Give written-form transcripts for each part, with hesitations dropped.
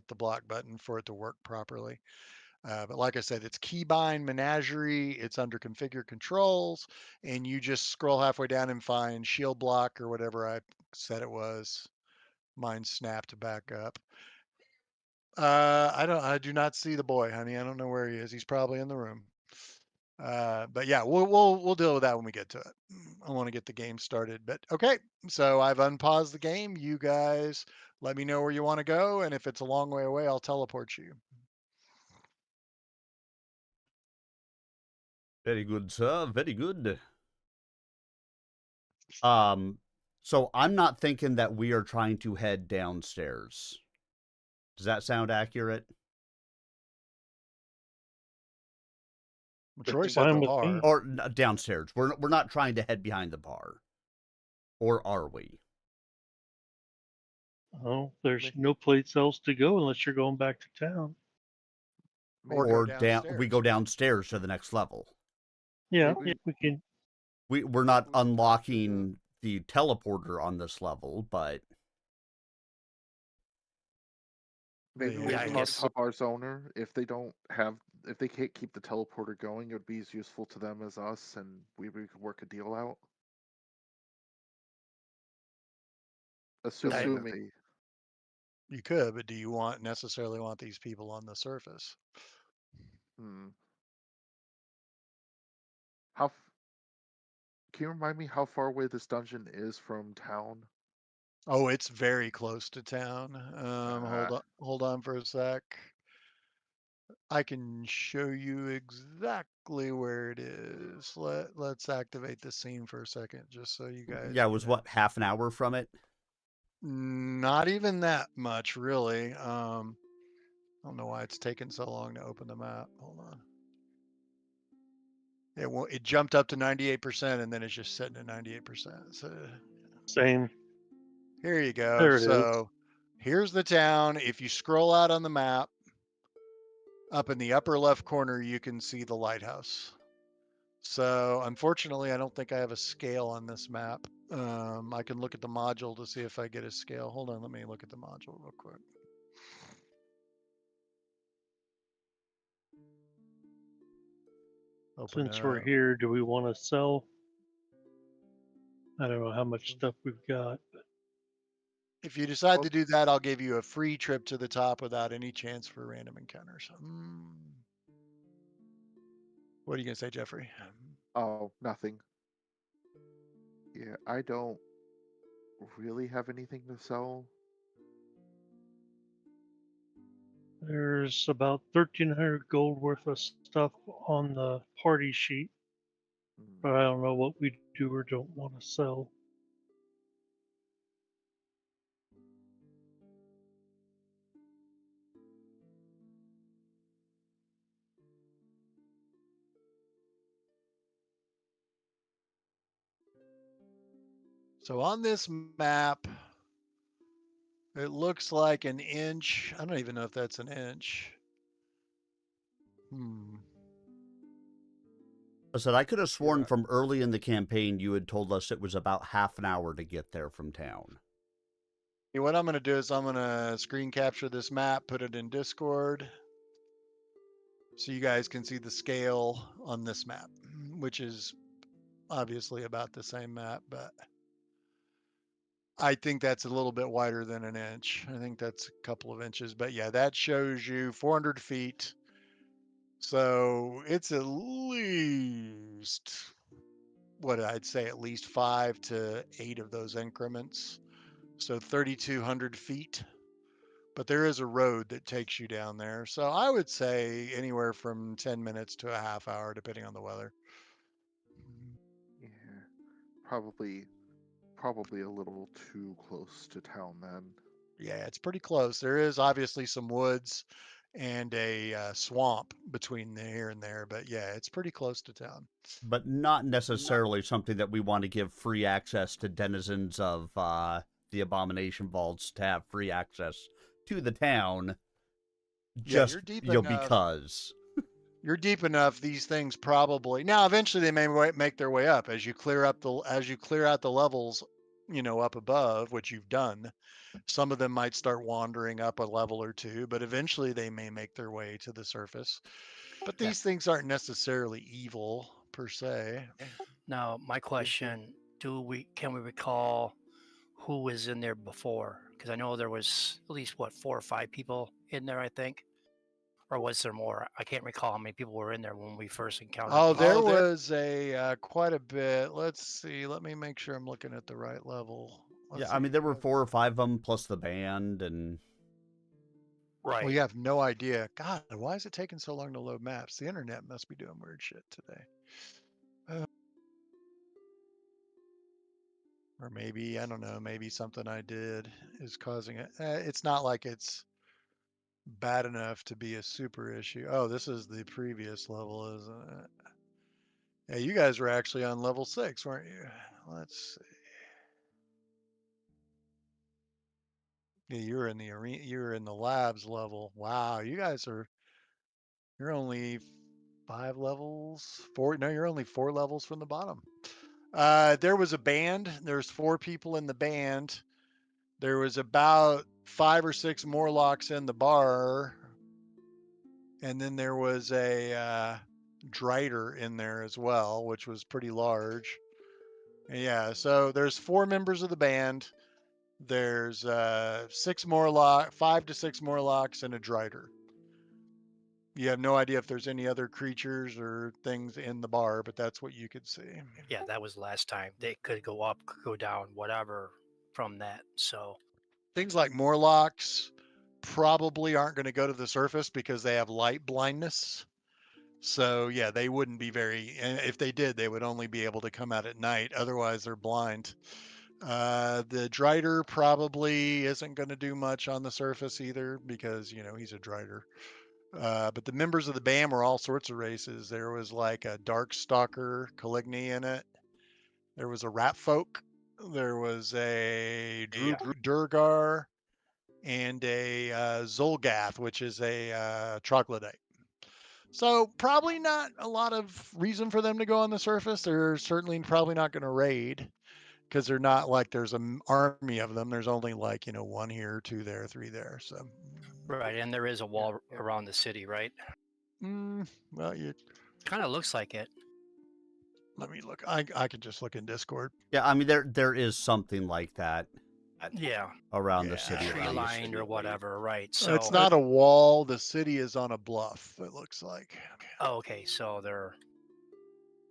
the block button for it to work properly. But like I said, it's keybind menagerie. It's under configure controls, and you just scroll halfway down and find shield block or whatever I said it was. Mine snapped back up. I do not see the boy, honey. I don't know where he is. He's probably in the room. But yeah, we'll deal with that when we get to it. I want to get the game started, but okay. So I've unpaused the game. You guys let me know where you want to go, and if it's a long way away, I'll teleport you. Very good, sir. Very good. So I'm not thinking that we are trying to head downstairs. Does that sound accurate? I'm sure he That's said the fine with bar. me. Or downstairs. We're not trying to head behind the bar. Or are we? Oh, there's no place else to go unless you're going back to town. Or Or go we downstairs. go downstairs to the next level. Yeah, Maybe- we can. We're not unlocking the teleporter on this level, but Maybe we Yeah, I can guess- talk to the bar's owner. If they can't keep the teleporter going, it would be as useful to them as us, and we could work a deal out. Assuming You could, but do you necessarily want these people on the surface? Can you remind me how far away this dungeon is from town? Oh, it's very close to town. Hold on for a sec. I can show you exactly where it is. Let's activate the scene for a second, just so you guys. yeah, it was what, half an hour from it? Not even that much, really. I don't know why it's taken so long to open the map. Hold on. It jumped up to 98%, and then it's just sitting at 98%. So Same. here you go. There it So here's the town. If you scroll out on the map, up in the upper left corner, you can see the lighthouse. So unfortunately, I don't think I have a scale on this map. I can look at the module to see if I get a scale. Hold on, let me look at the module real quick. Since we're here, do we want to sell? I don't know how much stuff we've got. If you decide to do that, I'll give you a free trip to the top without any chance for random encounters. What are you going to say, Jeffrey? Oh, nothing. Yeah, I don't really have anything to sell. There's about 1,300 gold worth of stuff on the party sheet, but I don't know what we do or don't want to sell. So on this map, it looks like an inch. I don't even know if that's an inch. I said I could have sworn from early in the campaign you had told us it was about half an hour to get there from town. Yeah, what I'm going to do is I'm going to screen capture this map, put it in Discord, so you guys can see the scale on this map, which is obviously about the same map, but I think that's a little bit wider than an inch. I think that's a couple of inches, but yeah, that shows you 400 feet. So it's at least, what I'd say, at least 5 to 8 of those increments. So 3,200 feet. But there is a road that takes you down there. So I would say anywhere from 10 minutes to a half hour, depending on the weather. Yeah, probably a little too close to town then. Yeah, it's pretty close. There is obviously some woods and a swamp between here and there, but yeah, it's pretty close to town. But not necessarily something that we want to give free access to denizens of the Abomination Vaults to have free access to the town. Just, you're deep enough. Because. You're deep enough. These things probably now eventually they may make their way up as you clear out the levels, up above, which you've done. Some of them might start wandering up a level or two, but eventually they may make their way to the surface. But Yeah. these things aren't necessarily evil per se. Now, my question: can we recall who was in there before? Because I know there was at least 4 or 5 people in there, I think, or was there more? I can't recall how many people were in there when we first encountered. Oh, these. there was a quite a bit. Let's see. Let me make sure I'm looking at the right level. Let's Yeah, I mean, see. there were 4 or 5 of them plus the band, and Right. Well, you have no idea. God, why is it taking so long to load maps? The internet must be doing weird shit today. Or maybe, I don't know, maybe something I did is causing it. It's not like it's bad enough to be a super issue. Oh, this is the previous level, isn't it? Yeah, you guys were actually on level 6, weren't you? Let's see. Yeah, you were in the arena, you were in the labs level. Wow, you're only 5 levels, 4, no, you're only 4 levels from the bottom. There was a band, there's 4 people in the band. There was about 5 or 6 Morlocks in the bar. And then there was a Drider in there as well, which was pretty large. And yeah, so there's 4 members of the band. There's 5 to 6 Morlocks and a Drider. You have no idea if there's any other creatures or things in the bar, but that's what you could see. Yeah, that was last time. They could go up, could go down, whatever from that. So Things like Morlocks probably aren't going to go to the surface because they have light blindness. So yeah, they wouldn't be and if they did, they would only be able to come out at night. Otherwise, they're blind. The Drider probably isn't going to do much on the surface either because, he's a Drider. But the members of the band were all sorts of races. There was like a Dark Stalker Caligny in it. There was a Rat Folk. There was a Durgar and a Zolgath, which is a troglodyte. So probably not a lot of reason for them to go on the surface. They're certainly probably not going to raid because they're not like there's an army of them. There's only like, 1 here, 2 there, 3 there. So right, and there is a wall around the city, right? well, Kind of looks like it. let me look. I could just look in Discord. yeah, I mean, there is something like that Yeah, around the city. tree around the lined city. or whatever, right? So It's not a wall. The city is on a bluff, it looks like. Oh, okay, so they're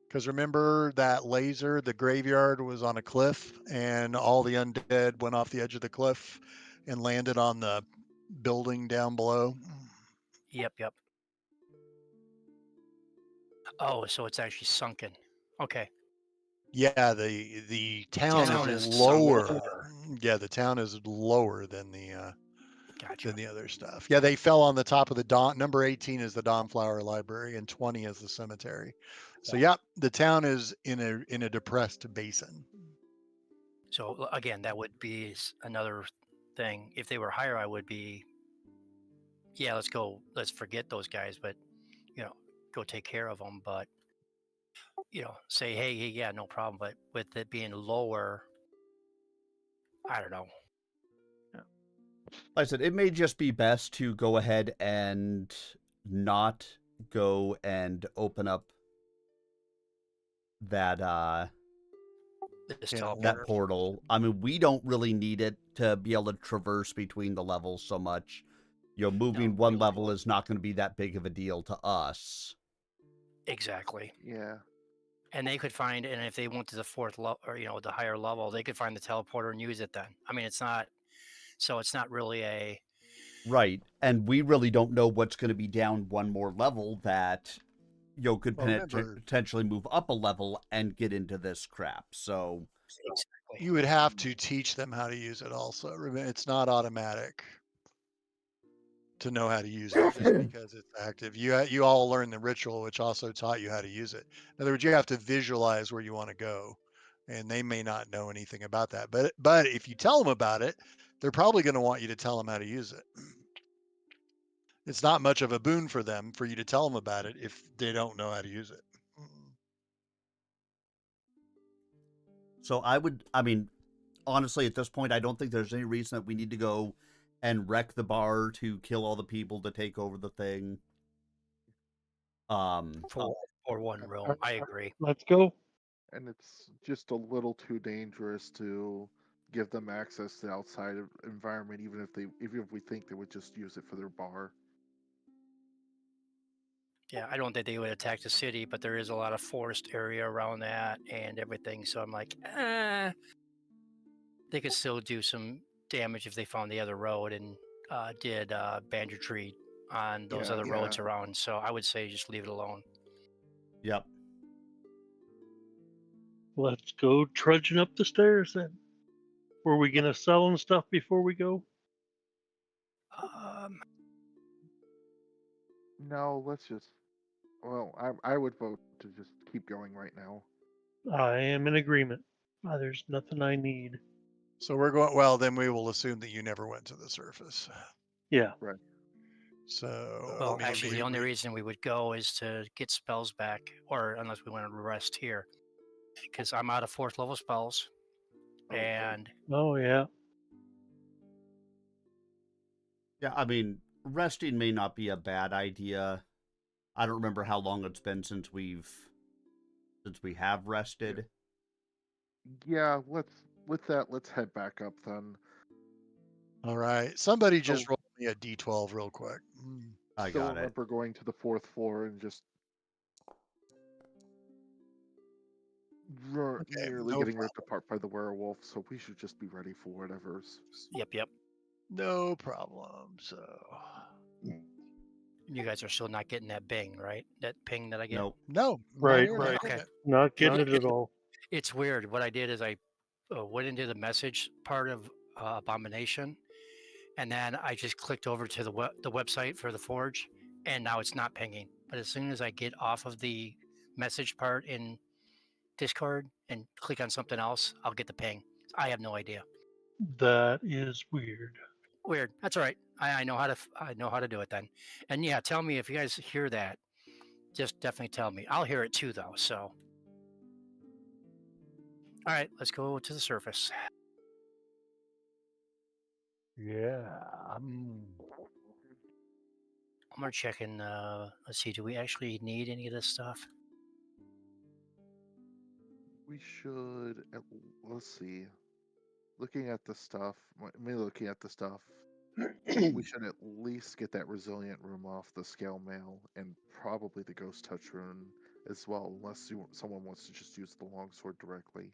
Because remember that laser, the graveyard was on a cliff, and all the undead went off the edge of the cliff and landed on the building down below. yep. Oh, so it's actually sunken. Okay. Yeah, the town town is is lower. Yeah, the town is lower than the Gotcha. other stuff. Yeah, they fell on the top of the Dawn. Number 18 is the Dawnflower Library, and 20 is the cemetery. So, yep, the town is in a depressed basin. So again, that would be another thing. If they were higher, I would be, yeah, let's forget those guys, but go take care of them. But say, hey, yeah, no problem. But with it being lower, I don't know. Like I said, it may just be best to go ahead and not go and open up that This Yeah, teleporter. that portal. I mean, we don't really need it to be able to traverse between the levels so much. Moving one level is not going to be that big of a deal to us. Exactly. Yeah. And they could find, and if they went to the 4th level or the higher level, they could find the teleporter and use it then. I mean, it's not really a Right, and we really don't know what's going to be down one more level that could potentially move up a level and get into this crap. So you would have to teach them how to use it also. It's not automatic to know how to use it just because it's active. You all learn the ritual, which also taught you how to use it. In other words, you have to visualize where you want to go, and they may not know anything about that. But if you tell them about it, they're probably going to want you to tell them how to use it. It's not much of a boon for them for you to tell them about it if they don't know how to use it. So I honestly, at this point, I don't think there's any reason that we need to go and wreck the bar to kill all the people to take over the thing. For one and- room, I agree. Let's go. And it's just a little too dangerous to give them access to the outside environment, even if we think they would just use it for their bar. Yeah, I don't think they would attack the city, but there is a lot of forest area around that and everything. So I'm like, they could still do some damage if they found the other road and did banditry on those Yeah, other yeah. roads around. So I would say just leave it alone. Yep. Let's go trudging up the stairs then. Were we gonna sell and stuff before we go? No, let's just. Well, I would vote to just keep going right now. I am in agreement. There's nothing I need. So we're going. Well, then we will assume that you never went to the surface. Yeah. Right. So Well, I mean, actually, the only reason we would go is to get spells back, or unless we want to rest here, because I'm out of 4th level spells, Okay. and Oh yeah. Yeah, I mean, resting may not be a bad idea. I don't remember how long it's been since we have rested. Yeah, let's head back up then. all right. Somebody just So- roll me a d12 real quick. I Still got it. remember going to the 4th floor and just nearly no getting ripped apart by the werewolf. So we should just be ready for whatever's. yep. No problem. So You guys are still not getting that bing, right? That ping that I get. Nope. no, Right, not right. getting Okay. it. Not getting it at all. It's weird. What I did is I went into the message part of Abomination, and then I just clicked over to the website for the Forge, and now it's not pinging. But as soon as I get off of the message part in Discord and click on something else, I'll get the ping. I have no idea. That is weird. Weird. That's all right. I know how to do it then. And yeah, tell me if you guys hear that. Just definitely tell me. I'll hear it too, though. So, all right, let's go to the surface. Yeah. I'm gonna check in. Let's see. Do we actually need any of this stuff? We should. Let's see. Looking at the stuff, me looking at the stuff, we should at least get that resilient room off the scale mail and probably the ghost touch rune as well, unless someone wants to just use the longsword directly.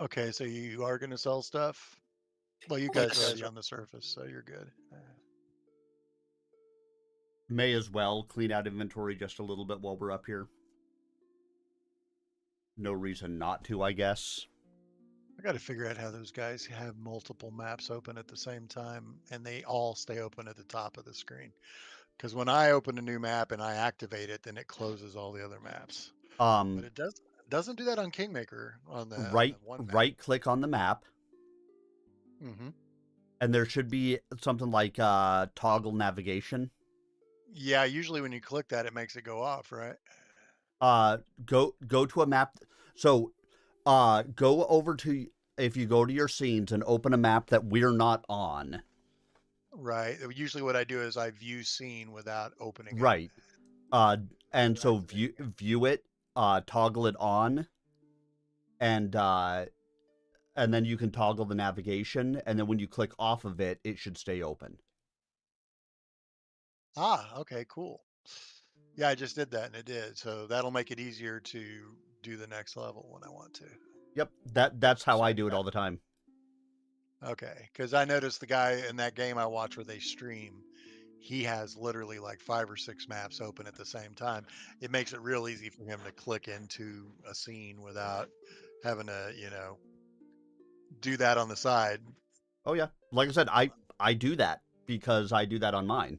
Okay, so you are going to sell stuff? Well, you guys are Yes. already on the surface, so you're good. May as well clean out inventory just a little bit while we're up here. No reason not to, I guess. I got to figure out how those guys have multiple maps open at the same time and they all stay open at the top of the screen. Because when I open a new map and I activate it, then it closes all the other maps. But it doesn't do that on Kingmaker on the one map. Right click on the map, Mm-hmm. and there should be something like toggle navigation. Yeah, usually when you click that, it makes it go off, right? Go to a map. So go over to, if you go to your scenes and open a map that we're not on. Right. Usually what I do is I view scene without opening Right. it. And so view it, toggle it on, and then you can toggle the navigation, and then when you click off of it, it should stay open. Ah, okay, cool. Yeah, I just did that and it did. So that'll make it easier to do the next level when I want to. Yep, that's how I do it all the time. Okay, because I noticed the guy in that game I watch where they stream, he has literally like 5 or 6 maps open at the same time. It makes it real easy for him to click into a scene without having to, do that on the side. Oh yeah, like I said, I do that because I do that on mine.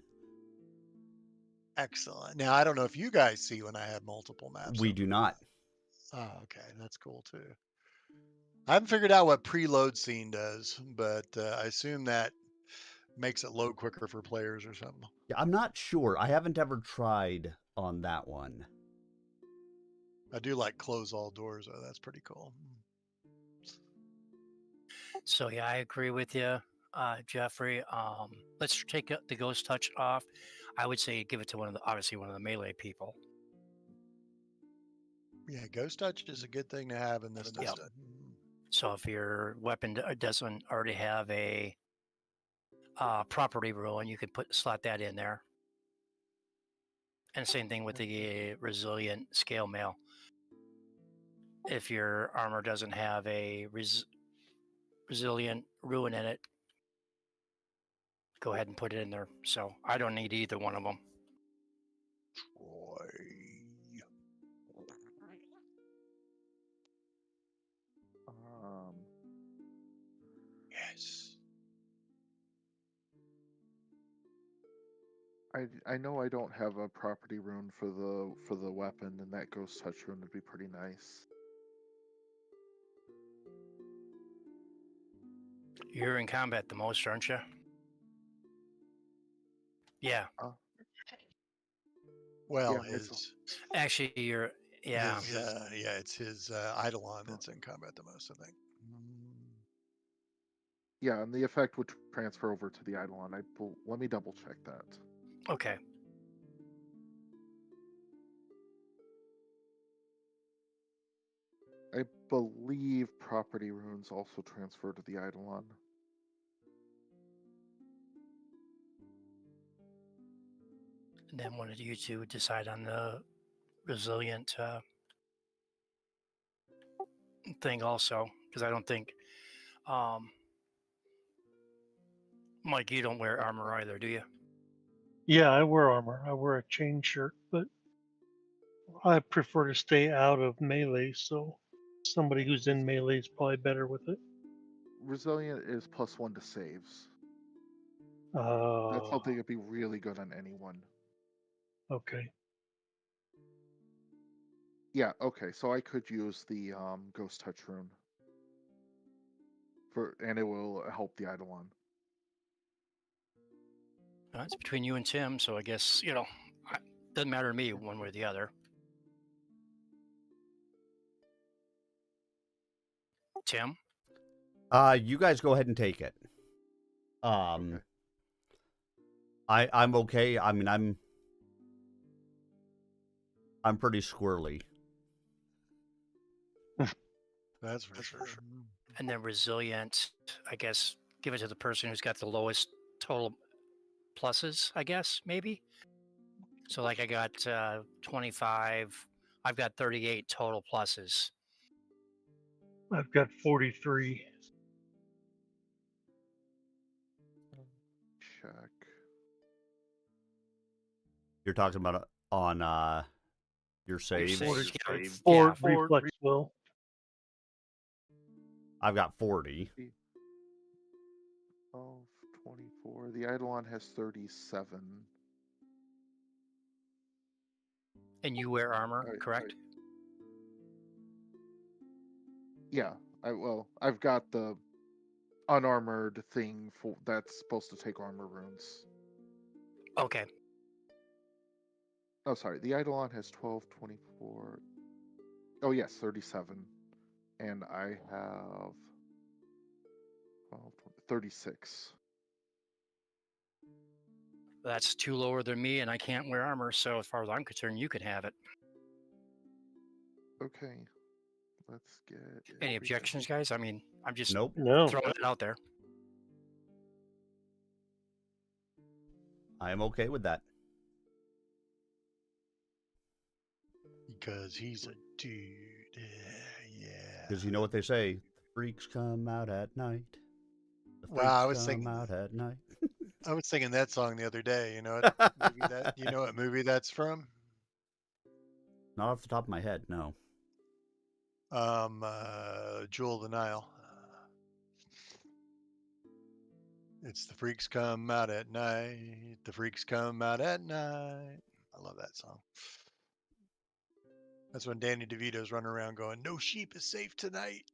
Excellent. Now I don't know if you guys see when I have multiple maps. We do not. Oh, okay, that's cool too. I haven't figured out what preload scene does, but I assume that makes it load quicker for players or something. Yeah, I'm not sure. I haven't ever tried on that one. I do like close all doors though. That's pretty cool. So yeah, I agree with you, Jeffrey. Let's take the ghost touch off. I would say give it to obviously one of the melee people. Yeah, ghost touch is a good thing to have in this Yeah. system. So if your weapon doesn't already have a property ruin, you could slot that in there. And same thing with the resilient scale mail. If your armor doesn't have a resilient ruin in it, go ahead and put it in there. So I don't need either one of them. Troy. Yes. I know I don't have a property rune for the weapon, and that ghost touch rune would be pretty nice. You're in combat the most, aren't you? Yeah. Well, Yeah, his Actually, you're. Yeah. it's his Eidolon that's in combat the most, I think. Yeah, and the effect would transfer over to the Eidolon. Let me double check that. Okay. I believe property runes also transfer to the Eidolon. And then one of you two would decide on the resilient thing also, because I don't think, Mike, you don't wear armor either, do you? Yeah, I wear armor. I wear a chain shirt, but I prefer to stay out of melee, so somebody who's in melee is probably better with it. Resilient is +1 to saves. That's Oh, something that'd be really good on anyone. okay. Yeah, okay, so I could use the ghost touch rune. And it will help the Eidolon. It's between you and Tim, so I guess, doesn't matter to me one way or the other. Tim? You guys go ahead and take it. Okay. I'm okay. I mean, I'm pretty squirrely. That's for sure. And then resilient, I guess, give it to the person who's got the lowest total pluses, I guess, maybe. So like I got 25, I've got 38 total pluses. I've got 43. Check. You're talking about on your saves? Or reflex will. I've got 40. 12, 24. The Eidolon has 37. And you wear armor, correct? Yeah, I've got the unarmored thing that's supposed to take armor runes. Okay. Oh, sorry. The Eidolon has 12, 24. Oh, yes, 37. And I have 12, 36. That's too lower than me, and I can't wear armor, so as far as I'm concerned, you can have it. Okay. Let's get... Any objections, guys? I mean, I'm just Nope. No. throwing it out there. I am okay with that. Because he's a dude. Yeah. Because you know what they say, freaks come out at night. The freaks Well, I was come thinking out at night. I was singing that song the other day. You know what movie that's from? Not off the top of my head, no. Jewel of the Nile. It's the freaks come out at night. The freaks come out at night. I love that song. That's when Danny DeVito's running around going, "No sheep is safe tonight."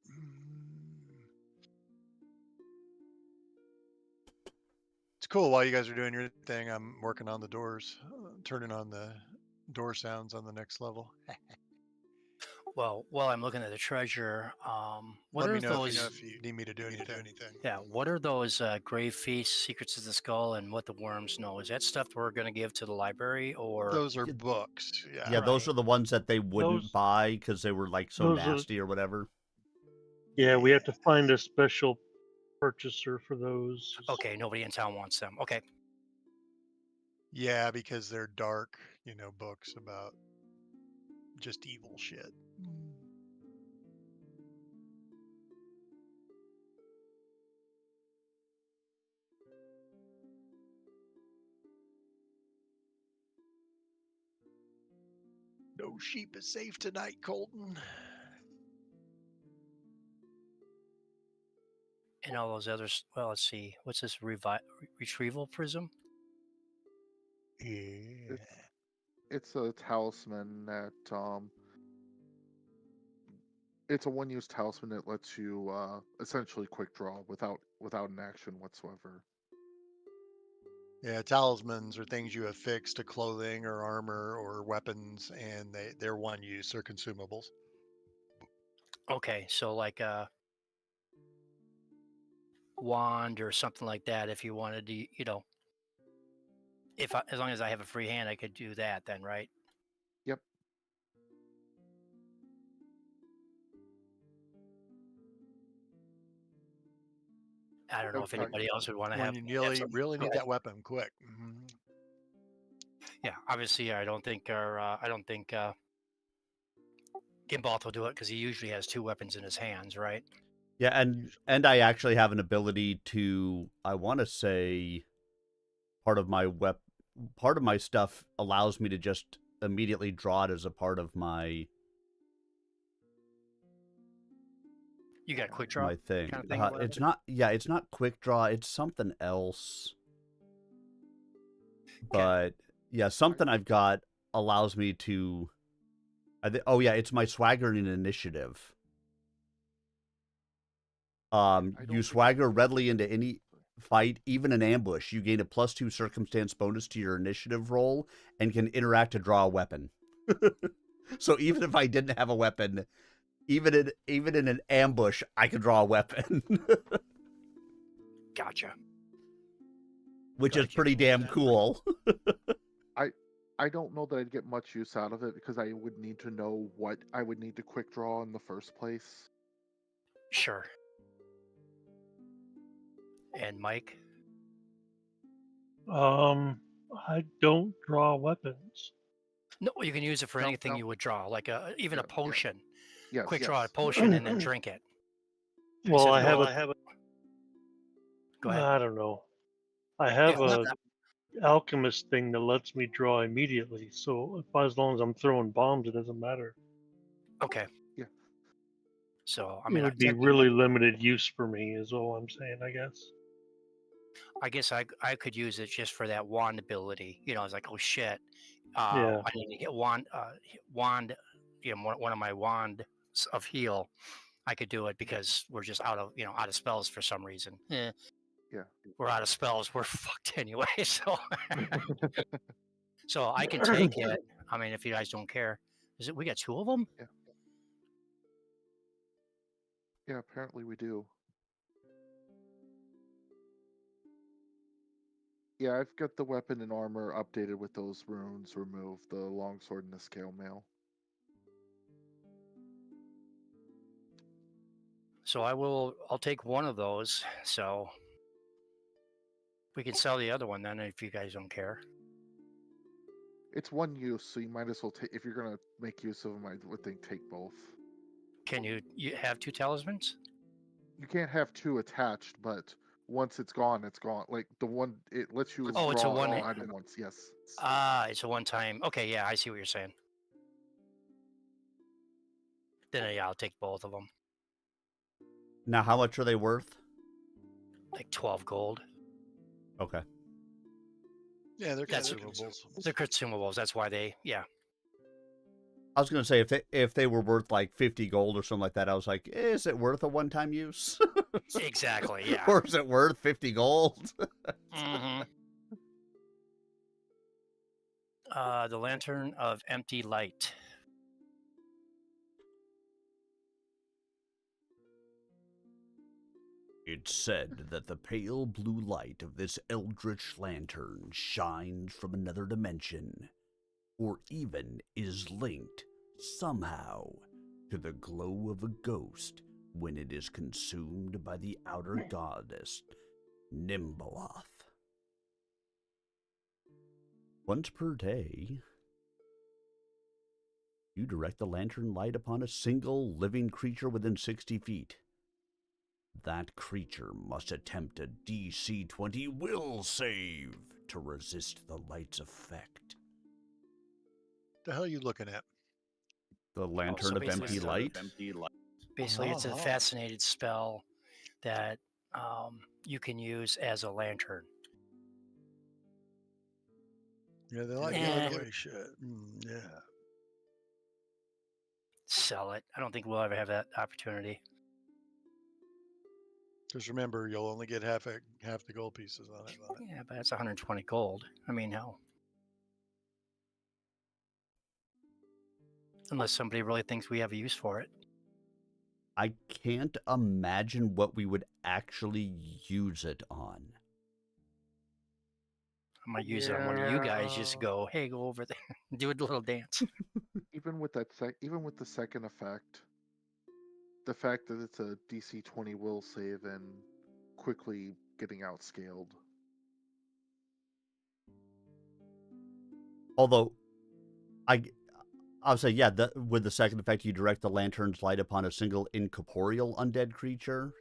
It's cool. While you guys are doing your thing, I'm working on the doors, turning on the door sounds on the next level. Well, while I'm looking at the treasure, what Let are me know those? if you need me to do anything. Yeah, what are those grave feasts, secrets of the skull, and what the worms know? Is that stuff we're going to give to the library, or Those are books. Yeah, Yeah. those are the ones that they wouldn't Those- buy because they were like so those are- nasty or whatever. Yeah, we have to find a special purchaser for those. okay, nobody in town wants them? Okay, Yeah, because they're dark, books about just evil shit. No sheep is safe tonight, Colton. and all those others. Well, let's see. What's this retrieval prism? Yeah. It's a talisman that it's a one-use talisman that lets you essentially quick draw without an action whatsoever. Yeah, talismans are things you affix to clothing or armor or weapons, and they're one use. They're consumables. Okay, so like a wand or something like that. If you wanted to, as long as I have a free hand, I could do that. Then, right? Yep. I don't know if Okay. anybody else would want to When have. you really Go need ahead. that weapon quick. Yeah, obviously, I don't think Gimbalth will do it because he usually has two weapons in his hands, right? Yeah, and I actually have an ability to, I want to say, part of my stuff allows me to just immediately draw it as a part of my You got quick draw. my thing. kind of thing, It's not, yeah, it's not quick draw. It's something else. But yeah, something I've got allows me to. Oh yeah, it's my swagger and initiative. You swagger readily into any fight, even an ambush. You gain a +2 circumstance bonus to your initiative roll and can interact to draw a weapon. So even if I didn't have a weapon, even in an ambush, I could draw a weapon. Gotcha. Which is pretty damn cool. I don't know that I'd get much use out of it because I would need to know what I would need to quick draw in the first place. Sure. And Mike? I don't draw weapons. No, you can use it for No, anything no. you would draw, like even a Yeah, potion. Yes. Quick draw a potion and then drink it. Well, Except I have no, a. Go ahead. I don't know. I have Yeah, a alchemist thing that lets me draw immediately. So as long as I'm throwing bombs, it doesn't matter. Okay. Yeah. So I It mean, would be really limited use for me, is all I'm saying. I guess. I guess I could use it just for that wand ability. I was like, oh shit, Yeah. I need to get wand. One of my wands of heal. I could do it because we're just out of spells for some reason. Yeah. We're out of spells. We're fucked anyway. So I can take it. I mean, if you guys don't care, we got two of them? Yeah, apparently we do. Yeah, I've got the weapon and armor updated with those runes removed, the longsword and the scale mail. So I'll take one of those. So we can sell the other one then if you guys don't care. It's one use, so you might as well take. If you're gonna make use of them, I would think take both. Can you have two talismans? You can't have two attached, but once it's gone, it's gone. Like the one, it lets you draw it's a one. all item once. Yes. It's a one-time. Okay, yeah, I see what you're saying. Then yeah, I'll take both of them. Now, how much are they worth? Like 12 gold. Okay. Yeah, they're That's consumables. They're consumables. That's why they. Yeah. I was gonna say if they were worth like 50 gold or something like that, I was like, is it worth a one-time use? Exactly, yeah. Or is it worth 50 gold? Mm-hmm. The Lantern of Empty Light. It's said that the pale blue light of this eldritch lantern shines from another dimension, or even is linked, somehow, to the glow of a ghost when it is consumed by the outer goddess, Nimbaloth. Once per day, you direct the lantern light upon a single living creature within 60 feet. That creature must attempt a DC 20 will save to resist the light's effect. The hell are you looking at? The Lantern of Empty Light? Basically, it's a Uh-huh. fascinated spell that you can use as a lantern. Yeah, they like Eh. giving away shit. Yeah. Sell it. I don't think we'll ever have that opportunity. Just remember, you'll only get half the gold pieces on it. Yeah, but that's 120 gold. I mean, hell. Unless somebody really thinks we have a use for it. I can't imagine what we would actually use it on. I might use it on one of you guys. Just go, hey, go over there, do a little dance. Even with that even with the second effect, the fact that it's a DC 20 will save and quickly getting outscaled. Although, I'll say, yeah, with the second effect, you direct the lantern's light upon a single incorporeal undead creature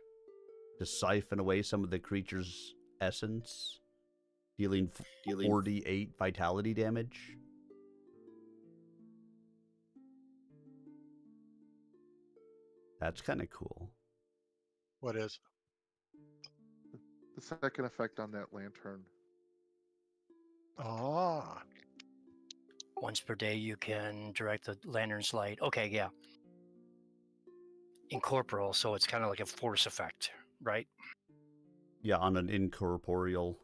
to siphon away some of the creature's essence, dealing 48 vitality damage. That's kind of cool. What is? The second effect on that lantern. Ah. Once per day, you can direct the lantern's light. Okay, yeah. Incorporeal, so it's kind of like a force effect, right? Yeah, on an incorporeal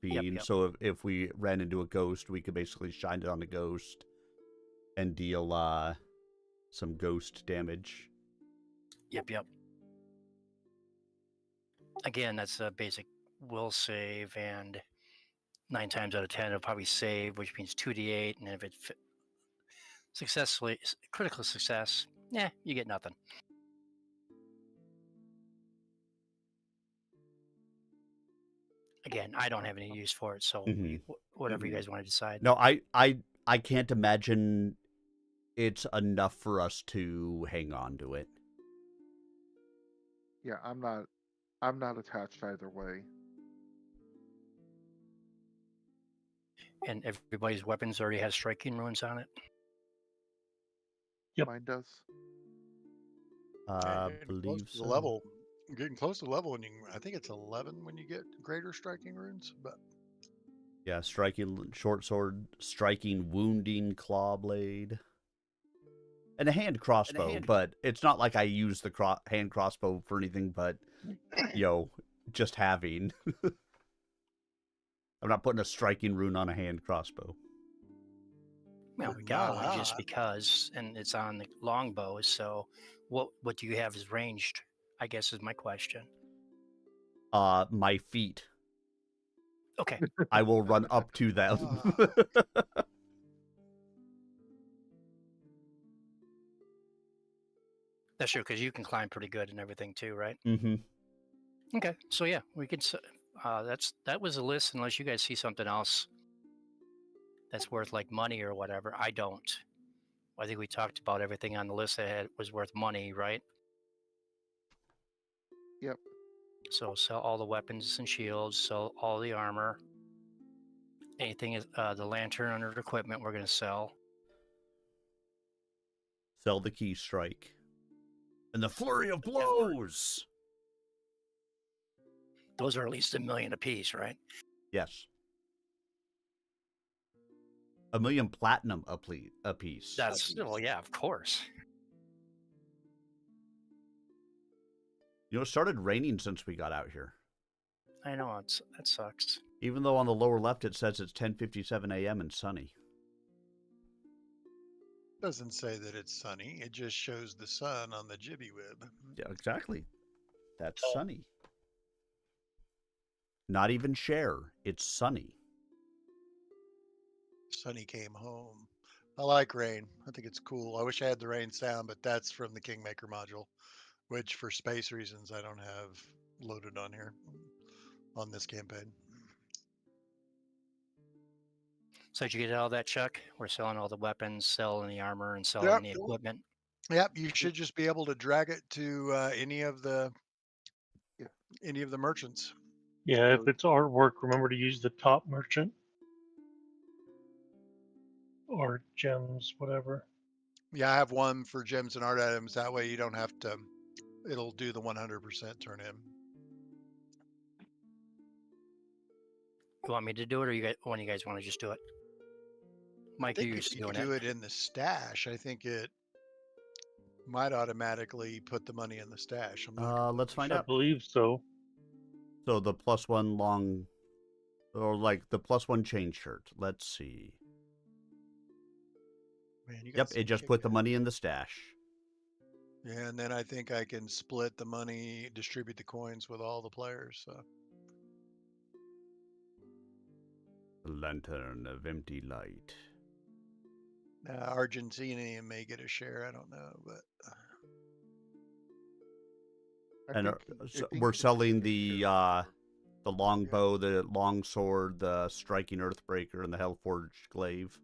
being. Yep. So if we ran into a ghost, we could basically shine it on the ghost and deal some ghost damage. Yep. Again, that's a basic will save, and 9 times out of 10 it'll probably save, which means 2d8, and if it critical success, you get nothing. Again, I don't have any use for it, so whatever you guys want to decide. No, I can't imagine it's enough for us to hang on to it. Yeah, I'm not attached either way. And everybody's weapons already has striking runes on it. Yep. Mine does. Believe so. Getting close to the level when I think it's 11 when you get greater striking runes, but yeah, striking short sword, striking wounding claw blade, and a hand crossbow. But it's not like I use the hand crossbow for anything but just having. I'm not putting a striking rune on a hand crossbow. Well, we got one just because, and it's on the longbows. So, what do you have as ranged? I guess is my question. My feet. Okay. I will run up to them. That's true, because you can climb pretty good and everything too, right? Mm-hmm. Okay, so yeah, we could. That was a list. Unless you guys see something else that's worth like money or whatever, I don't. I think we talked about everything on the list that was worth money, right? Yep. So sell all the weapons and shields, sell all the armor. Anything is the lantern under equipment we're going to sell. Sell the key strike. And the flurry of blows. Those are at least $1 million apiece, right? Yes. 1 million platinum a piece. That's well, yeah, of course. You know, it started raining since we got out here. I know that sucks. Even though on the lower left it says it's 10:57 a.m. and sunny. Doesn't say that it's sunny. It just shows the sun on the jibby wib. Yeah, exactly. That's sunny. Not even share. It's sunny. Sunny came home. I like rain. I think it's cool. I wish I had the rain sound, but that's from the Kingmaker module, which for space reasons I don't have loaded on here on this campaign. So did you get all that, Chuck? We're selling all the weapons, selling the armor, and selling the equipment. Yep, you should just be able to drag it to any of the merchants. Yeah, if it's artwork, remember to use the top merchant or gems, whatever. Yeah, I have one for gems and art items. That way you don't have to, it'll do the 100% turn in. You want me to do it, or one of you guys want to just do it? Mike, I think you're if used to you doing do it in the stash, I think it might automatically put the money in the stash. I'm not Let's find I out. believe so. So the +1 long, or like the +1 chain shirt. Let's see. Man, you got Yep, some it just put the kick-ass. money in the stash. Yeah, and then I think I can split the money, distribute the coins with all the players. So. The lantern of empty light. Argentina may get a share. I don't know, but And we're selling the longbow, the longsword, the striking earthbreaker, and the hellforged glaive.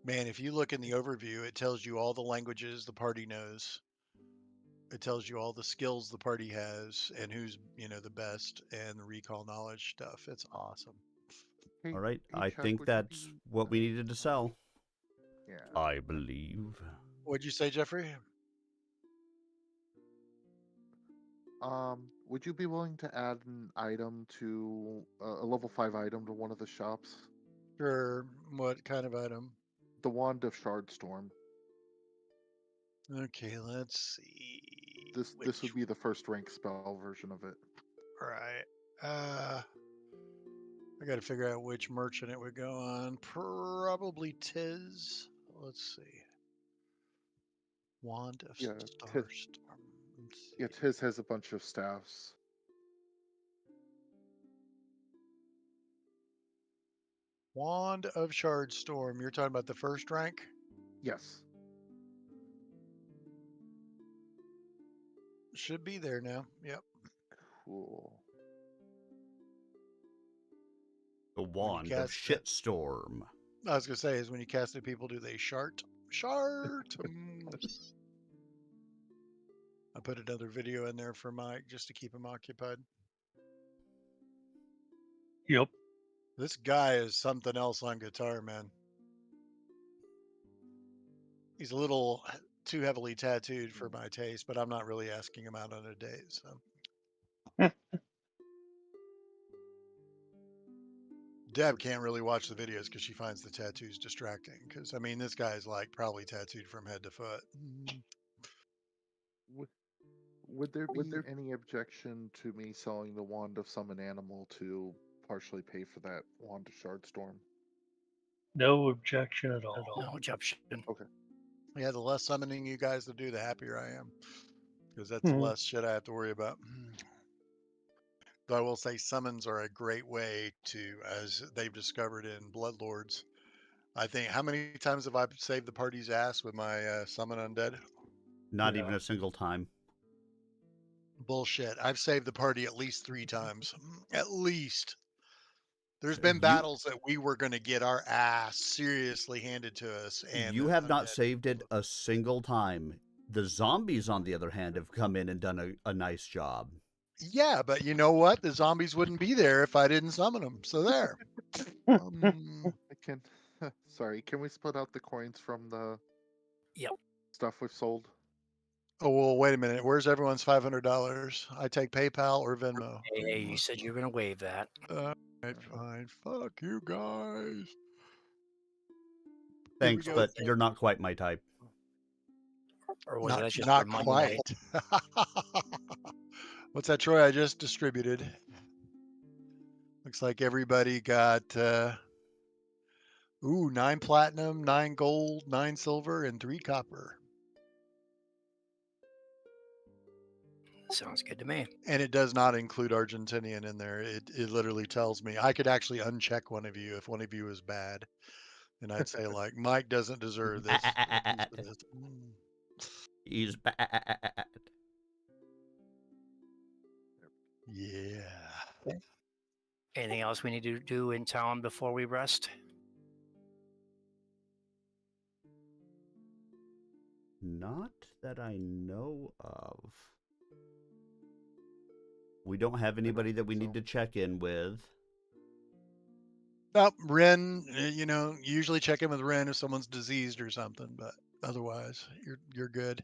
man, if you look in the overview, it tells you all the languages the party knows. It tells you all the skills the party has and who's the best and the recall knowledge stuff. It's awesome. Hey, All right, hey, I Chuck, think would you that's be, what we needed to sell. Yeah. I believe. What'd you say, Jeffrey? Would you be willing to add an item to a level 5 item to one of the shops? Sure. What kind of item? The Wand of Shardstorm. Okay, let's see. This would be the first rank spell version of it. Right. I got to figure out which merchant it would go on. Probably Tiz. Let's see. Wand of Yeah, Starstorm. Yeah, Tiz has a bunch of staffs. Wand of Shardstorm. You're talking about the first rank? Yes. Should be there now. Yep. Cool. The Wand of cast Shitstorm. I was gonna say is when you cast it, people do they shart? Shart. I put another video in there for Mike just to keep him occupied. Yep. This guy is something else on guitar, man. He's a little too heavily tattooed for my taste, but I'm not really asking him out on a date, so. Deb can't really watch the videos because she finds the tattoos distracting. Because I mean, this guy's like probably tattooed from head to foot. Would there be any objection to me selling the Wand of Summon Animal to partially pay for that Wand of Shardstorm? No objection at all. No objection. Okay. Yeah, the less summoning you guys will do, the happier I am. Because that's less shit I have to worry about. Though I will say summons are a great way to, as they've discovered in Bloodlords. I think, how many times have I saved the party's ass with my summon undead? Not even a single time. Bullshit. I've saved the party at least 3 times. At least. There's been battles that we were going to get our ass seriously handed to us. And you have not saved it a single time. The zombies, on the other hand, have come in and done a nice job. Yeah, but you know what? The zombies wouldn't be there if I didn't summon them. So there. Sorry, can we split out the coins from the Yep. stuff we've sold? Oh, well, wait a minute. Where's everyone's $500? I take PayPal or Venmo. Hey, you said you were gonna waive that. All right, fine. Fuck you guys. Here we Thanks, go. but you're not quite my type. Or was Not, that just not for Monday quite. night? What's that, Troy? I just distributed. Looks like everybody got 9 platinum, 9 gold, 9 silver, and 3 copper. Sounds good to me. And it does not include Argentinian in there. It literally tells me I could actually uncheck one of you if one of you is bad, and I'd say like Mike doesn't deserve this. He's bad. Yeah. Anything else we need to do in town before we rest? Not that I know of. We don't have anybody that we need to check in with. Well, Ren, you usually check in with Ren if someone's diseased or something, but otherwise, you're good.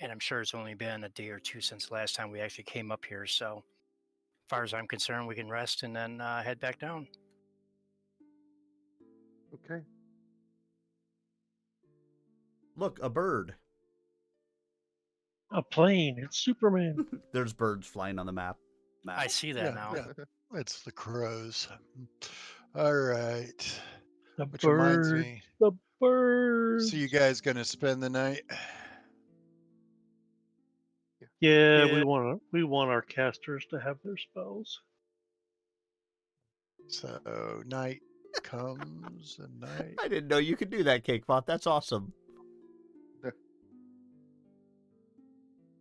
And I'm sure it's only been a day or two since last time we actually came up here. So, as far as I'm concerned, we can rest and then head back down. Okay. Look, a bird. A plane. It's Superman. There's birds flying on the map. I see that now. Yeah. It's the crows. All right. The Which reminds bird. me. The bird. So you guys gonna spend the night? Yeah, Yeah. we want our casters to have their spells. So night comes and night. I didn't know you could do that, Cakebot. That's awesome.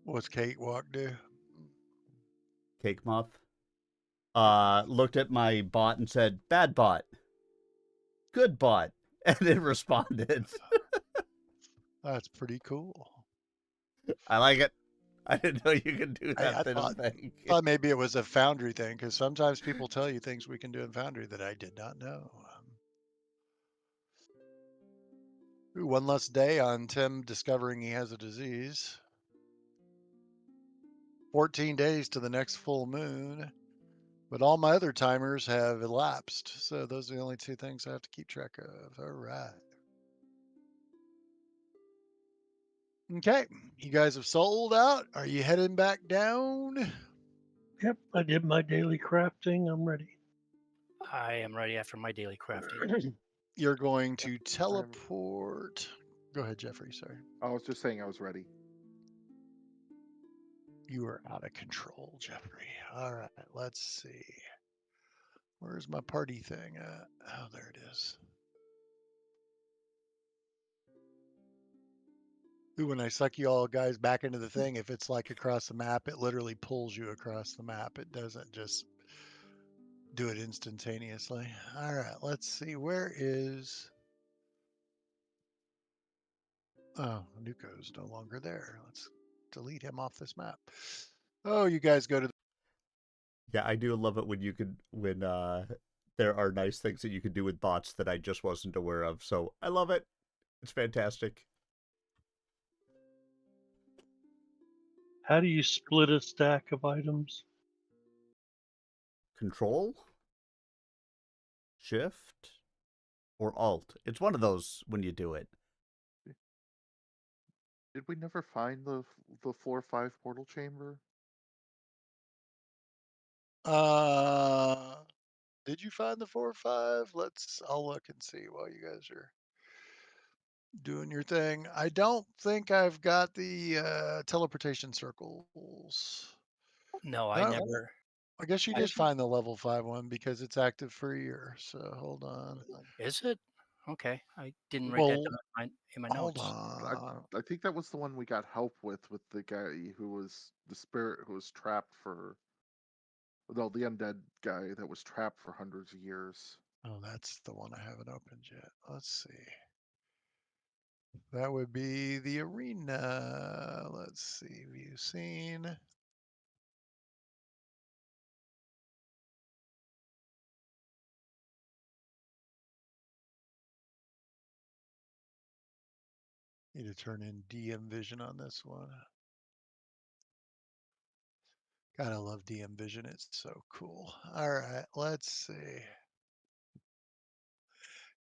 What's Cakewalk do? Cake Moth looked at my bot and said, "Bad bot, good bot," and it responded. That's pretty cool. I like it. I didn't know you could do that I little thing. thought maybe it was a Foundry thing because sometimes people tell you things we can do in Foundry that I did not know. One less day on Tim discovering he has a disease. 14 days to the next full moon. But all my other timers have elapsed. So those are the only 2 things I have to keep track of. All right. Okay. You guys have sold out. Are you heading back down? Yep, I did my daily crafting. I'm ready. I am ready after my daily crafting. You're going to teleport. Go ahead, Jeffrey. Sorry. I was just saying I was ready. You are out of control, Jeffrey. All right. Let's see. Where's my party thing at? Oh, there it is. Ooh, when I suck you all guys back into the thing, if it's like across the map, it literally pulls you across the map. It doesn't just do it instantaneously. All right, let's see. Where is... Oh, Nuko's no longer there. Let's delete him off this map. Oh, you guys go to... Yeah, I do love it when you could there are nice things that you can do with bots that I just wasn't aware of. So I love it. It's fantastic. How do you split a stack of items? Control, Shift, or Alt. It's one of those when you do it. Did we never find the 4-5 portal chamber? Did you find the 4 or 5? I'll look and see while you guys are doing your thing. I don't think I've got the teleportation circles. No, I No, never. I guess you did find the level 5 one because it's active for a year. So hold on. Is it? Okay. I didn't write that Well, down in my hold notes. on. I think that was the one we got help with the guy who was the spirit who was trapped for. No, the undead guy that was trapped for hundreds of years. Oh, that's the one I haven't opened yet. Let's see. That would be the arena. Let's see. View scene. Need to turn in DM vision on this one. Gotta love DM Vision. It's so cool. All right, let's see.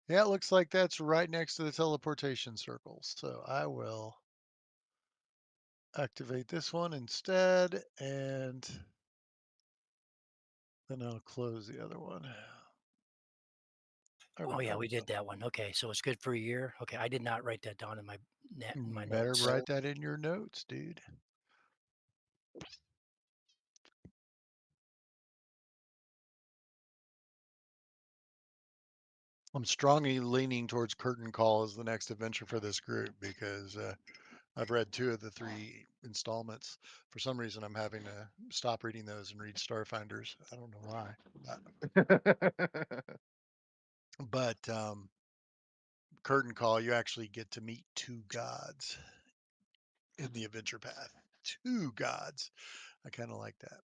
Yeah, it looks like that's right next to the teleportation circles. So I will activate this one instead, and then I'll close the other one. There Oh we yeah, go. we did that one. Okay, so it's good for a year. Okay, I did not write that down in my Better notes. write that in your notes, dude. I'm strongly leaning towards Curtain Call as the next adventure for this group because I've read 2 of the 3 installments. For some reason, I'm having to stop reading those and read Starfinders. I don't know why. But Curtain Call, you actually get to meet 2 gods in the adventure path. 2 gods. I kind of like that.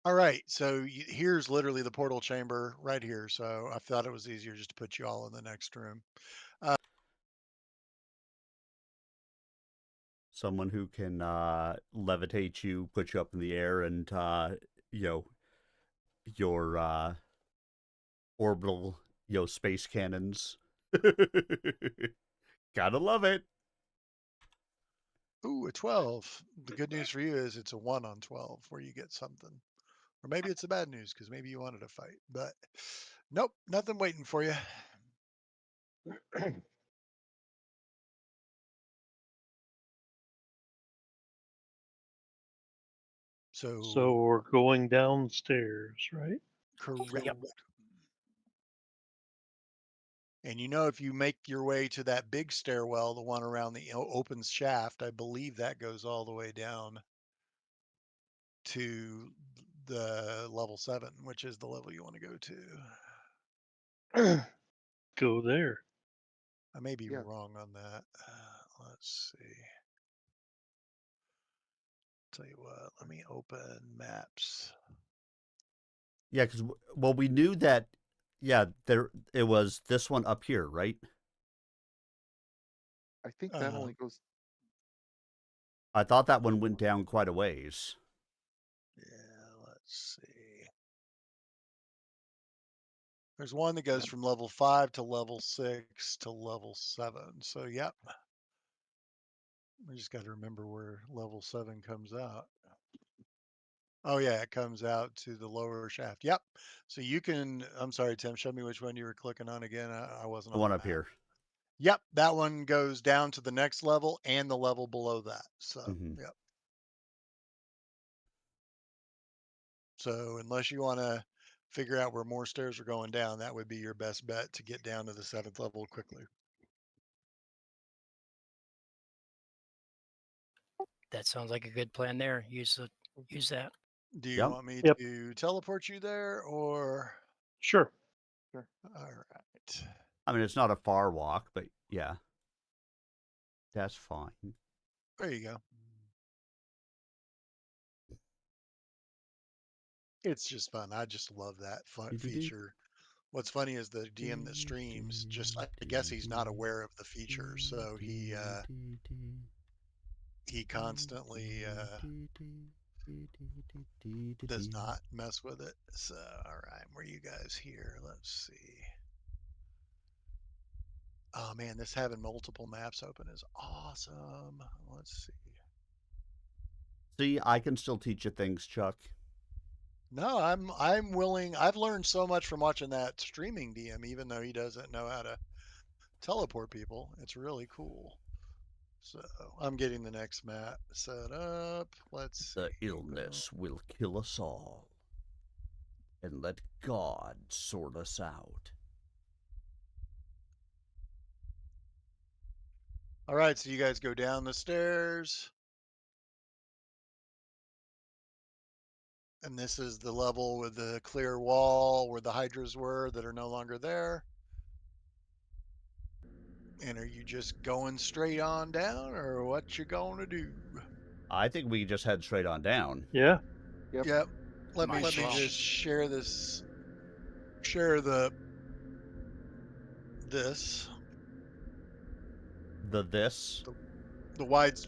All right, so here's literally the portal chamber right here. So I thought it was easier just to put you all in the next room. Someone who can levitate you, put you up in the air, and your orbital space cannons. Gotta love it. Ooh, a 12. The good news for you is it's a 1 on 12 where you get something. Or maybe it's the bad news because maybe you wanted to fight. But nope, nothing waiting for you. So So we're going downstairs, right? correct. Yep. And you know, if you make your way to that big stairwell, the one around the open shaft, I believe that goes all the way down to the level 7, which is the level you want to go to. Go there. I may be Yeah. wrong on that. Let's see. Tell you what, let me open maps. Yeah, because we knew that. Yeah, it was this one up here, right? I think that only goes. I thought that one went down quite a ways. Yeah, let's see. There's one that goes from level 5 to level 6 to level 7. So, yep. We just got to remember where level 7 comes out. Oh, yeah, it comes out to the lower shaft. Yep. So you can, I'm sorry, Tim, show me which one you were clicking on again. I wasn't The on one the up map. here. Yep, that one goes down to the next level and the level below that. So, yep. So unless you want to figure out where more stairs are going down, that would be your best bet to get down to the 7th level quickly. That sounds like a good plan there. Use that. Do you Yep. want me Yep. to teleport you there or? Sure. Sure. All right. I mean, it's not a far walk, but yeah, that's fine. There you go. It's just fun. I just love that fun feature. What's funny is the DM that streams just, I guess he's not aware of the feature. So he constantly does not mess with it. So, all right, where are you guys here? Let's see. Oh man, this having multiple maps open is awesome. Let's see. See, I can still teach you things, Chuck. No, I'm willing. I've learned so much from watching that streaming DM, even though he doesn't know how to teleport people. It's really cool. So I'm getting the next map set up. Let's The see. illness will kill us all. And let God sort us out. All right, so you guys go down the stairs. And this is the level with the clear wall where the hydras were that are no longer there. And are you just going straight on down or what you going to do? I think we just head straight on down. Yeah. Yep. Let me Might as well. just share this. This. The this. The wide,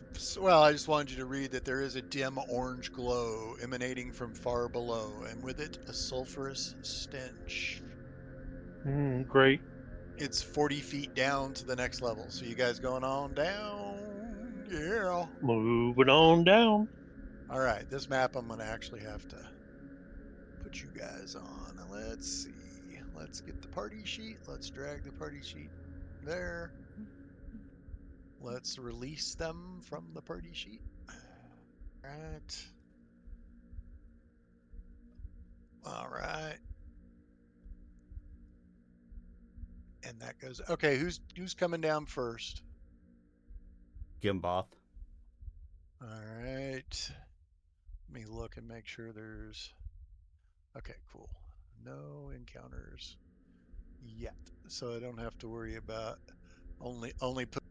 well, I just wanted you to read that there is a dim orange glow emanating from far below, and with it a sulphurous stench. Great. It's 40 feet down to the next level. So you guys going on down? Yeah. Moving on down. All right, this map I'm going to actually have to put you guys on. Let's see. Let's get the party sheet. Let's drag the party sheet there. Let's release them from the party sheet. Right. All right. And that goes. Okay, who's coming down first? Gimboth. All right. Let me look and make sure there's. Okay, cool. No encounters yet, so I don't have to worry about only put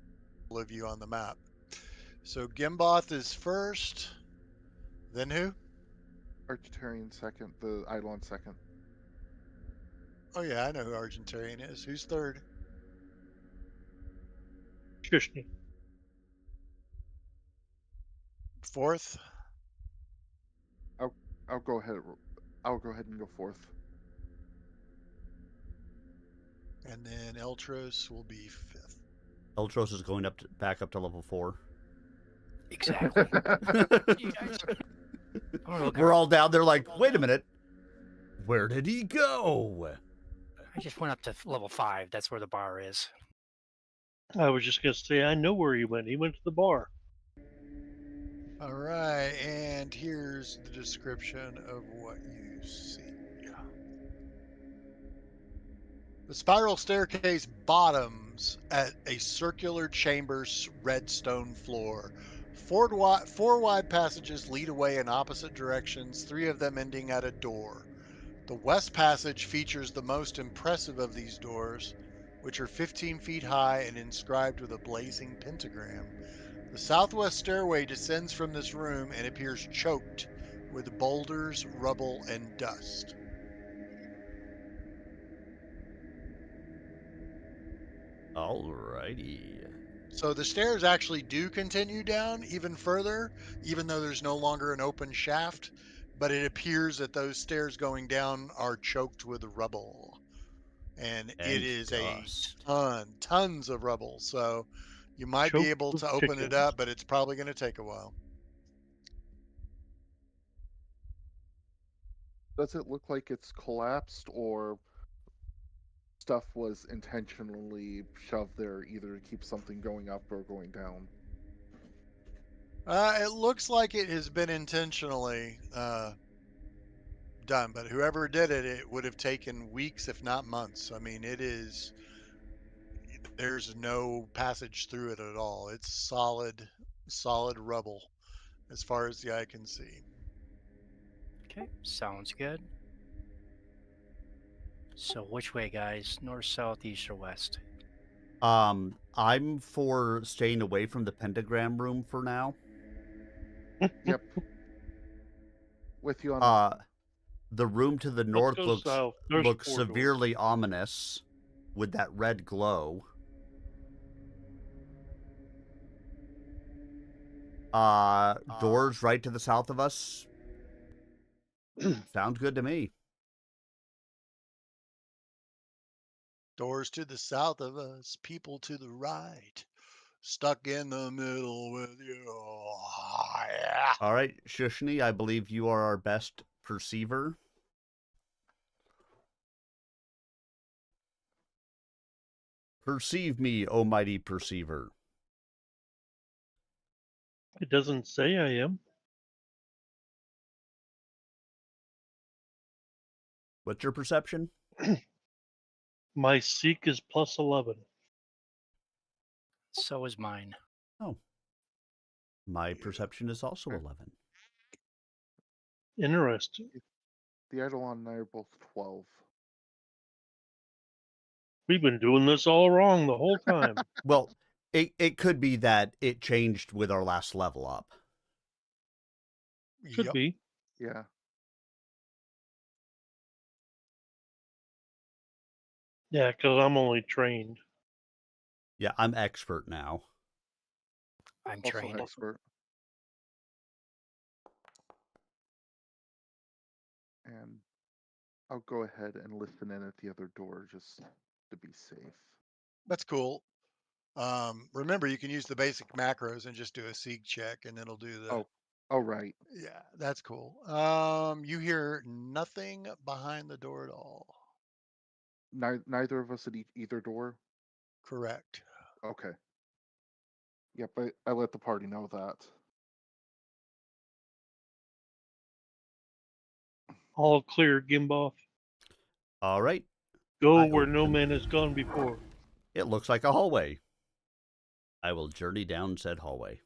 all of you on the map. So Gimboth is first. Then who? Argentarian second, the Eidolon second. Oh yeah, I know who Argentarian is. Who's third? Shishni. Fourth? I'll go ahead. I'll go ahead and go fourth. And then Eltros will be fifth. Eltros is going back up to level 4. Exactly. You guys, We're all down there like, wait a minute. Where did he go? I just went up to level 5. That's where the bar is. I was just gonna say I know where he went. He went to the bar. All right, and here's the description of what you see. The spiral staircase bottoms at a circular chamber's red stone floor. Four wide passages lead away in opposite directions, 3 of them ending at a door. The west passage features the most impressive of these doors, which are 15 feet high and inscribed with a blazing pentagram. The southwest stairway descends from this room and appears choked with boulders, rubble, and dust. Alrighty. So the stairs actually do continue down even further, even though there's no longer an open shaft, but it appears that those stairs going down are choked with rubble. And it is dust. tons of rubble. So you might be Choked able with to open it chickens. up, but it's probably going to take a while. Does it look like it's collapsed or stuff was intentionally shoved there either to keep something going up or going down? It looks like it has been intentionally done, but whoever did it, it would have taken weeks, if not months. I mean, there's no passage through it at all. It's solid rubble as far as the eye can see. Okay, sounds good. So which way, guys? North, south, east, or west? I'm for staying away from the pentagram room for now. Yep. With you on the room to the Let's north go south. There's looks 4 doors. severely ominous with that red glow. Doors right to the south of us. Sounds good to me. Doors to the south of us, people to the right, stuck in the middle with you. Yeah. All right, Shushni, I believe you are our best perceiver. Perceive me, O mighty perceiver. It doesn't say I am. What's your perception? My seek is plus 11. So is mine. Oh. My perception is also 11. Interesting. the Eidolon and I are both 12. We've been doing this all wrong the whole time. Well, it could be that it changed with our last level up. Could Yep. be. Yeah. Yeah, because I'm only trained. Yeah, I'm expert now. I'm Also trained. expert. And I'll go ahead and listen in at the other door just to be safe. That's cool. Remember, you can use the basic macros and just do a seek check, and it'll do the. Oh, right. Yeah, that's cool. You hear nothing behind the door at all. Neither of us at either door. Correct. Okay. Yep, I let the party know that. All clear, Gimboff. All right. Go I where no open- man has gone before. It looks like a hallway. I will journey down said hallway.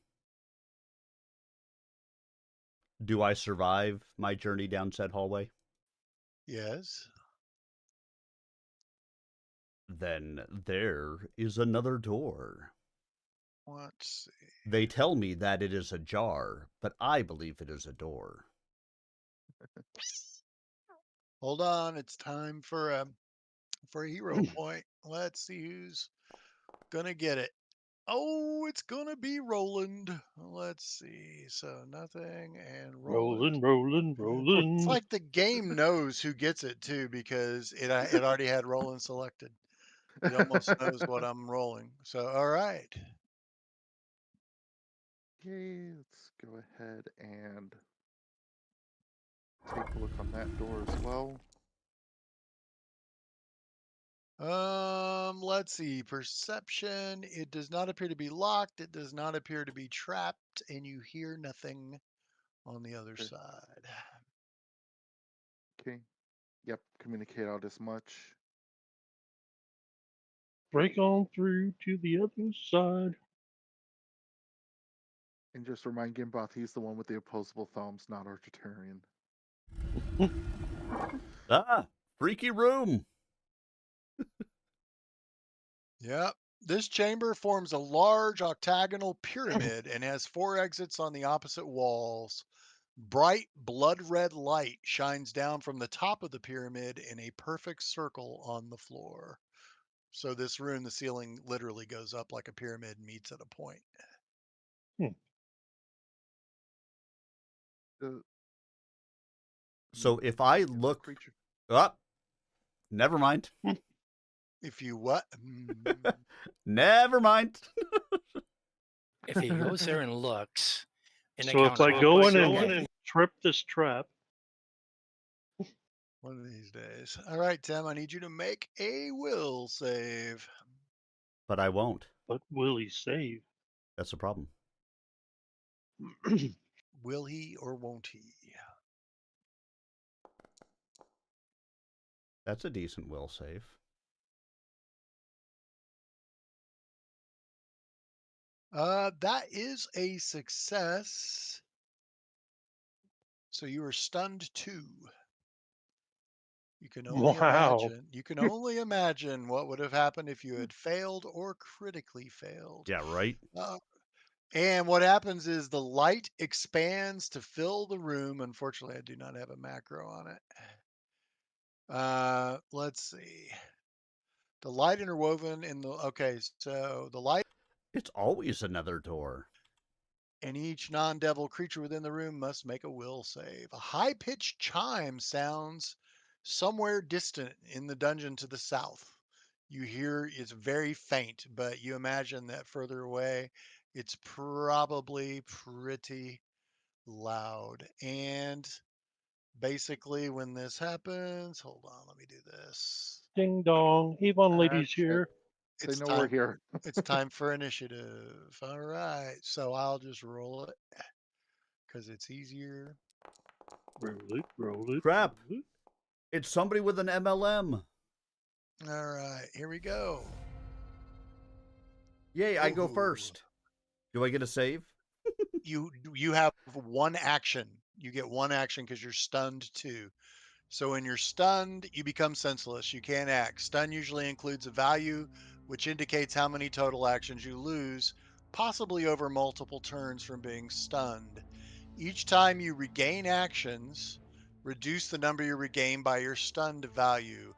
Do I survive my journey down said hallway? Yes. Then there is another door. Let's see. They tell me that it is ajar, but I believe it is a door. Hold on, it's time for a hero point. Let's see who's gonna get it. Oh, it's gonna be Roland. Let's see. So nothing and Roland. Rolling. It's like the game knows who gets it too because it already had Roland selected. It almost knows what I'm rolling. So all right. Okay, let's go ahead and take a look on that door as well. Let's see. Perception. It does not appear to be locked. It does not appear to be trapped, and you hear nothing on the other Okay. side. Okay. Yep, communicate out as much. Break on through to the other side. And just remind Gimboth he's the one with the opposable thumbs, not Argentarian. Ah, freaky room. Yep. This chamber forms a large octagonal pyramid and has 4 exits on the opposite walls. Bright blood red light shines down from the top of the pyramid in a perfect circle on the floor. So this room, the ceiling literally goes up like a pyramid and meets at a point. The So if I look creature. up, never mind. If you what? Never mind. If he goes there and looks, in the So if I counter, go puts in it and trip this trap, One of these days. All right, Tim, I need you to make a will save. But I won't. but will he save? That's the problem. Will he or won't he? That's a decent will save. That is a success. So you are stunned 2. You can only Wow. imagine. You can only imagine what would have happened if you had failed or critically failed. Yeah, right? And what happens is the light expands to fill the room. Unfortunately, I do not have a macro on it. Let's see. The light interwoven in the. Okay, so the light. It's always another door. And each non-devil creature within the room must make a will save. A high-pitched chime sounds somewhere distant in the dungeon to the south. You hear it's very faint, but you imagine that further away, it's probably pretty loud. And basically, when this happens, hold on, let me do this. Ding dong. Avon ladies Shit. here. They It's know we're time. here. It's time for initiative. All right, so I'll just roll it because it's easier. Roll it. Crap. Roll it. It's somebody with an MLM. All right, here we go. Yay, I go Ooh. first. Do I get a save? You have one action. You get one action because you're stunned 2. So when you're stunned, you become senseless. You can't act. Stun usually includes a value, which indicates how many total actions you lose, possibly over multiple turns from being stunned. Each time you regain actions, reduce the number you regain by your stunned value.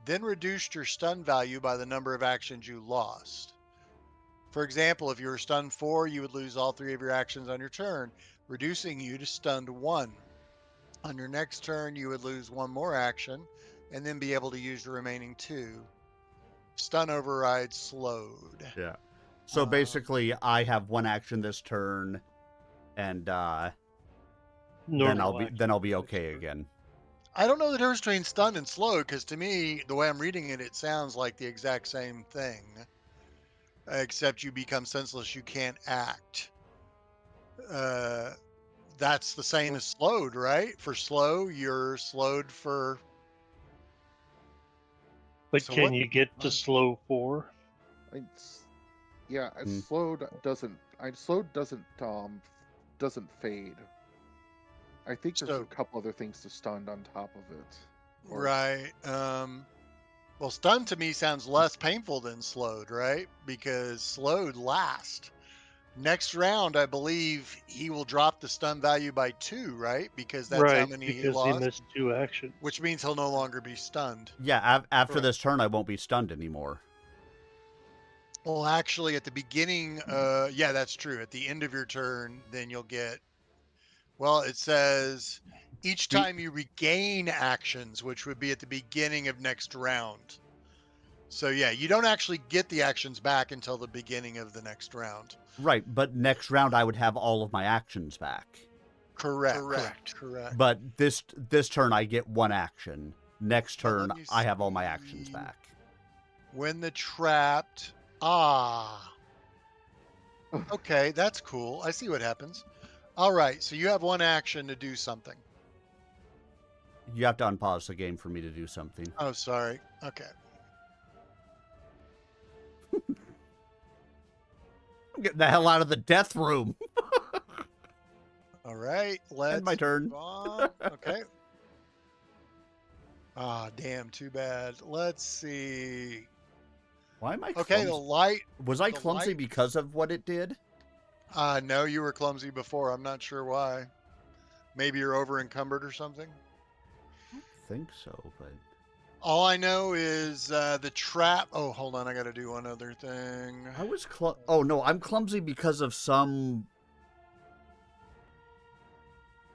Then reduce your stun value by the number of actions you lost. For example, if you were stunned 4, you would lose all 3 of your actions on your turn, reducing you to stunned 1. On your next turn, you would lose 1 more action and then be able to use the remaining 2. Stun override slowed. Yeah. So basically, I have 1 action this turn, and then Normal I'll be action okay next turn. again. I don't know the difference between stunned and slowed, because to me, the way I'm reading it, it sounds like the exact same thing, except you become senseless. You can't act. That's the same as slowed, right? For slow, you're slowed for. But So can what? you get to slow 4? Yeah, Hmm. slowed doesn't fade. I think there's So a couple other things to stun on top of it. Or right. Well, stun to me sounds less painful than slowed, right? Because slowed last. Next round, I believe he will drop the stun value by 2, right? Because that's how Right, many he because he lost, missed 2 actions. which means he'll no longer be stunned. Yeah, after Correct. this turn, I won't be stunned anymore. Well, actually, at the beginning, yeah, that's true. At the end of your turn, then you'll get. Well, it says each time you regain actions, which would be at the beginning of next round. So yeah, you don't actually get the actions back until the beginning of the next round. Right, but next round I would have all of my actions back. Correct. But this turn I get 1 action. Next But let turn me I have all my actions see. back. When the trapped. Okay, that's cool. I see what happens. All right, so you have 1 action to do something. You have to unpause the game for me to do something. Oh, sorry. Okay. I'm getting the hell out of the death room. All right, let's End my turn. move on. Okay. Damn, too bad. Let's see. Why am I Okay, the clumsy? light. Was I the clumsy light- because of what it did? No, you were clumsy before. I'm not sure why. Maybe you're over encumbered or something. I don't think so, but All I know is the trap. Oh, hold on. I got to do one other thing. I was oh no, I'm clumsy because of some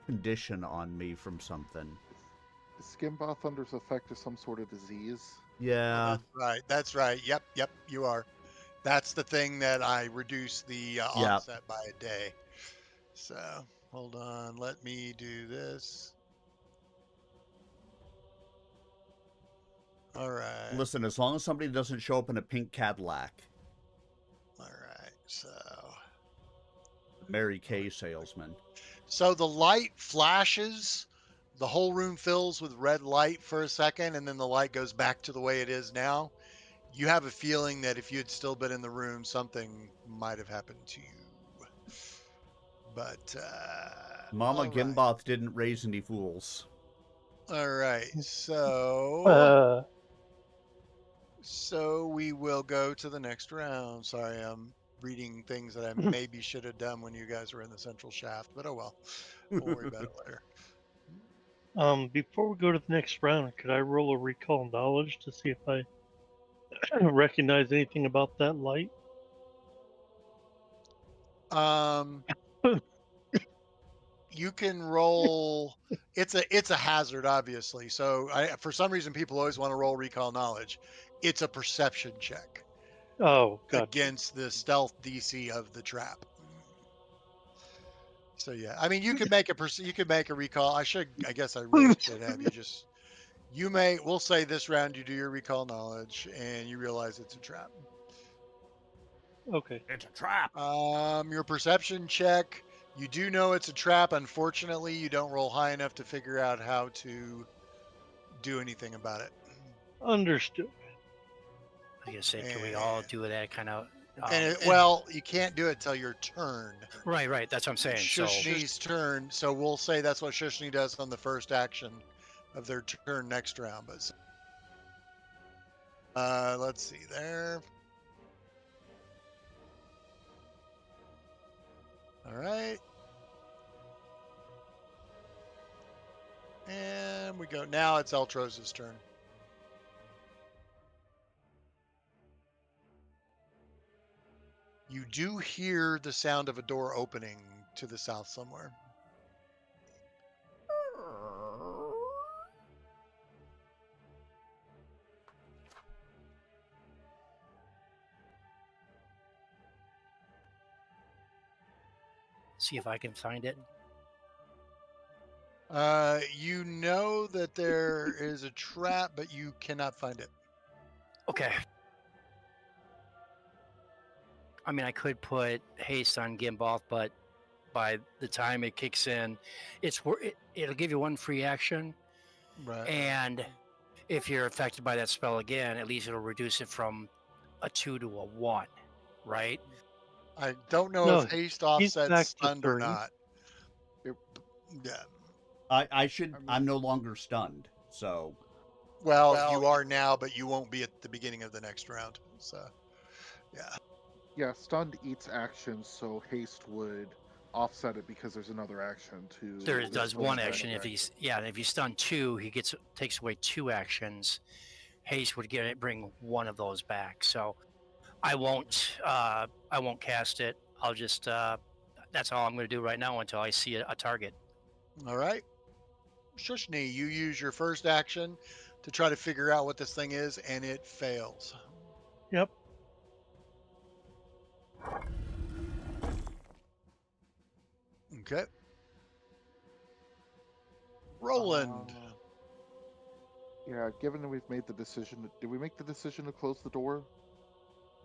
condition on me from something. Skin Thunder's effect is some sort of disease. Yeah. That's right. Yep, you are. That's the thing that I reduced the onset by a day. So hold on. Let me do this. All right. Listen, as long as somebody doesn't show up in a pink Cadillac. All right. Mary Kay salesman. So the light flashes, the whole room fills with red light for a second, and then the light goes back to the way it is now. You have a feeling that if you had still been in the room, something might have happened to you. But Mama all right. Gimboth didn't raise any fools. All right. So we will go to the next round. Sorry, I'm reading things that I maybe should have done when you guys were in the central shaft, but oh well. We'll worry about it later. Before we go to the next round, could I roll a recall knowledge to see if I recognize anything about that light? You can roll. It's a hazard, obviously. So for some reason, people always want to roll recall knowledge. It's a perception check Oh, gotcha. against the stealth DC of the trap. So yeah, I mean, you could make a recall. I guess I really should have you just. We'll say this round you do your recall knowledge and you realize it's a trap. Okay. It's a trap. Your perception check. You do know it's a trap. Unfortunately, you don't roll high enough to figure out how to do anything about it. Understood. I guess can we all do that kind of? Well, you can't do it till your turn. Right. That's what I'm saying. Shushni's turn. So we'll say that's what Shushni does on the first action of their turn next round. But let's see there. All right. And we go. Now it's Eltros's turn. You do hear the sound of a door opening to the south somewhere. See if I can find it. You know that there is a trap, but you cannot find it. Okay. I mean, I could put haste on Gimboth, but by the time it kicks in, it'll give you one free action, Right. and if you're affected by that spell again, at least it'll reduce it from a 2 to a 1, right? I don't know No, if haste he's offsets back to stunned or 3. not. It, Yeah. I'm no longer stunned, so Well, you are now, but you won't be at the beginning of the next round. So, yeah. yeah, stunned eats actions, so haste would offset it because there's another action to. There there's does still one another action. If if you stun 2, he takes away 2 actions. Haste would bring one of those back. So I won't cast it. I'll just that's all I'm going to do right now until I see a target. All right. Shushni, you use your first action to try to figure out what this thing is, and it fails. Yep. Okay. Roland. Yeah, given that we've made the decision, did we make the decision to close the door?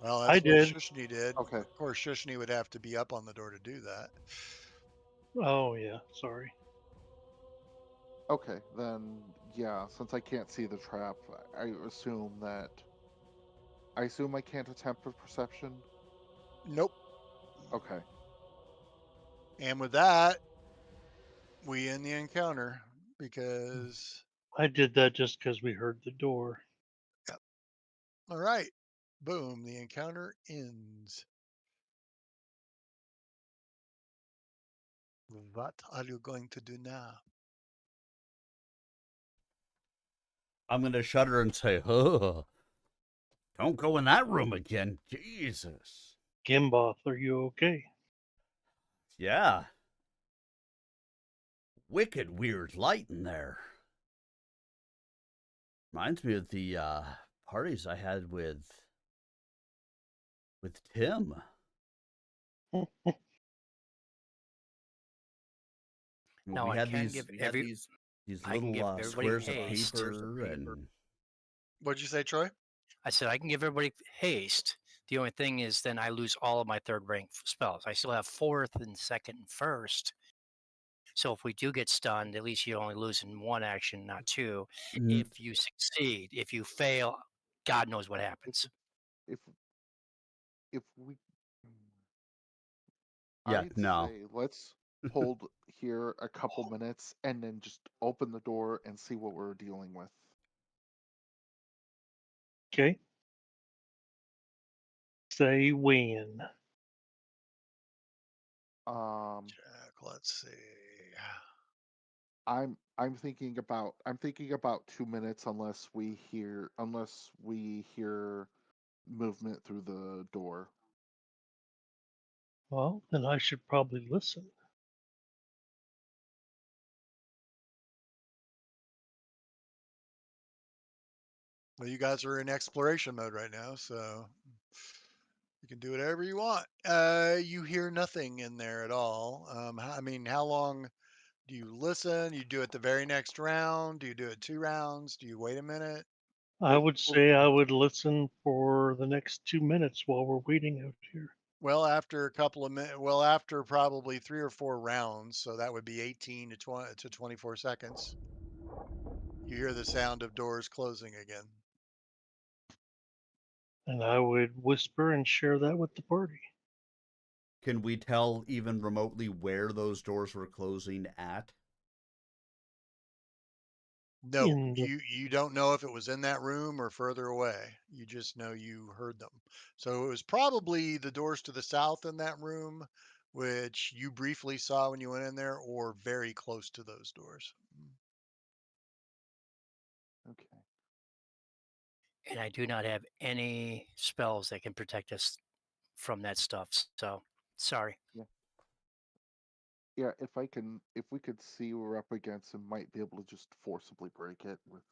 Well, I that's what did. Shushni did. Okay. Of course, Shushni would have to be up on the door to do that. Oh yeah, sorry. Okay, then yeah, since I can't see the trap, I assume I can't attempt a perception. Nope. Okay. And with that, we end the encounter because, I did that just because we heard the door. yep. All right. Boom. The encounter ends. What are you going to do now? I'm gonna shudder and say, "Oh, don't go in that room again." Jesus. Gimboth, are you okay? Yeah. Wicked weird light in there. Reminds me of the parties I had with Tim. Now We I had can these give these I can give little everybody squares of haste. paper and What'd you say, Troy? I said I can give everybody haste. The only thing is then I lose all of my third rank spells. I still have fourth and second and first. So if we do get stunned, at least you're only losing one action, not 2. Mhm. If you succeed, if you fail, God knows what happens. If we, Yeah, I'd no. say let's hold here a couple minutes and then just open the door and see what we're dealing with. Okay. Say when. Check. Let's see. I'm thinking about 2 minutes unless we hear movement through the door. Well, then I should probably listen. Well, you guys are in exploration mode right now, so you can do whatever you want. You hear nothing in there at all. I mean, how long do you listen? You do it the very next round? Do you do it 2 rounds? Do you wait a minute? I would say I would listen for the next 2 minutes while we're waiting out here. Well, after a couple of minutes, well, after probably 3 or 4 rounds, so that would be 18 to 20 to 24 seconds. You hear the sound of doors closing again. And I would whisper and share that with the party. Can we tell even remotely where those doors were closing at? No, In the, you don't know if it was in that room or further away. You just know you heard them. So it was probably the doors to the south in that room, which you briefly saw when you went in there, or very close to those doors. Okay. And I do not have any spells that can protect us from that stuff. So sorry. Yeah, if we could see what we're up against and might be able to just forcibly break it with.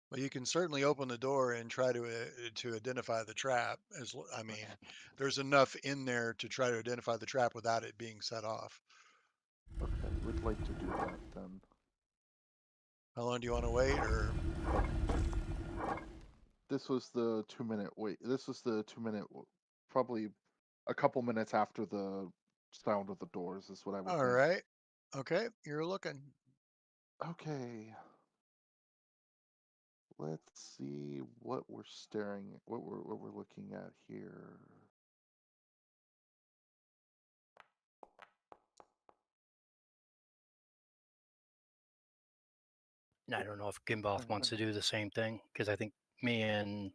Well, you can certainly open the door and try to identify the trap. I mean, there's enough in there to try to identify the trap without it being set off. Okay, we'd like to do that then. How long do you want to wait, or This was the 2 minute wait. This was the 2 minute, probably a couple minutes after the sound of the doors is what I would all think. right? Okay, you're looking. Okay. Let's see what we're what we're looking at here. And I don't know if Gimboth wants to do the same thing because I think me and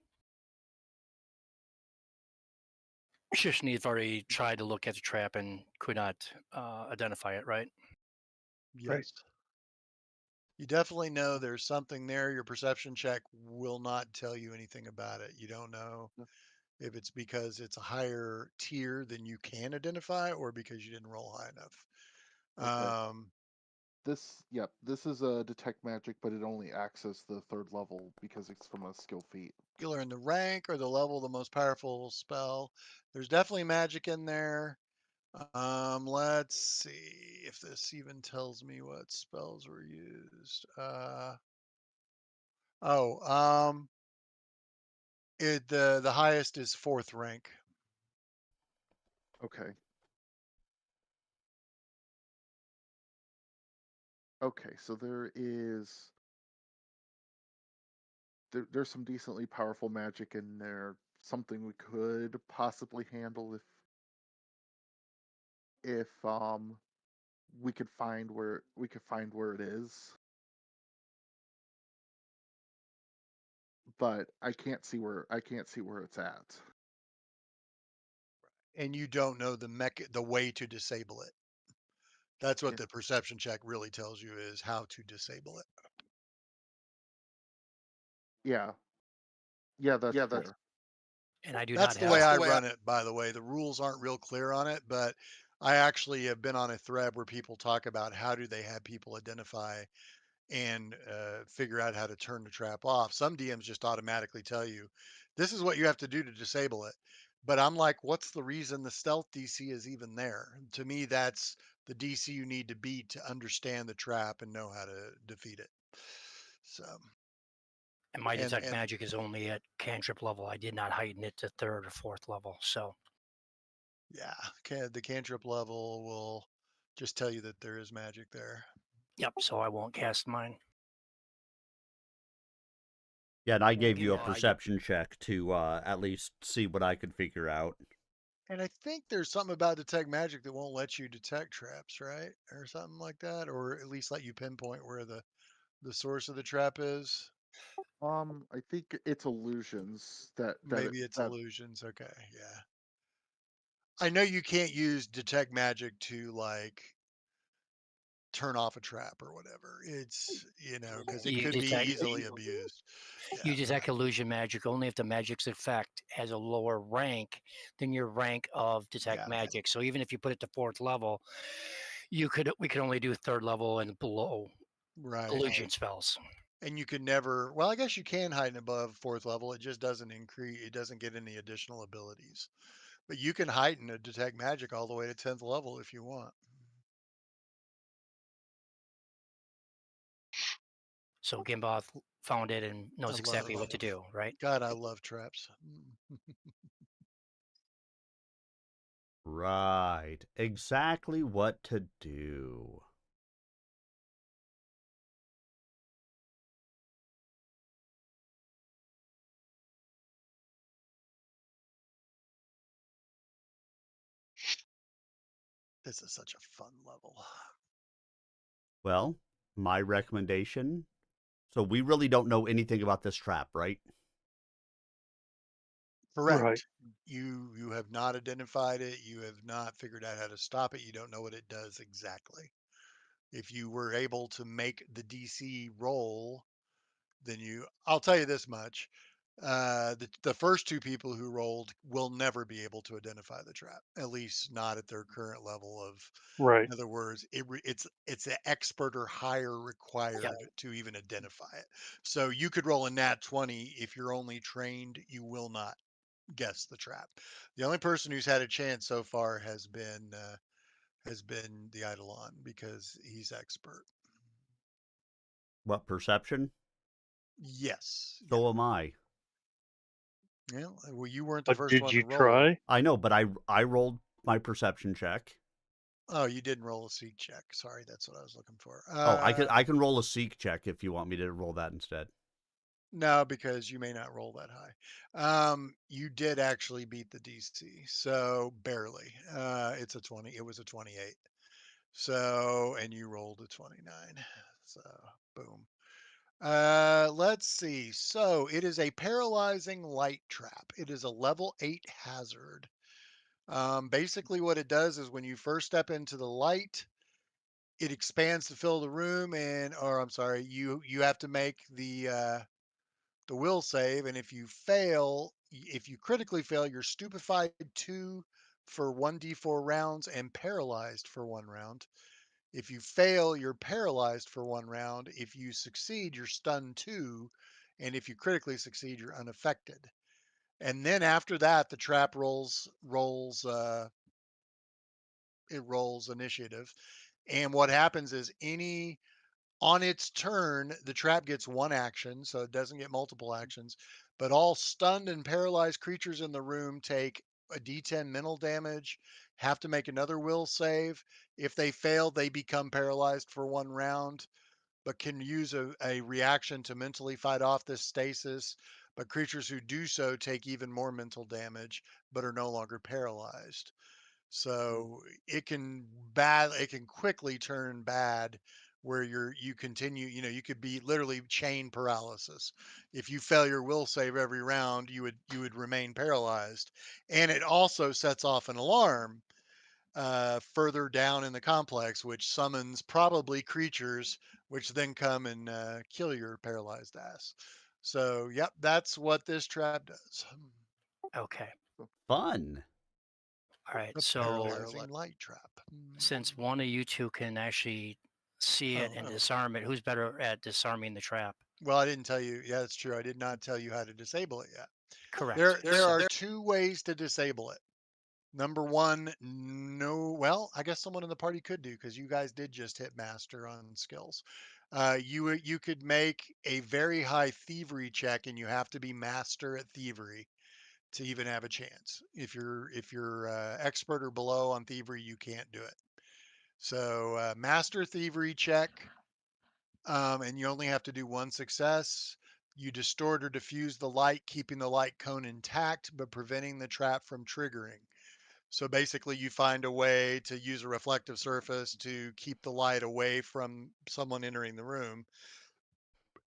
Shishni have already tried to look at the trap and could not identify it, right? Yes. You definitely know there's something there. Your perception check will not tell you anything about it. You don't know No. if it's because it's a higher tier than you can identify or because you didn't roll high enough. Okay. This is a detect magic, but it only access the 3rd level because it's from a skill feat. You learn the rank or the level of the most powerful spell. There's definitely magic in there. Let's see if this even tells me what spells were used. Oh, the highest is 4th rank. Okay. Okay, so there's some decently powerful magic in there. Something we could possibly handle if we could find where it is. But I can't see where it's at. And you don't know the way to disable it. That's what Yeah. the perception check really tells you is how to disable it. Yeah. Yeah, that's fair. And I do That's not the have. way I run it, by the way. The rules aren't real clear on it, but I actually have been on a thread where people talk about how do they have people identify and figure out how to turn the trap off. Some DMs just automatically tell you, this is what you have to do to disable it. But I'm like, what's the reason the stealth DC is even there? To me, that's the DC you need to beat to understand the trap and know how to defeat it. So, And my and detect magic is only at cantrip level. I did not heighten it to 3rd or 4th level. So yeah, the cantrip level will just tell you that there is magic there. yep. So I won't cast mine. Yeah, and I gave you a perception check to at least see what I could figure out. And I think there's something about detect magic that won't let you detect traps, right? Or something like that, or at least let you pinpoint where the source of the trap is. I think it's illusions Maybe it's illusions. Okay, yeah. I know you can't use detect magic to like turn off a trap or whatever. It's, because it You could be detect easily abused. you Yeah. detect illusion magic only if the magic's effect has a lower rank than your rank of detect Yeah. magic. So even if you put it to 4th level, we could only do 3rd level and below Right. illusion spells. And you can never, well, I guess you can heighten above 4th level. It just doesn't it doesn't get any additional abilities. But you can heighten a detect magic all the way to 10th level if you want. So Gimboth found it and I knows exactly what to do, right? God, I love traps. Right. Exactly what to do. This is such a fun level. Well, my recommendation. So we really don't know anything about this trap, right? Correct. Right. You have not identified it. You have not figured out how to stop it. You don't know what it does exactly. If you were able to make the DC roll, then I'll tell you this much. The first two people who rolled will never be able to identify the trap, at least not at their current level of. Right. In other words, it's an expert or higher required to even identify it. So you could roll a nat 20 if you're only trained, you will not guess the trap. The only person who's had a chance so far has been the Eidolon because he's expert. What, perception? Yes. So am I. Yeah. Well, you weren't the But first did one you to roll. try? I know, but I rolled my perception check. Oh, you didn't roll a seek check. Sorry, that's what I was looking for. Oh, I can roll a seek check if you want me to roll that instead. No, because you may not roll that high. You did actually beat the DC, so barely. It's a 20. It was a 28. So, and you rolled a 29. So, boom. Let's see. So, it is a paralyzing light trap. It is a level 8 hazard. Basically, what it does is when you first step into the light, it expands to fill the room, or I'm sorry, you have to make the will save, and if you fail, if you critically fail, you're stupefied 2 for 1d4 rounds and paralyzed for 1 round. If you fail, you're paralyzed for 1 round. If you succeed, you're stunned 2, and if you critically succeed, you're unaffected. And then after that, the trap rolls initiative. And what happens is on its turn, the trap gets 1 action, so it doesn't get multiple actions. But all stunned and paralyzed creatures in the room take a d10 mental damage, have to make another will save. If they fail, they become paralyzed for 1 round, but can use a reaction to mentally fight off this stasis. But creatures who do so take even more mental damage, but are no longer paralyzed. So it can quickly turn bad where you continue, you could be literally chain paralysis. If you fail your will save every round, you would remain paralyzed. And it also sets off an alarm further down in the complex, which summons probably creatures, which then come and kill your paralyzed ass. So, yep, that's what this trap does. Okay. Fun. All right. A So paralyzing light trap. since one of you two can actually see it and Oh. disarm it, who's better at disarming the trap? Well, I didn't tell you. Yeah, that's true. I did not tell you how to disable it yet. Correct. There are 2 ways to disable it. Number 1, no. Well, I guess someone in the party could do because you guys did just hit master on skills. You could make a very high thievery check, and you have to be master at thievery to even have a chance. If you're expert or below on thievery, you can't do it. So master thievery check. And you only have to do 1 success. You distort or diffuse the light, keeping the light cone intact, but preventing the trap from triggering. So basically, you find a way to use a reflective surface to keep the light away from someone entering the room.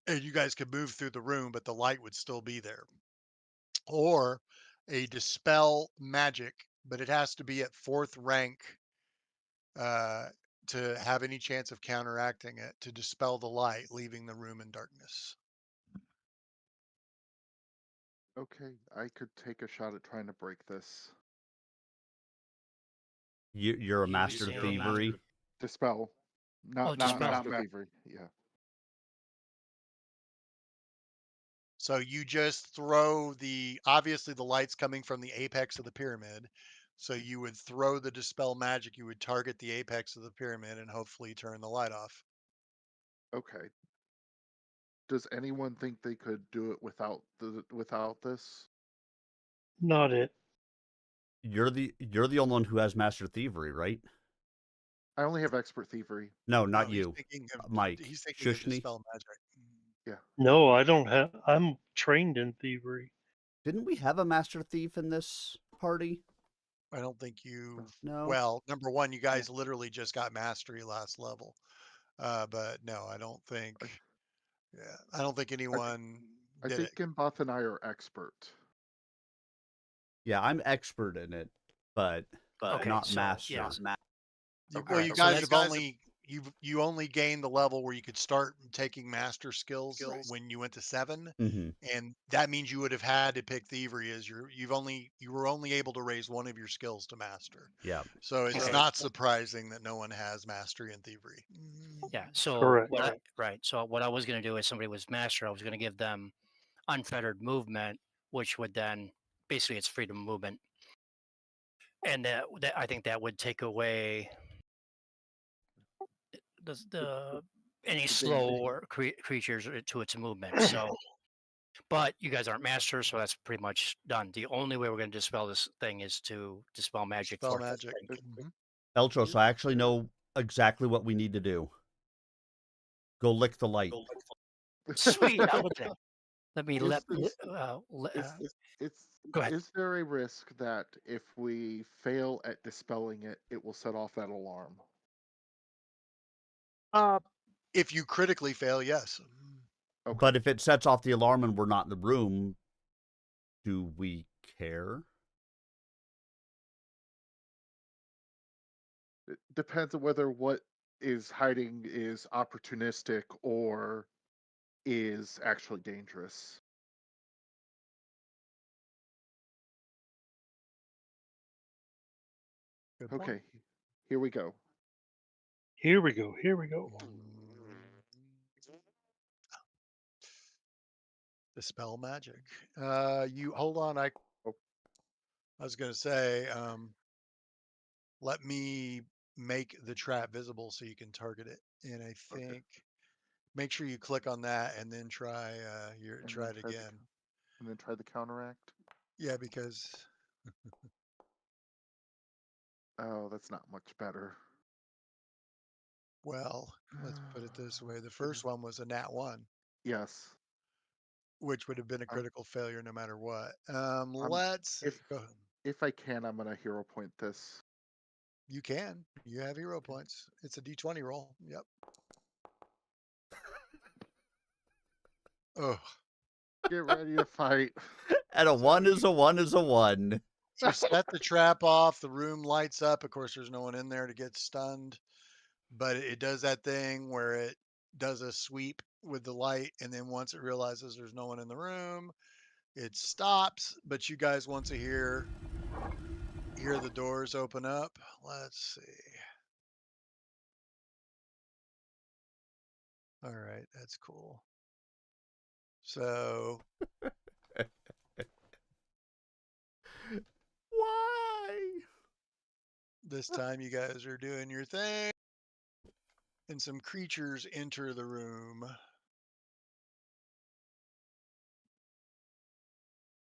And you guys could move through the room, but the light would still be there. Or a dispel magic, but it has to be at 4th rank uh, to have any chance of counteracting it, to dispel the light, leaving the room in darkness. Okay, I could take a shot at trying to break this. You're a master Using- thievery. Dispel. Not dispel. master thievery. Yeah. So you just throw obviously the light's coming from the apex of the pyramid. So you would throw the dispel magic, you would target the apex of the pyramid and hopefully turn the light off. Okay. Does anyone think they could do it without this? Not it. You're the only one who has master thievery, right? I only have expert thievery. No, not He's you, thinking of, Mike. He's thinking of Shushni. dispel magic. No, I don't have. I'm trained in thievery. Didn't we have a master thief in this party? I don't think you. No. Well, number 1, you guys literally just got mastery last level. But no, I don't think. Yeah, I don't think anyone I did think it. Gimboth and I are expert. Yeah, I'm expert in it, but Okay, not so, master. yeah. Well, Alright, you so guys that's- have only you only gained the level where you could start taking master skills when you went to 7, Mm-hmm. and that means you would have had to pick thievery as you were only able to raise one of your skills to master. Yeah. So it's Okay. not surprising that no one has mastery in thievery. Yeah. So Correct. right. So what I was going to do is somebody was master. I was going to give them unfettered movement, which would then basically it's freedom of movement, and that I think that would take away the any slow or creatures to its movement. So, but you guys aren't masters, so that's pretty much done. The only way we're going to dispel this thing is to dispel magic. Spell for this magic. thing. Mhm. Eltros, I actually know exactly what we need to do. Go lick the light. Sweet. Look at that. Let me Is let. this- Go ahead. Is there a risk that if we fail at dispelling it, it will set off that alarm? If you critically fail, yes. Okay. But if it sets off the alarm and we're not in the room, do we care? It depends on whether what is hiding is opportunistic or is actually dangerous. Good point. Okay, here we go. Here we go. Here we go. Dispel magic. You hold on. I was going to say, let me make the trap visible so you can target it. And I think make sure you click on that and then try try it again. And then try the counteract. Yeah, because Oh, that's not much better. well, let's put it this way: the first one was a nat 1, Yes. which would have been a critical failure no matter what. If Go. if I can, I'm gonna hero point this. You can. You have hero points. It's a d20 roll. Yep. Oh, Get ready to fight. And a 1 is a 1 is a 1. you set the trap off. The room lights up. Of course, there's no one in there to get stunned, but it does that thing where it does a sweep with the light, and then once it realizes there's no one in the room, it stops. But you guys, once to hear the doors open up. Let's see. All right, that's cool. So Why? this time you guys are doing your thing, and some creatures enter the room.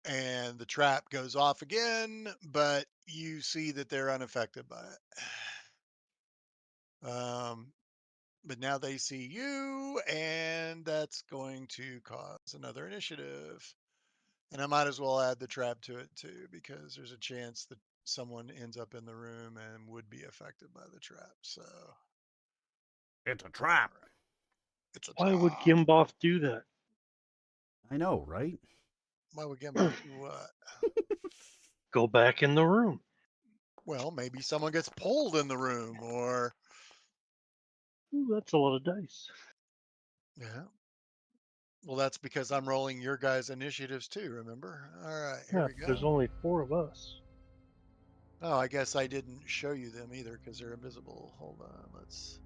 And the trap goes off again, but you see that they're unaffected by it. But now they see you, and that's going to cause another initiative. And I might as well add the trap to it too, because there's a chance that someone ends up in the room and would be affected by the trap. So It's a trap. it's a Why would trap. Gimboff do that? I know, right? Why would Gimboff do what? Go back in the room. Well, maybe someone gets pulled in the room, or Ooh, that's a lot of dice. yeah. Well, that's because I'm rolling your guys' initiatives too, remember? All right, here Yeah, we there's go. only 4 of us. Oh, I guess I didn't show you them either because they're invisible. Hold on, let's.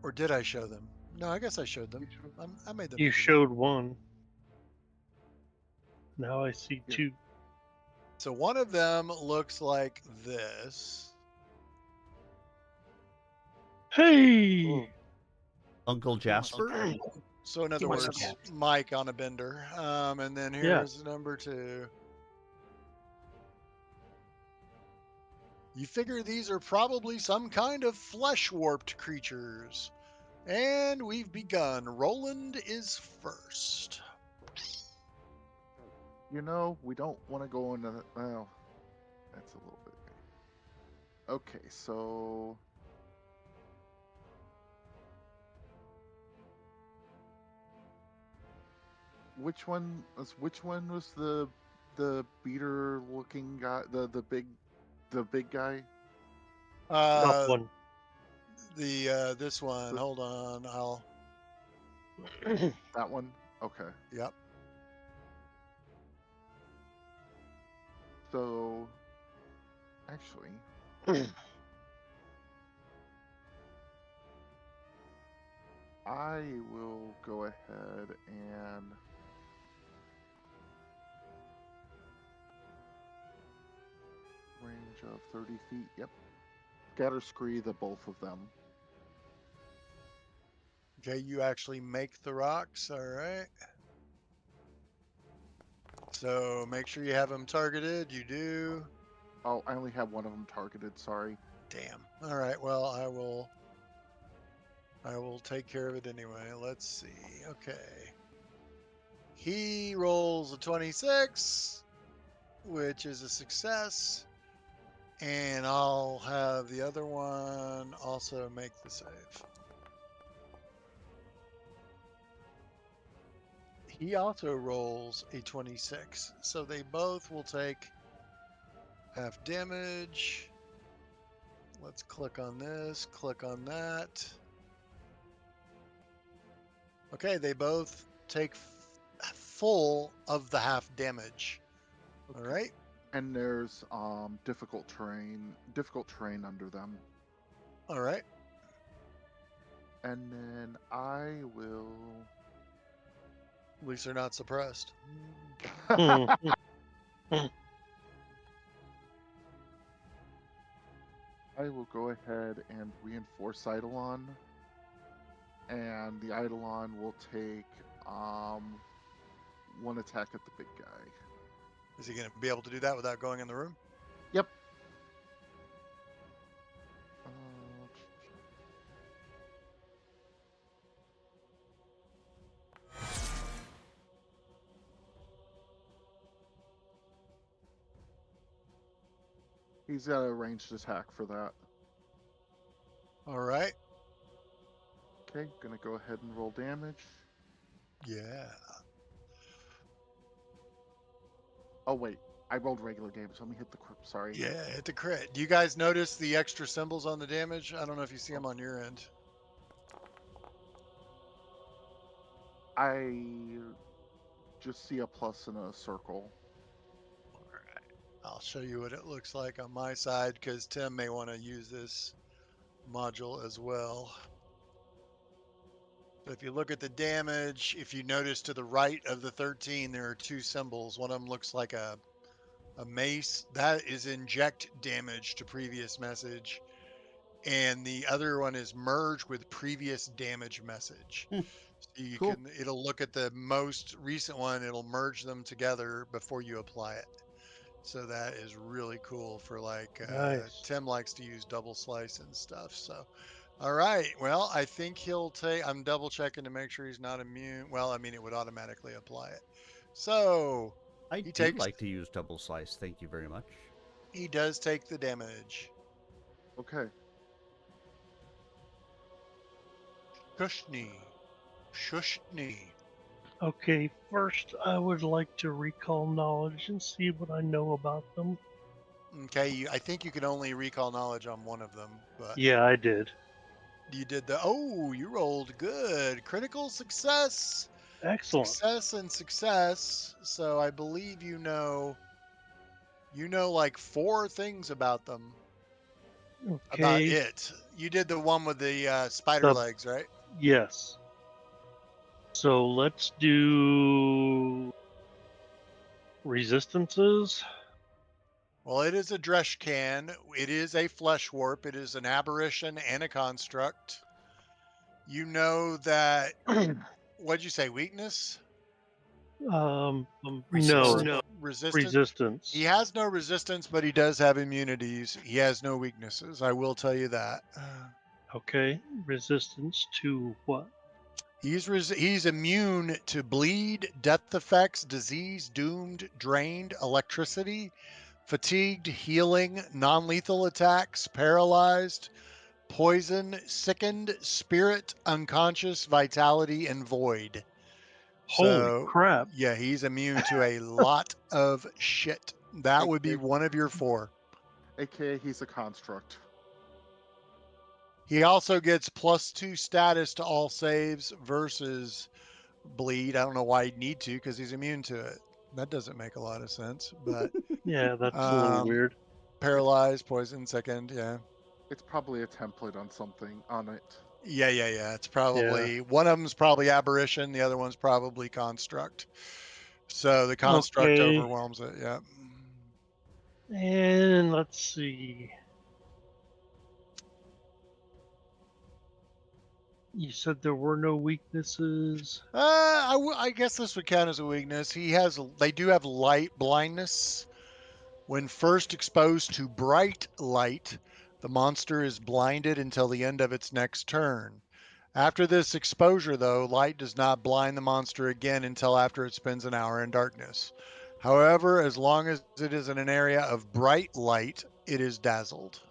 Or did I show them? No, I guess I showed them. I made them. You visible. showed 1. Now I see 2. So one of them looks like this. Hey! Uncle Jasper? So in other wants a words, cat. Mike on a bender. And then Yeah. here's number 2. You figure these are probably some kind of flesh warped creatures. And we've begun. Roland is first. You know, we don't want to go into that. Well, that's a little bit. Okay, so which one was the beater looking guy, the big guy? Top one. This one. Hold on. That one? Okay. Yep. So, actually, I will go ahead and range of 30 feet. Yep. Scatter scree the both of them. Okay, you actually make the rocks. All right. So make sure you have them targeted. You do. Oh, I only have one of them targeted. Sorry. Damn. All right. Well, I will take care of it anyway. Let's see. Okay. He rolls a 26, which is a success. And I'll have the other one also make the save. He also rolls a 26. So they both will take half damage. Let's click on this, click on that. Okay, they both take full of the half damage. Okay. All right. And there's difficult terrain under them. All right. And then I will. At least they're not suppressed. I will go ahead and reinforce Eidolon. And the Eidolon will take one attack at the big guy. Is he going to be able to do that without going in the room? Yep. He's got a ranged attack for that. All right. Okay, gonna go ahead and roll damage. Yeah. Oh wait, I rolled regular damage. Let me hit the crit. Sorry. Yeah, hit the crit. Do you guys notice the extra symbols on the damage? I don't know if you see them on your end. I just see a plus in a circle. All right. I'll show you what it looks like on my side because Tim may want to use this module as well. So if you look at the damage, if you notice to the right of the 13, there are two symbols. One of them looks like a mace. That is inject damage to previous message. And the other one is merge with previous damage message. So you Cool. can, it'll look at the most recent one, it'll merge them together before you apply it. So that is really cool for like, Nice. Tim likes to use double slice and stuff. So, all right. Well, I think he'll take, I'm double checking to make sure he's not immune. Well, I mean, it would automatically apply it. So I he do takes, like to use double slice. Thank you very much. he does take the damage. Okay. Shushni. Okay, first I would like to recall knowledge and see what I know about them. Okay, I think you can only recall knowledge on one of them, but Yeah, I did. you did you rolled good. Critical success. Excellent. Success and success. So I believe you know like 4 things about them. About Okay. it. You did the one with the spider legs, right? Yes. So let's do resistances. Well, it is a Dreshkan. It is a flesh warp. It is an aberration and a construct. You know that. What'd you say? Weakness? No. Resistance. Resistance. He has no resistance, but he does have immunities. He has no weaknesses. I will tell you that. Okay. Resistance to what? He's immune to bleed, death effects, disease, doomed, drained, electricity, fatigued, healing, non-lethal attacks, paralyzed, poison, sickened, spirit, unconscious, vitality, and void. Holy crap. Yeah, he's immune to a lot of shit. That would be Okay. one of your 4. AKA he's a construct. He also gets +2 status to all saves versus bleed. I don't know why he'd need to because he's immune to it. That doesn't make a lot of sense. But Yeah, that's a little weird. paralyzed, poison, second, yeah. It's probably a template on something on it. Yeah. It's probably one of them's probably aberration, the other one's probably construct. So the construct Okay. overwhelms it. Yeah. And let's see. You said there were no weaknesses. I guess this would count as a weakness. They do have light blindness. When first exposed to bright light, the monster is blinded until the end of its next turn. After this exposure, though, light does not blind the monster again until after it spends an hour in darkness. However, as long as it is in an area of bright light, it is dazzled.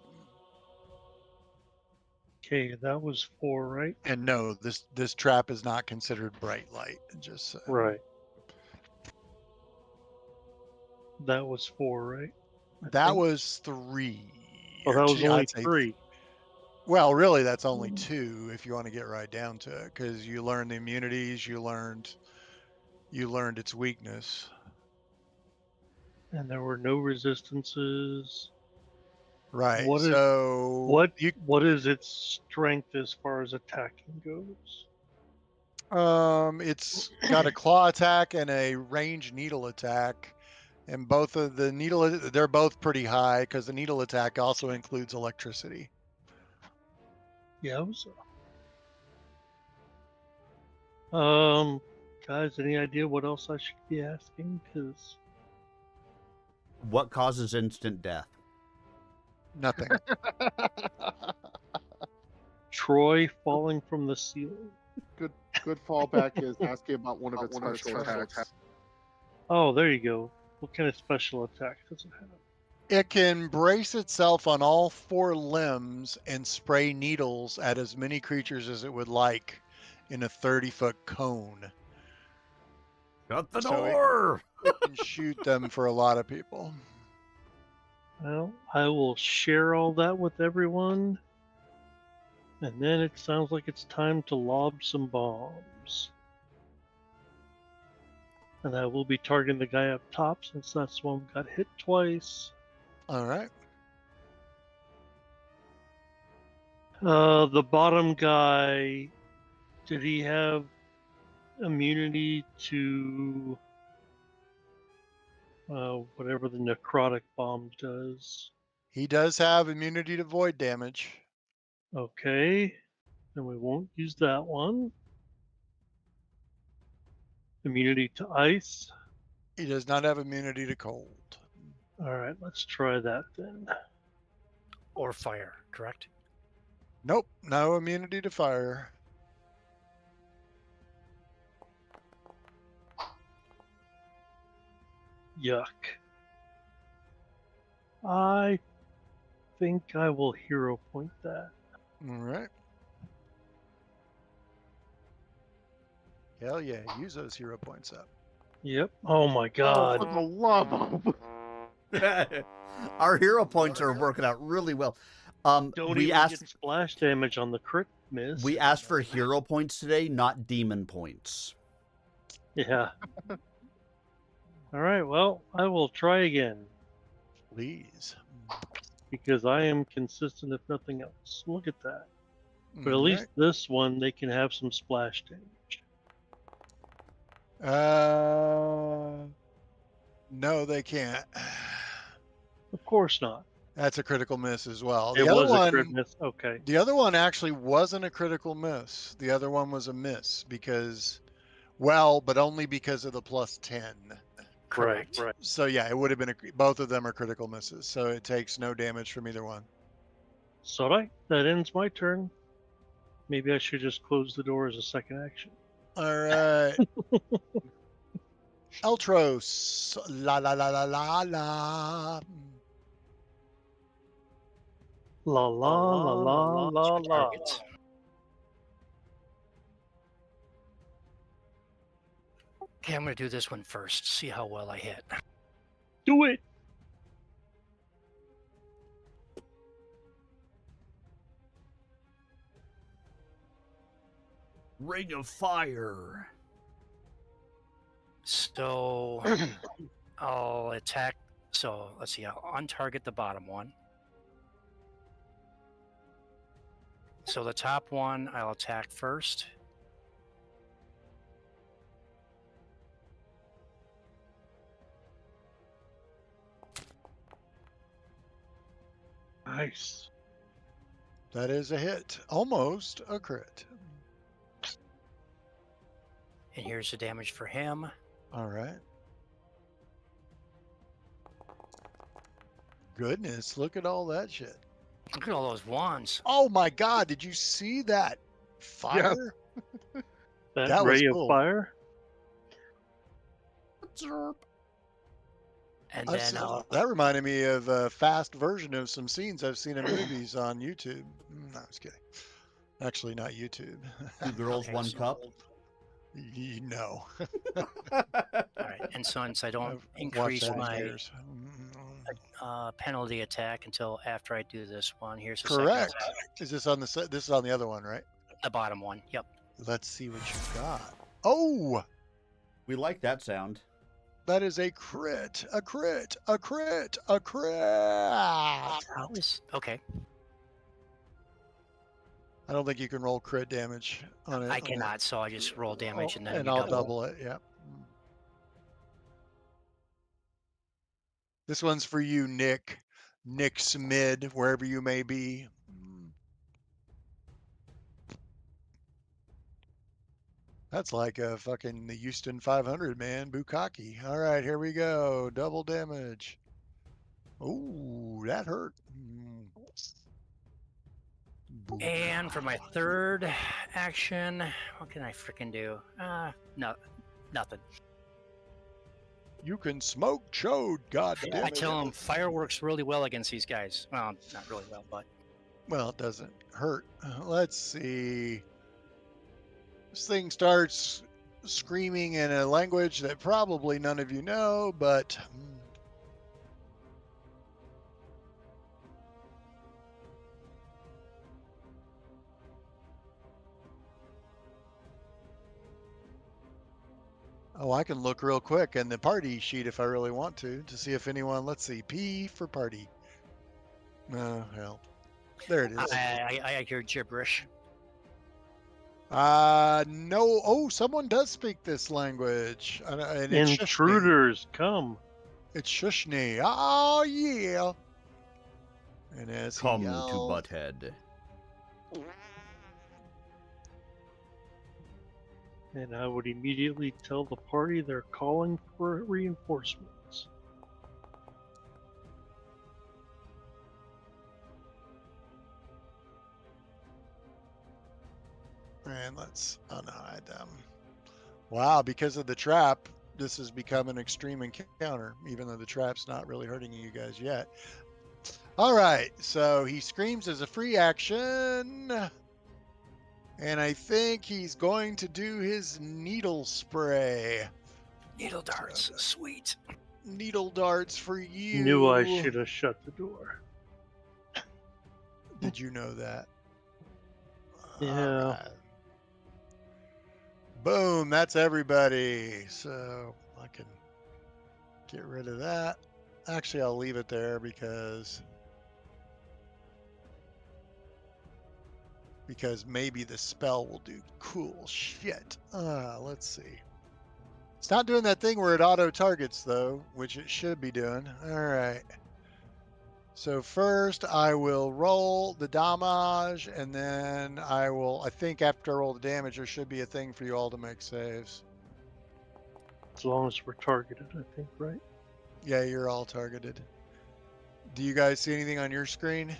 Okay, that was 4, right? And no, this trap is not considered bright light. Just so. Right. That was 4, right? That was 3. Oh, that was Gee, only I'd say 3. Well, really, that's only 2 if you want to get right down to it, because you learned the immunities, you learned its weakness. And there were no resistances. Right. What is its strength as far as attacking goes? It's got a claw attack and a range needle attack, and both of the they're both pretty high because the needle attack also includes electricity. Yeah. Guys, any idea what else I should be asking? Because What causes instant death? Nothing. Troy falling from the ceiling. Good fallback is asking about one of its special attacks. Oh, there you go. What kind of special attack does it have? It can brace itself on all 4 limbs and spray needles at as many creatures as it would like in a 30-foot cone. Shut the So door! It can shoot them for a lot of people. Well, I will share all that with everyone. And then it sounds like it's time to lob some bombs. And I will be targeting the guy up top since that's the one who got hit twice. All right. The bottom guy, did he have immunity to whatever the necrotic bomb does? He does have immunity to void damage. Okay, then we won't use that one. Immunity to ice. He does not have immunity to cold. All right, let's try that then. Or fire, correct? Nope, no immunity to fire. Yuck. I think I will hero point that. All right. Hell yeah, use those hero points up. Yep. Oh my god. For the love of... Our hero points are working out really well. Don't we even asked get splash damage on the crit miss. we asked for hero points today, not demon points. Yeah. All right, well, I will try again. Please. Because I am consistent if nothing else. Look at that. But at All least this one, they can have some splash damage. right. No, they can't. Of course not. That's a critical miss as well. It The other was a crit one, miss. Okay. the other one actually wasn't a critical miss. The other one was a miss because, well, but only because of the +10. Correct. Right. So yeah, it would have been both of them are critical misses. So it takes no damage from either one. So that ends my turn. Maybe I should just close the door as a second action. All right. Eltros. La la la la la la. La la la la la la. Target. Okay, I'm going to do this one first, see how well I hit. Do it. Ring of Fire. So I'll attack. So let's see. I'll untarget the bottom one. So the top one I'll attack first. Nice. That is a hit. Almost a crit. And here's the damage for him. All right. Goodness, look at all that shit. Look at all those wands. Oh my God, did you see that fire? That, That was ray cool. of fire. And I then saw- that reminded me of a fast version of some scenes I've seen in movies on YouTube. No, I was kidding. Actually, not YouTube. 2 girls, Okay, 1 so- cup. No. all right. And since I don't I've watched increase that in my years. penalty attack until after I do this one, here's the Correct. second attack. Is this on the this is on the other one, right? The bottom one. Yep. Let's see what you got. Oh, We like that sound. that is a crit. A crit. A crit. A crit. How is okay? I don't think you can roll crit damage on it. I cannot, so I just roll damage and then you I'll double it. Yep. This one's for you, Nick. Nick Smid, wherever you may be. That's like a fucking the Houston 500, man. Bukkake. All right, here we go. Double damage. Ooh, that hurt. And for my third action, what can I freaking do? No, nothing. You can smoke chode, god damn I it. tell him fire works really well against these guys. Well, not really well, but Well, it doesn't hurt. Let's see. This thing starts screaming in a language that probably none of you know, but oh, I can look real quick in the party sheet if I really want to see if anyone, let's see, P for party. Oh, hell. There it is. I hear gibberish. No. Oh, someone does speak this language. And it's Shushni. Intruders, come. It's Shushni. Oh, yeah. And as Come he to yells, Butthead. And I would immediately tell the party they're calling for reinforcements. and let's unhide them. Wow, because of the trap, this has become an extreme encounter, even though the trap's not really hurting you guys yet. All right, so he screams as a free action. And I think he's going to do his needle spray. Needle darts, sweet. Needle darts for you. Knew I should have shut the door. Did you know that? Yeah. All right. Boom, that's everybody. So I can get rid of that. Actually, I'll leave it there because maybe the spell will do cool shit. Let's see. It's not doing that thing where it auto targets though, which it should be doing. All right. So first I will roll the damage, and then I think after I roll the damage, there should be a thing for you all to make saves. As long as we're targeted, I think, right? Yeah, you're all targeted. Do you guys see anything on your screen?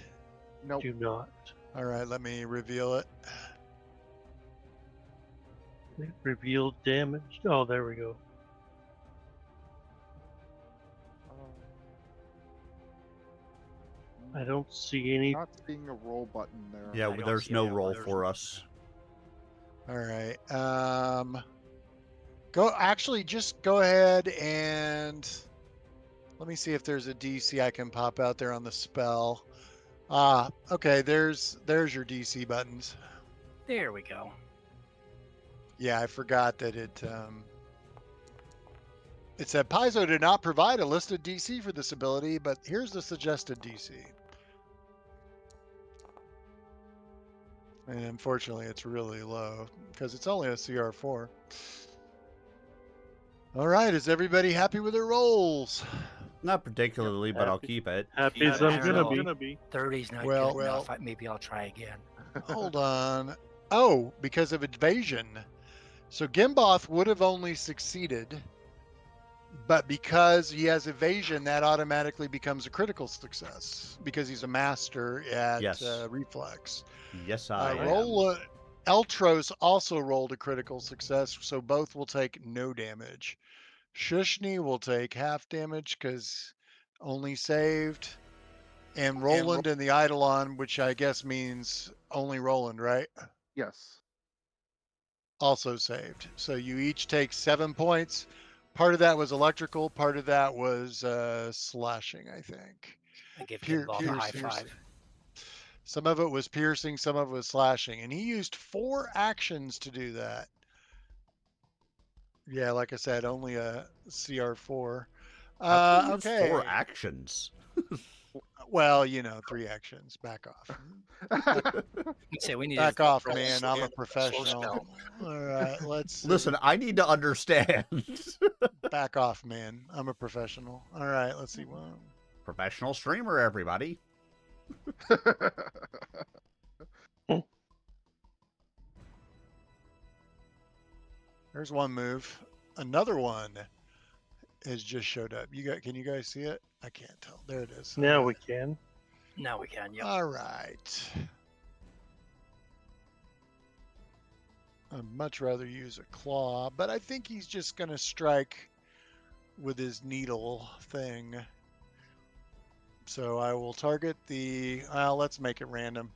Nope. Do not. All right, let me reveal it. It revealed damage. Oh, there we go. I don't see any. Not seeing a roll button there. Yeah, I don't there's see no that. roll There's for no- us. All right. Just go ahead and let me see if there's a DC I can pop out there on the spell. Okay, there's your DC buttons. There we go. Yeah, I forgot that it said Paizo did not provide a listed DC for this ability, but here's the suggested DC. And unfortunately, it's really low because it's only a CR4. All right, is everybody happy with their rolls? Not particularly, but I'll Happy. keep it. Happy as I I'm don't gonna know. be. 30's not Well- good enough. Maybe I'll try again. Hold on. Oh, because of evasion. So Gimboth would have only succeeded, but because he has evasion, that automatically becomes a critical success because he's a master at Yes. reflex. Yes, I am. Eltros also rolled a critical success, so both will take no damage. Shushni will take half damage because only saved. And Roland and the Eidolon, which I guess means only Roland, right? Yes. Also saved. So you each take 7 points. Part of that was electrical, part of that was slashing, I think. I give Pier- Gimboff a high piercing. five. Some of it was piercing, some of it was slashing. And he used 4 actions to do that. Yeah, like I said, only a CR4. How can you use Okay. 4 actions? Well, 3 actions. Back off. You say we need Back to off, roll man. slow- I'm a slow professional. spell. All right, let's see. Listen, I need to understand. Back off, man. I'm a professional. All right, let's see. Well, Professional streamer, everybody. there's one move. Another one has just showed up. Can you guys see it? I can't tell. There it is. Now we can. Now we can. Yep. All right. I'd much rather use a claw, but I think he's just going to strike with his needle thing. So I will target let's make it random.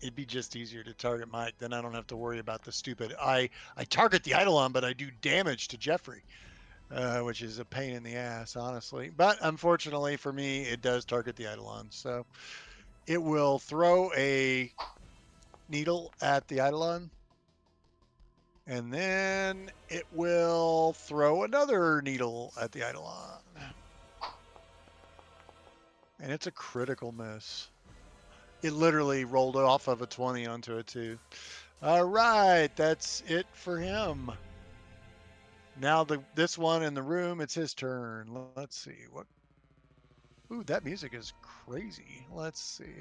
It'd be just easier to target Mike. Then I don't have to worry about the stupid, I target the Eidolon, but I do damage to Jeffrey, which is a pain in the ass, honestly. But unfortunately for me, it does target the Eidolon. So it will throw a needle at the Eidolon. And then it will throw another needle at the Eidolon. And it's a critical miss. It literally rolled off of a 20 onto a 2. All right, that's it for him. Now this one in the room, it's his turn. Let's see what. Ooh, that music is crazy. Let's see.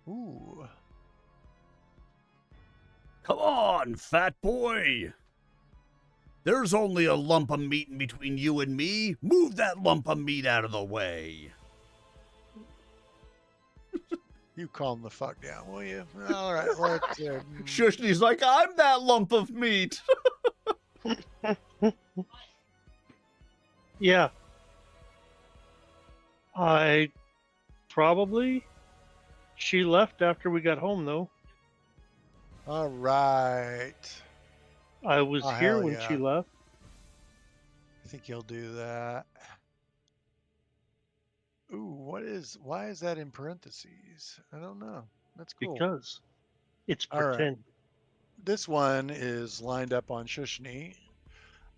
Ooh. Come on, fat boy. There's only a lump of meat in between you and me. Move that lump of meat out of the way. You calm the fuck down, will you? All right, let's. Shushni's like, I'm that lump of meat. Yeah. She left after we got home, though. All right. I was Oh, here hell when yeah. she left. I think he'll do that. Ooh, why is that in parentheses? I don't know. That's cool. Because it's All right. pretend. This one is lined up on Shushni,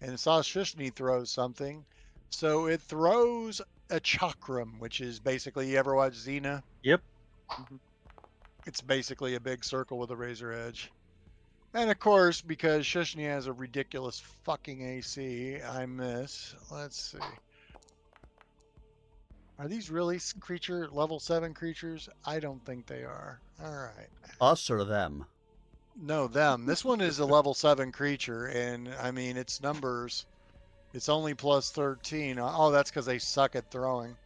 and it saw Shushni throw something. So it throws a chakram, which is basically, you ever watch Xena? Yep. It's basically a big circle with a razor edge. And of course, because Shushni has a ridiculous fucking AC, I miss. Let's see. Are these really level 7 creatures? I don't think they are. All right. Us or them? No, them. This one is a level 7 creature, and I mean, its numbers, it's only plus 13. Oh, that's because they suck at throwing.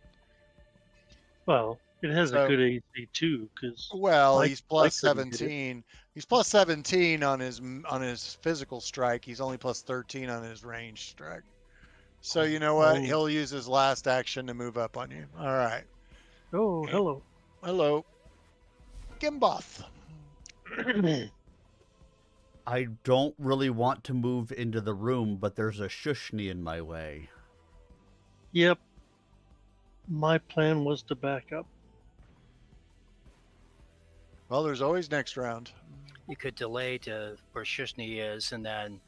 Well, it has So- a good AC too, because Well, Mike- he's plus Mike couldn't get it. 17. He's plus 17 on his physical strike. He's only plus 13 on his range strike. So you know what? Oh. He'll use his last action to move up on you. All right. oh, hello. Hello. Gimboth. I don't really want to move into the room, but there's a Shushni in my way. Yep. My plan was to back up. Well, there's always next round. you could delay to where Shushni is, and then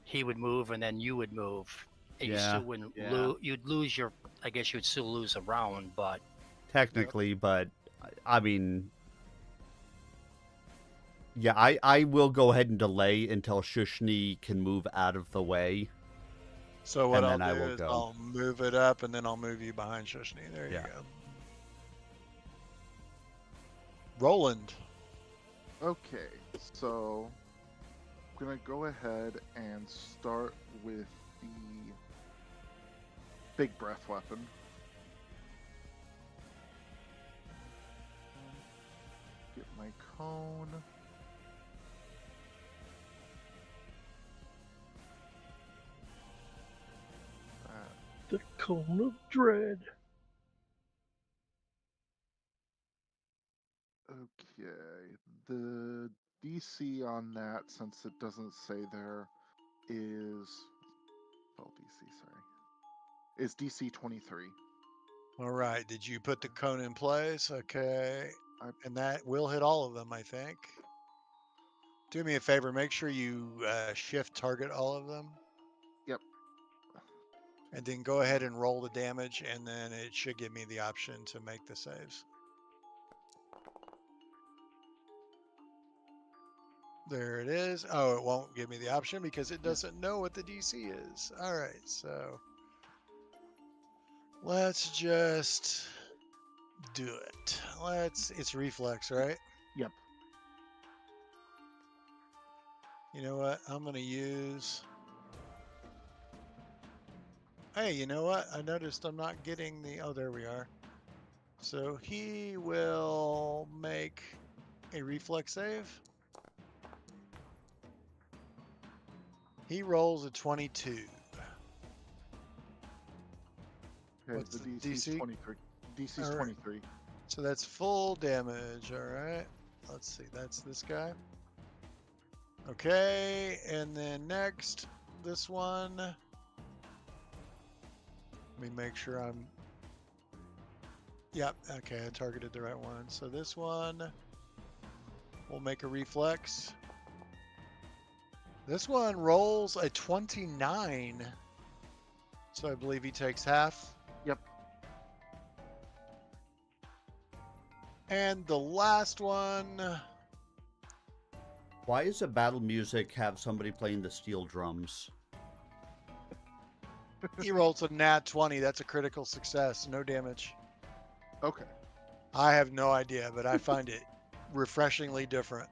he would move, and then you would move. And you still wouldn't lose. You'd lose your. I guess you'd still lose a round, but technically, but I mean, yeah, I will go ahead and delay until Shushni can move out of the way. So what And then I'll I do will is go. I'll move it up, and then I'll move you behind Shushni. There you Yeah. go. Roland. Okay, so I'm gonna go ahead and start with the big breath weapon. Get my cone. The Cone of Dread. Okay, the DC on that, since it doesn't say there, is DC. Sorry, is DC 23. All right. Did you put the cone in place? Okay. And that will hit all of them, I think. Do me a favor. Make sure you shift target all of them. Yep. And then go ahead and roll the damage, and then it should give me the option to make the saves. There it is. Oh, it won't give me the option because it doesn't know what the DC is. All right, so let's just do it. It's reflex, right? Yep. You know what? I'm going to use... Hey, you know what? I noticed I'm not getting the... Oh, there we are. So he will make a reflex save. He rolls a 22. Okay, What's the the DC's DC? 23. DC's All right. 23. So that's full damage, all right? Let's see, that's this guy. Okay, and then next, this one. Let me make sure I'm... Yep, okay, I targeted the right one. So this one will make a reflex. This one rolls a 29. So I believe he takes half. Yep. And the last one... Why does a battle music have somebody playing the steel drums? He rolls a nat 20. That's a critical success. No damage. Okay. I have no idea, but I find it refreshingly different.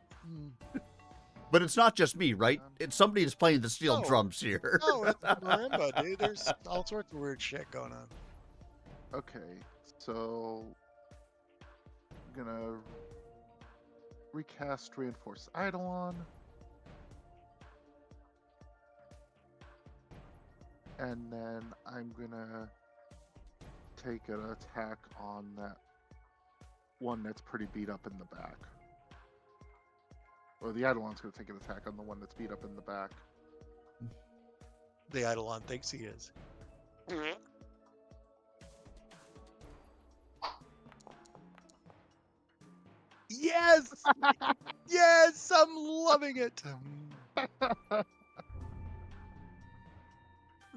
But it's not just me, right? It's somebody that's playing the steel No. drums here. Oh, it's marimba, dude. There's all sorts of weird shit going on. Okay, so I'm gonna recast Reinforced Eidolon. And then I'm gonna take an attack on that one that's pretty beat up in the back. Or the Eidolon's gonna take an attack on the one that's beat up in the back. The Eidolon thinks he is. Yes! Yes! I'm loving it!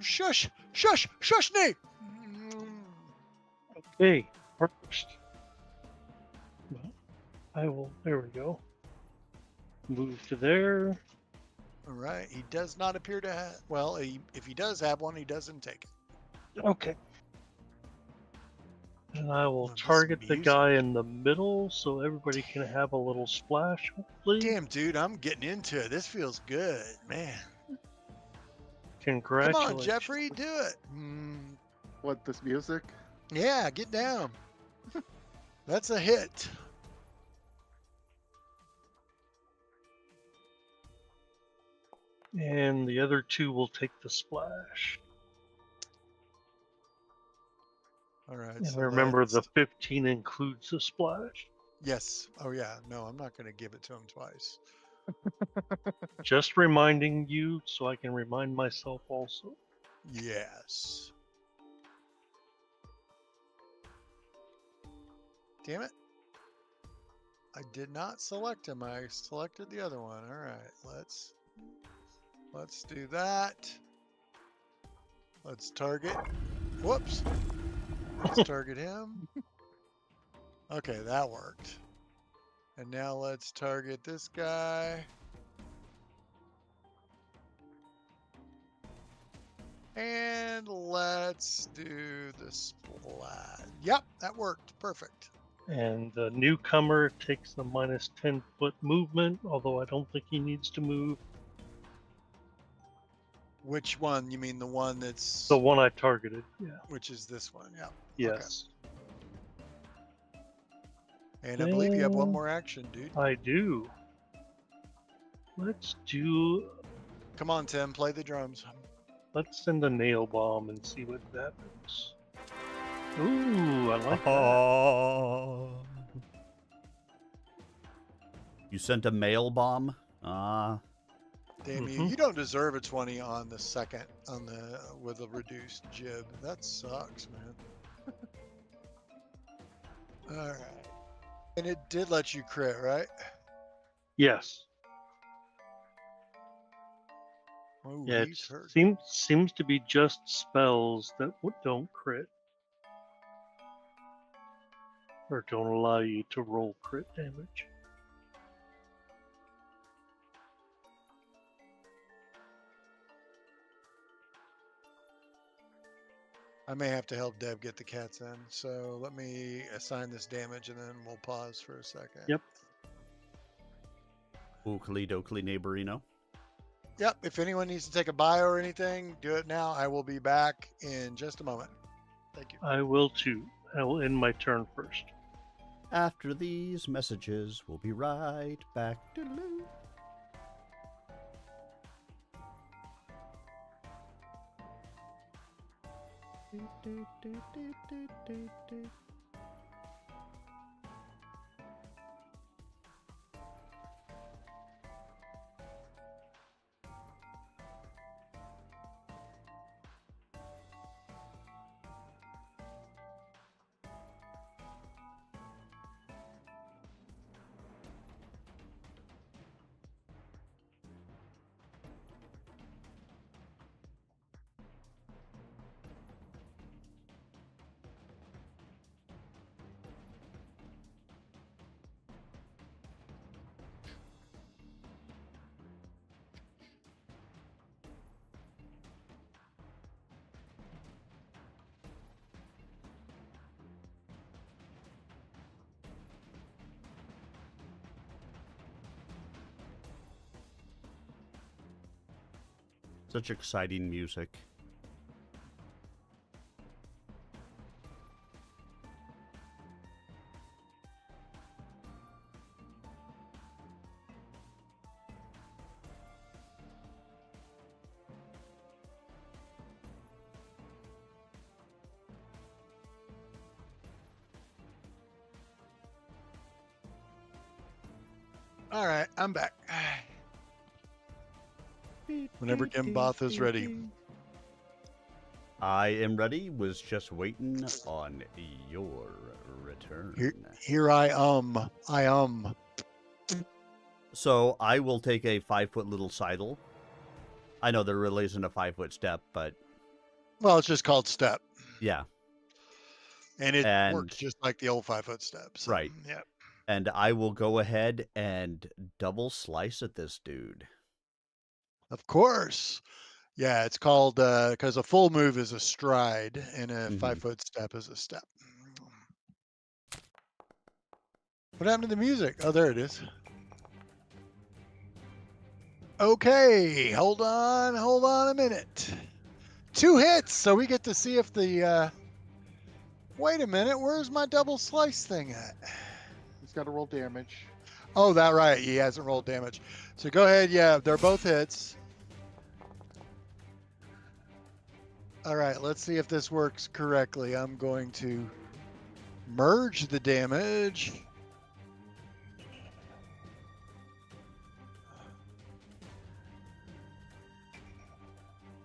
Shush! Shush! Shush me! Okay, first. I will. There we go. Move to there. All right. He does not appear to have... Well, if he does have one, he doesn't take it. Okay. And I will Oh, this target the music. guy in the middle so everybody can have a little splash, hopefully. Damn, dude, I'm getting into it. This feels good, man. Come Congratulations. on, Jeffrey, do it. What, this music? Yeah, get down. That's a hit. And the other two will take the splash. All right. And so remember, that's- the 15 includes the splash. Yes. Oh, yeah. No, I'm not going to give it to him twice. Just reminding you so I can remind myself also. Yes. Damn it. I did not select him. I selected the other one. All right, let's do that. Let's target. Whoops. Let's target him. Okay, that worked. And now let's target this guy. And let's do the splat. Yep, that worked. Perfect. And the newcomer takes the minus 10-foot movement, although I don't think he needs to move. Which one? You mean the one that's... The one I targeted, yeah. Which is this one, yeah. Yes. Okay. And I believe you have one more action, dude. I do. Let's do... Come on, Tim, play the drums. Let's send a nail bomb and see what happens. Ooh, I like that. Oh. You sent a mail bomb? Damn you! You don't deserve a 20 on the second with a reduced jib. That sucks, man. All right, and it did let you crit, right? Yes. Ooh, Yeah, he's it hurt. seems to be just spells that don't crit. Or don't allow you to roll crit damage. I may have to help Deb get the cats in, so let me assign this damage and then we'll pause for a second. Yep. Oakley dokley neighborino. Yep, if anyone needs to take a bio or anything, do it now. I will be back in just a moment. Thank you. I will too. I will end my turn first. After these messages, we'll be right back. Doodaloo. Such exciting music. All right, I'm back. Whenever Gimboth is ready. I am ready. Was just waiting on your return. Here I am. So I will take a 5-foot little sidle. I know there really isn't a 5-foot step, but Well, it's just called step. yeah. And it works just like the old 5-foot steps. So, right. Yeah. And I will go ahead and double slice at this dude. Of course. Yeah, it's called because a full move is a stride and a 5-foot step is a step. What happened to the music? Oh, there it is. Okay, hold on a minute. 2 hits, so we get to see if the wait a minute, where's my double slice thing at? He's got to roll damage. Oh, that right, he hasn't rolled damage. So go ahead, yeah, they're both hits. All right, let's see if this works correctly. I'm going to merge the damage.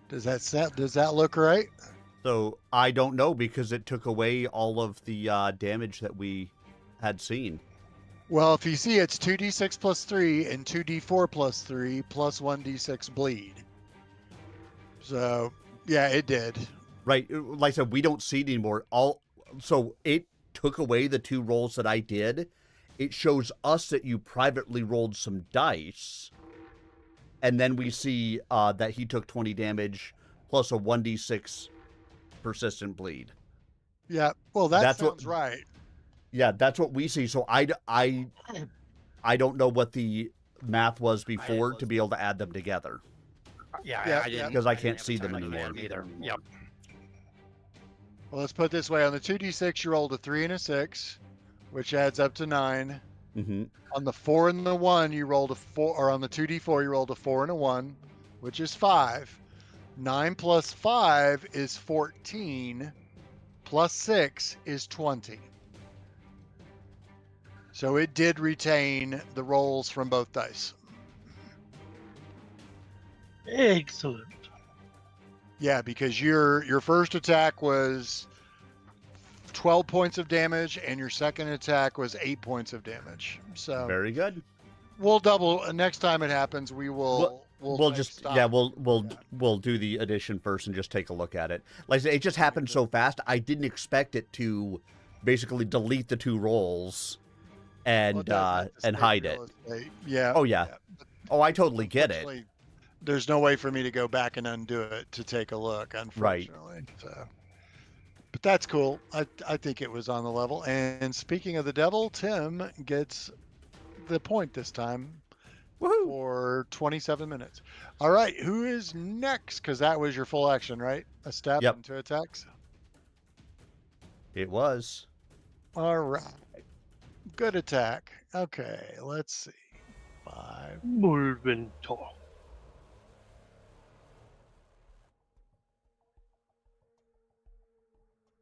Does that look right? So I don't know because it took away all of the damage that we had seen. Well, if you see, it's 2d6 plus 3 and 2d4 plus 3 plus 1d6 bleed. So, yeah, it did. Right. Like I said, we don't see it anymore. So it took away the 2 rolls that I did. It shows us that you privately rolled some dice. And then we see that he took 20 damage plus a 1d6 persistent bleed. Yeah. Well, that That's sounds what, right. Yeah, that's what we see. So I don't know what the math was before to be able to add them together. Yeah, Yep, I didn't. Because I didn't can't have see time them to look at anymore. either. Yep. Well, let's put it this way. On the 2d6, you rolled a 3 and a 6, which adds up to 9. Mm-hmm. On the 4 and the 1, you rolled a 4, or on the 2d4, you rolled a 4 and a 1, which is 5. 9 plus 5 is 14, plus 6 is 20. So it did retain the rolls from both dice. Excellent. Yeah, because your first attack was 12 points of damage, and your second attack was 8 points of damage. So Very good. we'll double. Next time it happens, we will. We'll make just stop. yeah we'll do the addition first and just take a look at it. Like I said, it just happened so fast. I didn't expect it to basically delete the 2 rolls and Well, it does have to stay hide it. real estate. Yeah. Oh yeah. Oh, I totally get it. Unfortunately, there's no way for me to go back and undo it to take a look, Right. unfortunately. So, but that's cool. I think it was on the level. And speaking of the devil, Tim gets the point this time. Woohoo! For 27 minutes. All right, who is next? Because that was your full action, right? A step Yep. into attacks. It was. All right. Good attack. Okay, let's see. 5. Moving tall.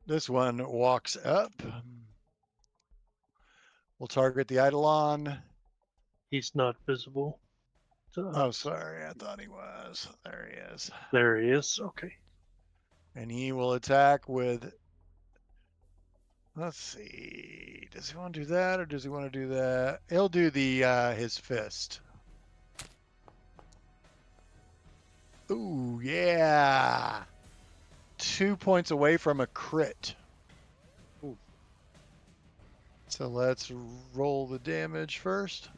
This one walks up. We'll target the Eidolon. He's not visible. Oh, sorry. I thought he was. There he is. There he is. Okay. And he will attack with. Let's see. Does he want to do that or does he want to do that? He'll do the his fist. Ooh, yeah. 2 points away from a crit. Ooh. So let's roll the damage first.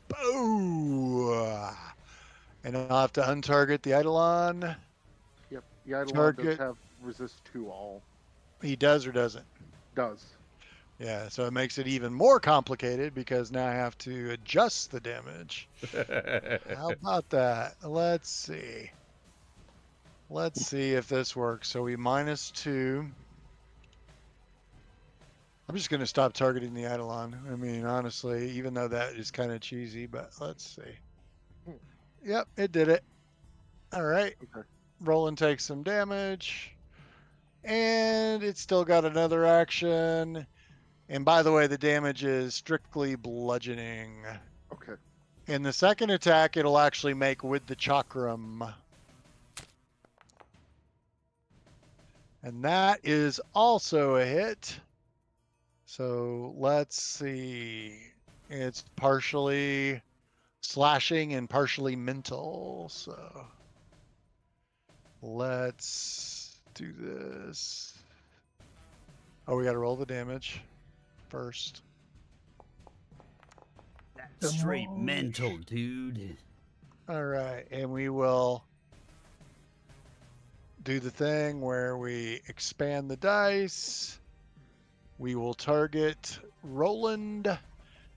Boo! And I'll have to untarget the Eidolon. Yep. The Eidolon Target. does have resist to all. He does or doesn't? Does. Yeah, so it makes it even more complicated because now I have to adjust the damage. How about that? Let's see. Let's see if this works. So we -2. I'm just going to stop targeting the Eidolon. I mean, honestly, even though that is kind of cheesy, but let's see. Yep, it did it. All right. Okay. Roland takes some damage. And it's still got another action. And by the way, the damage is strictly bludgeoning. Okay. In the second attack, it'll actually make with the chakram. And that is also a hit. So let's see. It's partially slashing and partially mental. So let's do this. Oh, we got to roll the damage first. That's straight mental, dude. All right. And we will do the thing where we expand the dice. We will target Roland.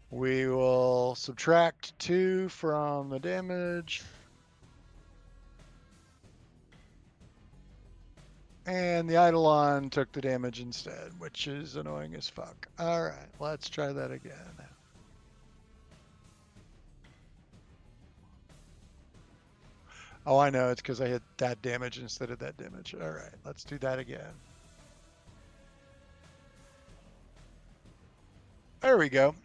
We will subtract 2 from the damage. And the Eidolon took the damage instead, which is annoying as fuck. All right, let's try that again. Oh, I know. It's because I hit that damage instead of that damage. All right, let's do that again. There we go.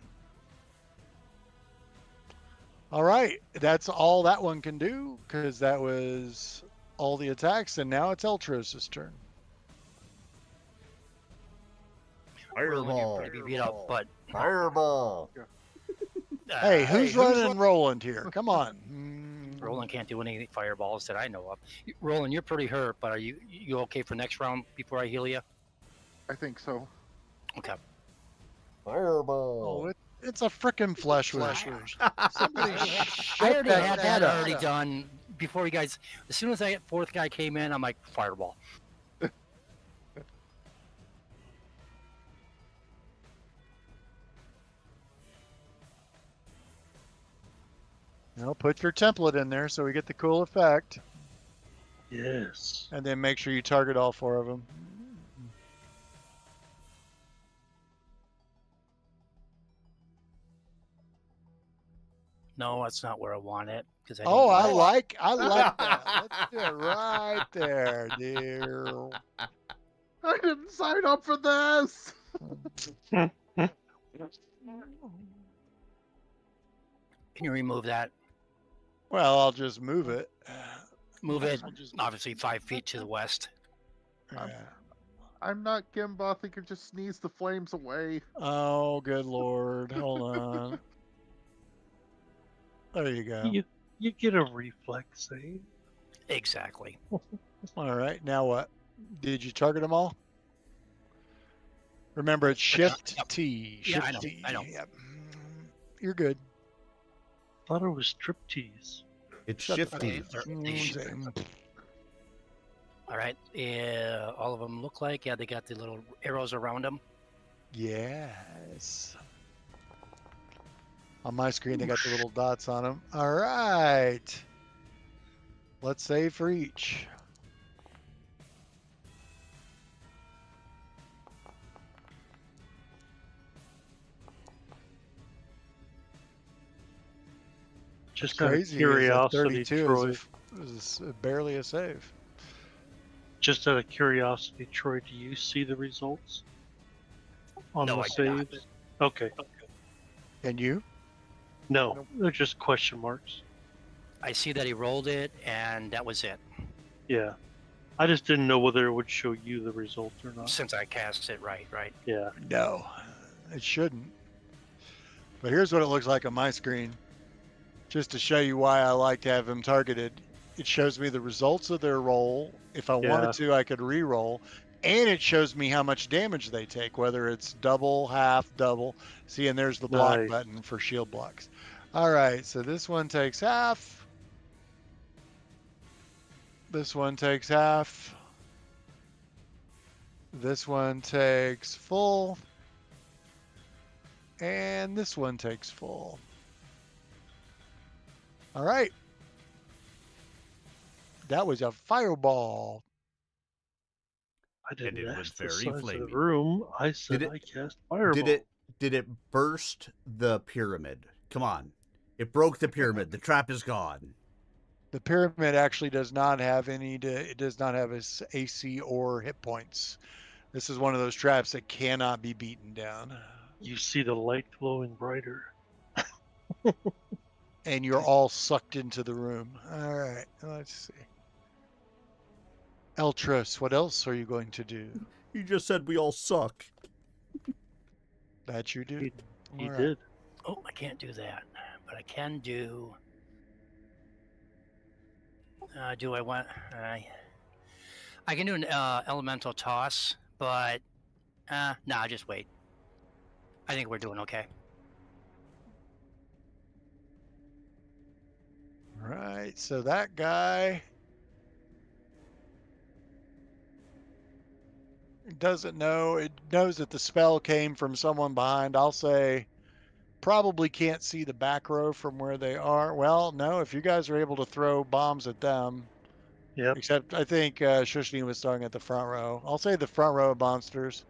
All right, that's all that one can do because that was all the attacks, and now it's Eltros's turn. Roland, you're Fireball. pretty beat up, but Fireball. Hey, who's hey, running Roland here? Come on. Roland can't do any fireballs that I know of. Roland, you're pretty hurt, but are you okay for next round before I heal you? I think so. Okay. Fireball. Oh, it's a frickin' flesh wound. Somebody I shut already that had cat that up. already done before you guys. As soon as that fourth guy came in, I'm like fireball. Now put your template in there so we get the cool effect. Yes. And then make sure you target all 4 of them. No, that's not where I want it because I. Oh, didn't I use- like that. Let's do it right there, dear. I didn't sign up for this. Can you remove that? Well, I'll just move it. Move it obviously 5 feet to the west. Yeah. I'm not Gimba. I think I just sneeze the flames away. Oh, good Lord. Hold on. There you go. You get a reflex save. Exactly. All right. Now what? Did you target them all? Remember, it's Shift Yep. T. Yeah, Shift I know, T. I know. Yep. You're good. Thought it was striptease. It's Shut the shifty. fuck up. All right. Yeah, all of them look like they got the little arrows around them. Yes. On my screen, they got the little dots on them. All right. Let's save for each. Just It's out of crazy. curiosity, 32 Troy. is barely a save. Just out of curiosity, Troy, do you see the results on No, the I do not. saves? Okay. And you? No, they're just question marks. I see that he rolled it, and that was it. Yeah. I just didn't know whether it would show you the result or not. Since I cast it, right. Yeah. No, it shouldn't. But here's what it looks like on my screen. Just to show you why I like to have them targeted. It shows me the results of their roll. If I wanted to, I could re-roll. And it shows me how much damage they take, whether it's double, half, double. See, and there's the block button for shield blocks. All right, so this one takes half. This one takes half. This one takes full. And this one takes full. All right. That was a fireball. I didn't And it was ask the very size of the flaming. room. I said I cast fireball. Did it burst the pyramid? Come on. It broke the pyramid. The trap is gone. The pyramid actually does not have it does not have AC or hit points. This is one of those traps that cannot be beaten down. You see the light glowing brighter. And you're all sucked into the room. All right, let's see. Eltros, what else are you going to do? You just said we all suck. That you do. He did. Oh, I can't do that, but I can do. Do I want? I can do an elemental toss, but nah, just wait. I think we're doing okay. Right, so that guy doesn't know. It knows that the spell came from someone behind. I'll say probably can't see the back row from where they are. Well, no, if you guys are able to throw bombs at them. Yep. Except I think Shushni was starting at the front row. I'll say the front row of monsters.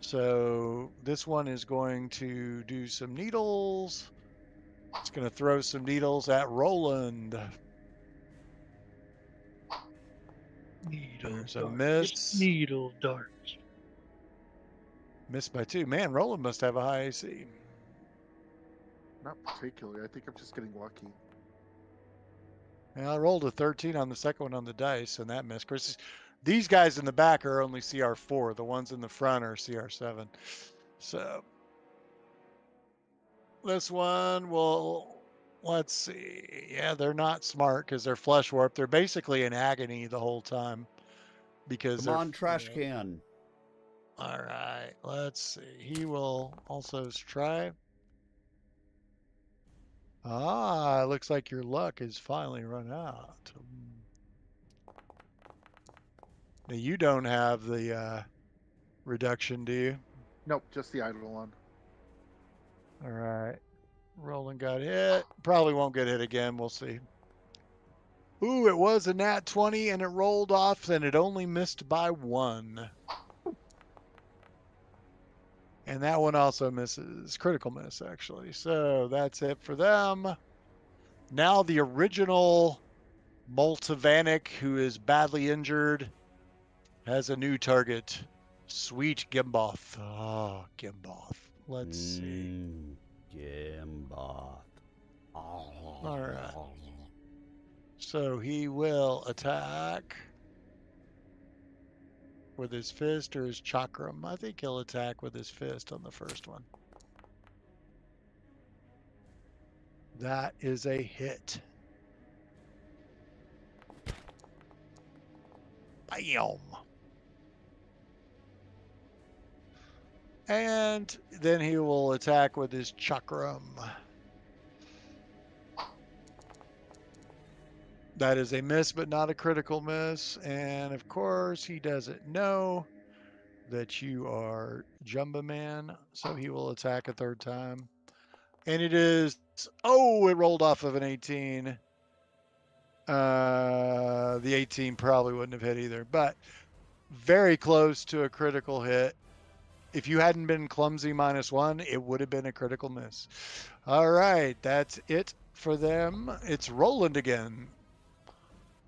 So this one is going to do some needles. It's going to throw some needles at Roland. There's a miss. Needle darts. Missed by 2. Man, Roland must have a high AC. Not particularly. I think I'm just getting lucky. And I rolled a 13 on the second one on the dice, and that missed. Chris, These guys in the back are only CR4. The ones in the front are CR7. So this one will, let's see. Yeah, they're not smart because they're flesh warped. They're basically in agony the whole time because Come they're on, trash can. All right, let's see. He will also try. Ah, it looks like your luck has finally run out. Now, you don't have the reduction, do you? Nope, just the idle one. All right. Roland got hit. Probably won't get hit again. We'll see. Ooh, it was a nat 20 and it rolled off and it only missed by 1. And that one also misses. Critical miss, actually. So that's it for them. Now the original Multivanic, who is badly injured, has a new target. Sweet Gimboth. Oh, Gimboth. Let's see. Gimboth. All right. So he will attack with his fist or his chakram. I think he'll attack with his fist on the first one. That is a hit. Bam. And then he will attack with his chakram. That is a miss, but not a critical miss. And of course, he doesn't know that you are Jumba Man, so he will attack a third time. And it is, oh, it rolled off of an 18. The 18 probably wouldn't have hit either, but very close to a critical hit. If you hadn't been clumsy -1, it would have been a critical miss. All right, that's it for them. It's Roland again.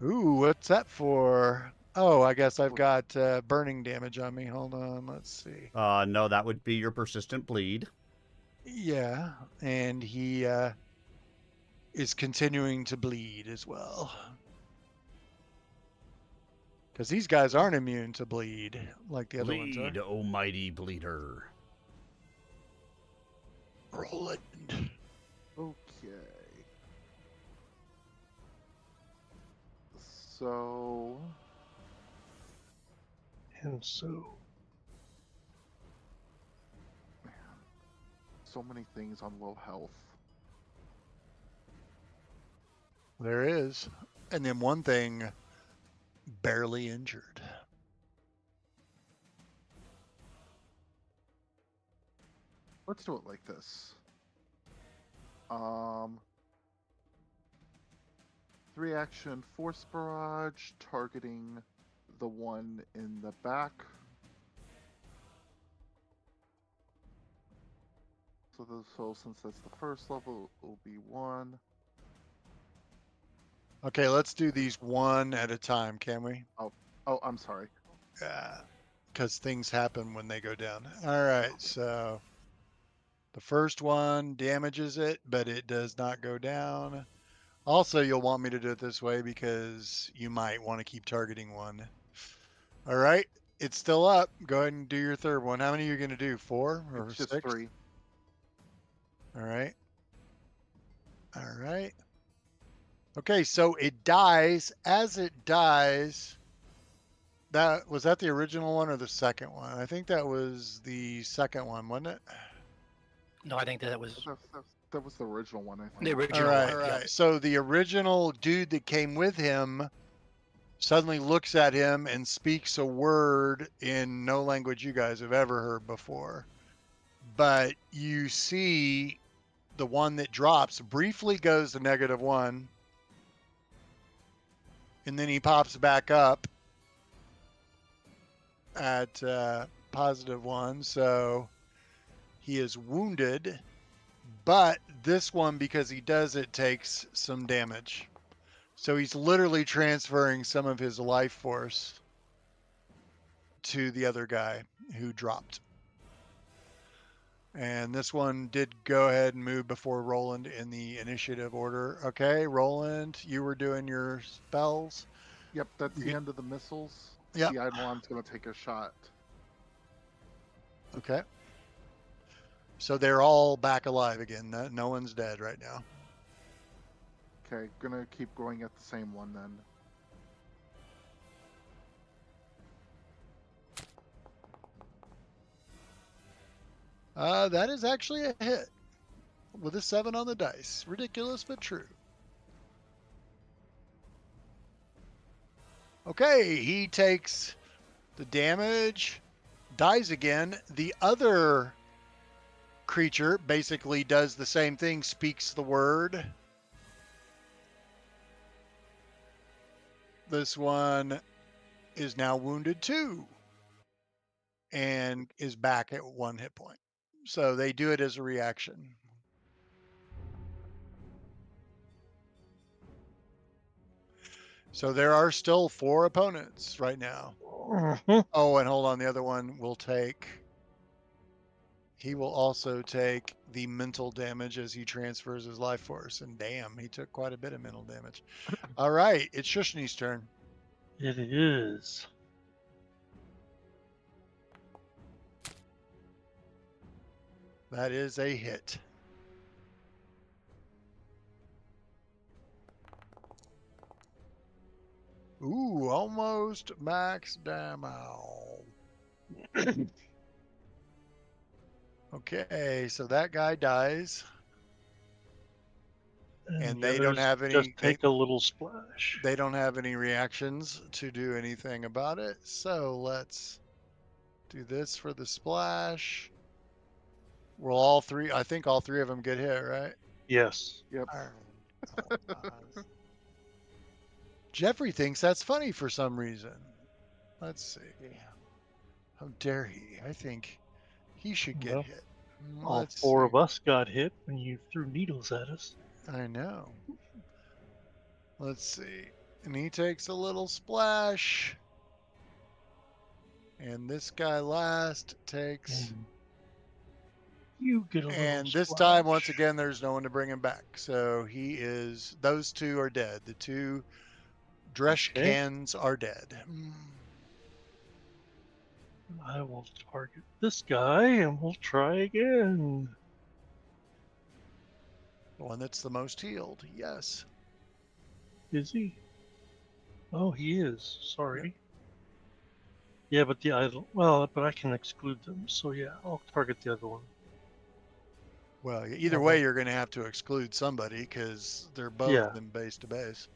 Ooh, what's that for? Oh, I guess I've got burning damage on me. Hold on, let's see. No, that would be your persistent bleed. Yeah, and he is continuing to bleed as well. Because these guys aren't immune to bleed like the other ones are. Bleed, oh mighty bleeder. Roland. Okay. So And so, so many things on low health. There is. And then one thing, barely injured. Let's do it like this. 3-action force barrage targeting the one in the back. So since that's the first level, it will be 1. Okay, let's do these one at a time, can we? Oh, I'm sorry. Yeah, because things happen when they go down. All right, so the first one damages it, but it does not go down. Also, you'll want me to do it this way because you might want to keep targeting one. All right, it's still up. Go ahead and do your third one. How many are you going to do? 4 or It's 6? just 3. All right. All right. Okay, so it dies. As it dies, was that the original one or the second one? I think that was the second one, wasn't it? No, I think that was That was the original one, I think. the original All right, one. all yeah. right. So the original dude that came with him suddenly looks at him and speaks a word in no language you guys have ever heard before. But you see the one that drops briefly goes to -1, and then he pops back up at +1. So he is wounded, but this one, because he does it, takes some damage. So he's literally transferring some of his life force to the other guy who dropped. And this one did go ahead and move before Roland in the initiative order. Okay, Roland, you were doing your spells. Yep, that's the end of the missiles. Yep. The Eidolon's going to take a shot. Okay. So they're all back alive again. No one's dead right now. Okay, gonna keep going at the same one then. That is actually a hit with a 7 on the dice. Ridiculous, but true. Okay, he takes the damage, dies again. The other creature basically does the same thing, speaks the word. This one is now wounded too and is back at 1 hit point. So they do it as a reaction. So there are still 4 opponents right now. Oh, and hold on, the other one will take, he will also take the mental damage as he transfers his life force. And damn, he took quite a bit of mental damage. All right, it's Shushni's turn. It is. That is a hit. Ooh, almost max damage. Okay, so that guy dies. And the they don't others have any, just take a little splash. they don't have any reactions to do anything about it. So let's do this for the splash. Well, all 3, I think all 3 of them get hit, right? Yes. Yep. Jeffrey thinks that's funny for some reason. Let's see. How dare he? I think he should get Well, hit. all Let's 4 see. of us got hit when you threw needles at us. I know. Let's see. And he takes a little splash. And this guy last takes. And you get a little And this splash. time, once again, there's no one to bring him back. So he is, those 2 are dead. The 2 Dresh Okay. cans are dead. I will target this guy and we'll try again. The one that's the most healed, yes. Is he? Oh, he is. Sorry. Yeah, but the idol. Well, but I can exclude them. So yeah, I'll target the other one. Well, either way, you're going to have to exclude somebody because they're both in base to base.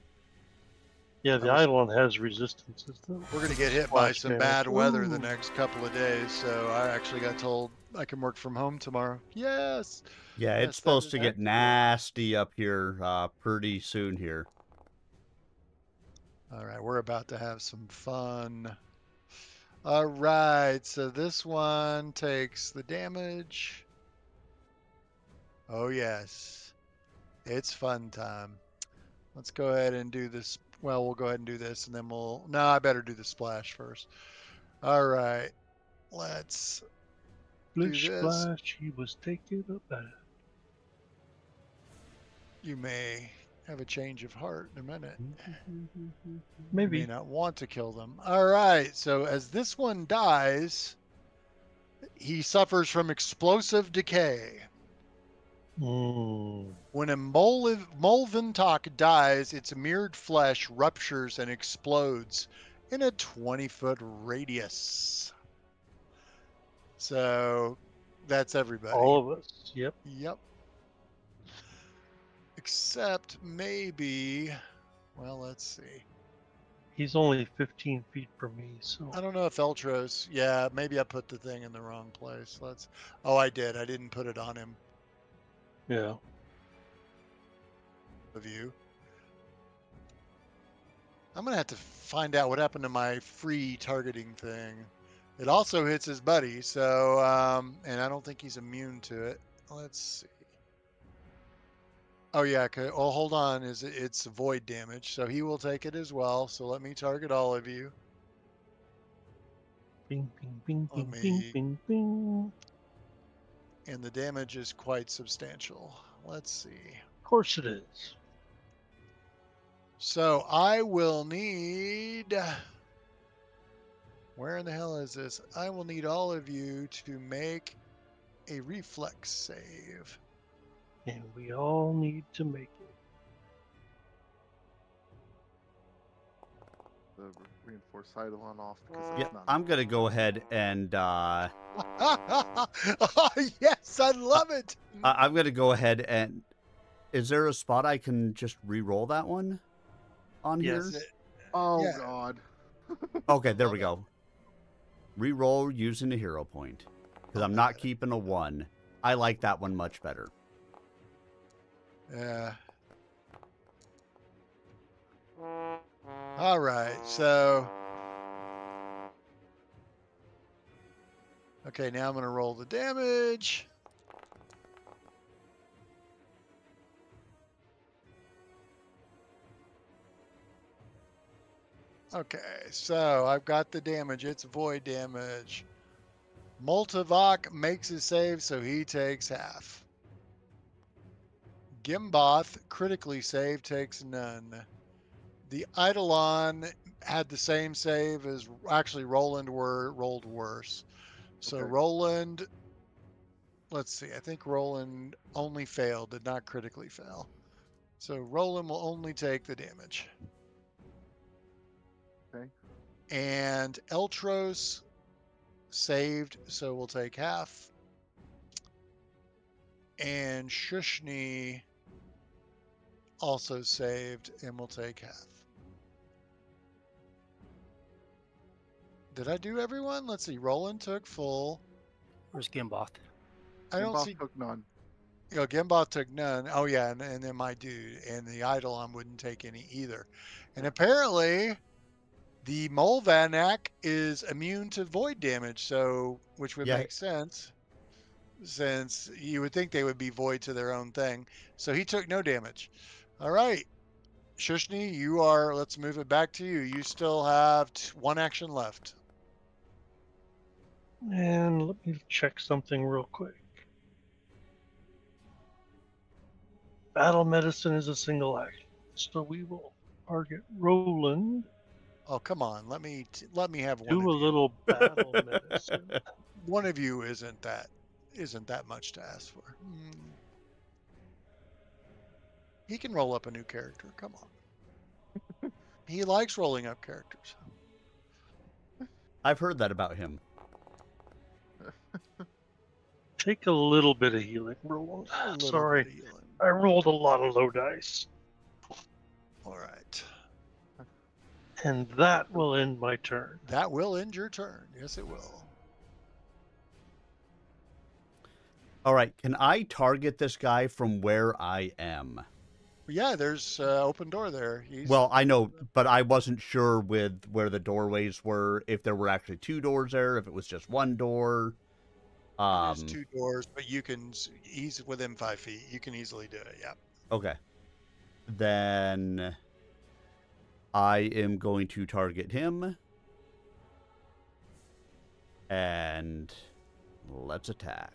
Yeah, the Eidolon has resistances. We're going to get hit by some bad weather the next couple of days. So I actually got told I can work from home tomorrow. Yes. Yeah, Yes, it's supposed to get nasty up here pretty soon here. All right, we're about to have some fun. All right, so this one takes the damage. Oh, yes. It's fun time. Let's go ahead and do this. Well, we'll go ahead and do this, and then we'll... No, I better do the splash first. All right. Let's do this. Splash, he was taking a bath. You may have a change of heart in a minute. Maybe. You may not want to kill them. All right, so as this one dies, he suffers from explosive decay. When a Molventok dies, its mirrored flesh ruptures and explodes in a 20-foot radius. So that's everybody. All of us. Yep. Yep. Except maybe, well, let's see. He's only 15 feet from me, so. I don't know if Eltros, yeah, maybe I put the thing in the wrong place. Oh, I did. I didn't put it on him. Yeah. Of you. I'm going to have to find out what happened to my free targeting thing. It also hits his buddy, so, and I don't think he's immune to it. Let's see. Oh, yeah, okay. Oh, hold on. It's void damage, so he will take it as well. So let me target all of you. Bing, bing, bing, bing, bing, bing, bing. And the damage is quite substantial. Let's see. Of course it is. So I will need Where in the hell is this? I will need all of you to make a reflex save. And we all need to make it. The reinforced eidolon off because Yeah, that's not. I'm gonna go ahead and Oh, yes, I love it. I'm gonna go ahead and. Is there a spot I can just re-roll that one on Yes. here? Oh Yeah. God. Okay, there Love we it. go. Re-roll using a hero point because I'm not keeping a 1. I like that one much better. Yeah. All right, so. Okay, now I'm going to roll the damage. Okay, so I've got the damage. It's void damage. Multivok makes his save, so he takes half. Gimboth critically saved, takes none. The Eidolon had the same save as actually Roland rolled worse. So Okay. Roland, let's see, I think Roland only failed, did not critically fail. So Roland will only take the damage. Okay. And Eltros saved, so we'll take half. And Shushni also saved, and we'll take half. Did I do everyone? Let's see. Roland took full. Where's Gimboth? I don't Boss see. took none. You know, Gimboth took none. Oh yeah, and then my dude and the Eidolon wouldn't take any either. And apparently, the Molvanak is immune to void damage, so which would Yeah. make sense, since you would think they would be void to their own thing. So he took no damage. All right, Shushni, you are. Let's move it back to you. You still have one action left. And let me check something real quick. Battle medicine is a single action, so we will target Roland. Oh come on, let me have one Do of a you. little battle medicine. One of you isn't that much to ask for. He can roll up a new character. Come on. He likes rolling up characters. I've heard that about him. Take a little bit of healing, Roland. A little Sorry, bit of healing. I rolled a lot of low dice. All right. And that will end my turn. That will end your turn. Yes, it will. All right, can I target this guy from where I am? Yeah, there's open door there. Well, I know, but I wasn't sure with where the doorways were, if there were actually 2 doors there, if it was just 1 door. There's 2 doors, but he's within 5 feet. You can easily do it. Yeah. Okay. Then I am going to target him. And let's attack.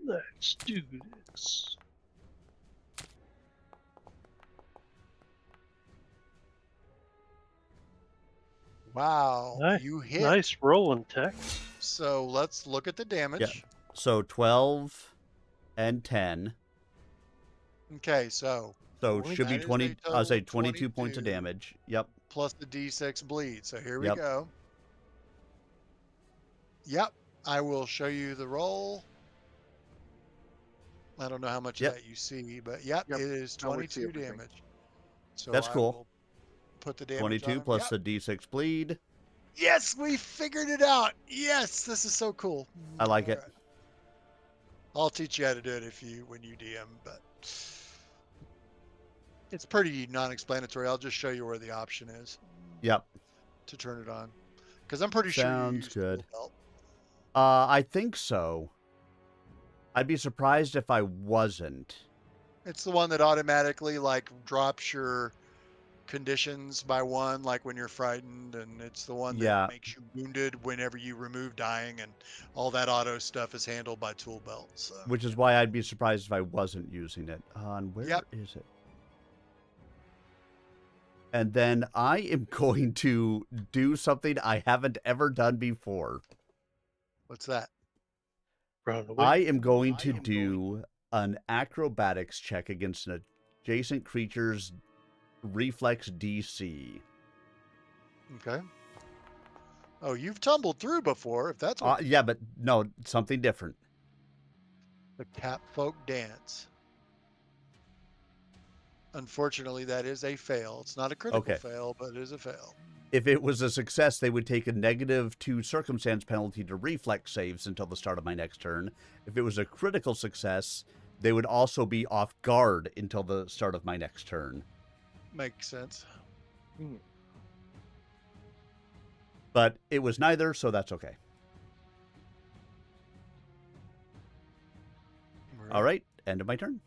Let's do this. Wow. Nice, You hit. nice rolling, Tech. So let's look at the damage. Yeah. So 12 and 10. Okay, so So it should be that is a 20. I'll say 22 total points of 22. damage. Yep. Plus the D6 bleed. So here we Yep. go. Yep. I will show you the roll. I don't know how much Yep. of that you see, but yep, Yep. it is Now we see 22 everything. damage. So That's I cool. will put the damage 22 on him. plus Yep. the D6 bleed. Yes, we figured it out. Yes, this is so cool. I like it. All right. I'll teach you how to do it when you DM, but it's pretty non-explanatory. I'll just show you where the option is Yep. to turn it on, because I'm pretty sure you Sounds use good. Tool Belt. I think so. I'd be surprised if I wasn't. It's the one that automatically drops your conditions by 1, like when you're frightened, and it's the one that Yeah. makes you wounded whenever you remove dying, and all that auto stuff is handled by Tool Belt. So Which is why I'd be surprised if I wasn't using it. And where is Yep. it? And then I am going to do something I haven't ever done before. What's that? Run away. I am going to do an acrobatics check against an adjacent creature's reflex DC. Okay. Oh, you've tumbled through before, if that's what Yeah, but no, something different. the cat folk dance. Unfortunately, that is a fail. It's not a critical Okay. fail, but it is a fail. If it was a success, they would take a -2 circumstance penalty to reflex saves until the start of my next turn. If it was a critical success, they would also be off guard until the start of my next turn. Makes sense. But it was neither, so that's okay. All right, end of my turn.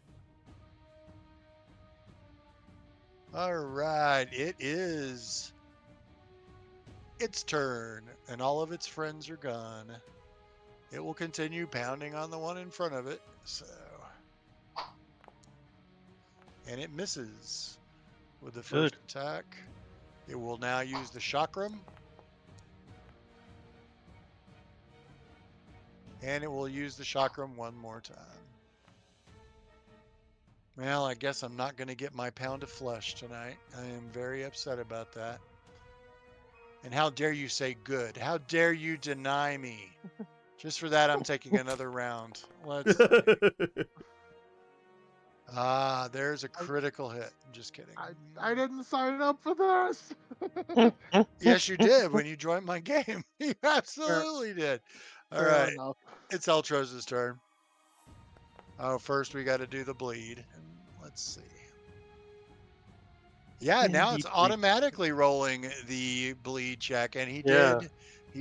All right, it is its turn, and all of its friends are gone. It will continue pounding on the one in front of it. So, and it misses with the first Good. attack. It will now use the chakram, and it will use the chakram one more time. Well, I guess I'm not going to get my pound of flesh tonight. I am very upset about that. And how dare you say good? How dare you deny me? Just for that, I'm taking another round. Let's. There's a critical hit. I'm just kidding. I didn't sign up for this. Yes, you did when you joined my game. You absolutely did. All Fair right, enough. it's Eltros's turn. Oh, first we got to do the bleed. Let's see. Yeah, now it's automatically rolling the bleed check, and he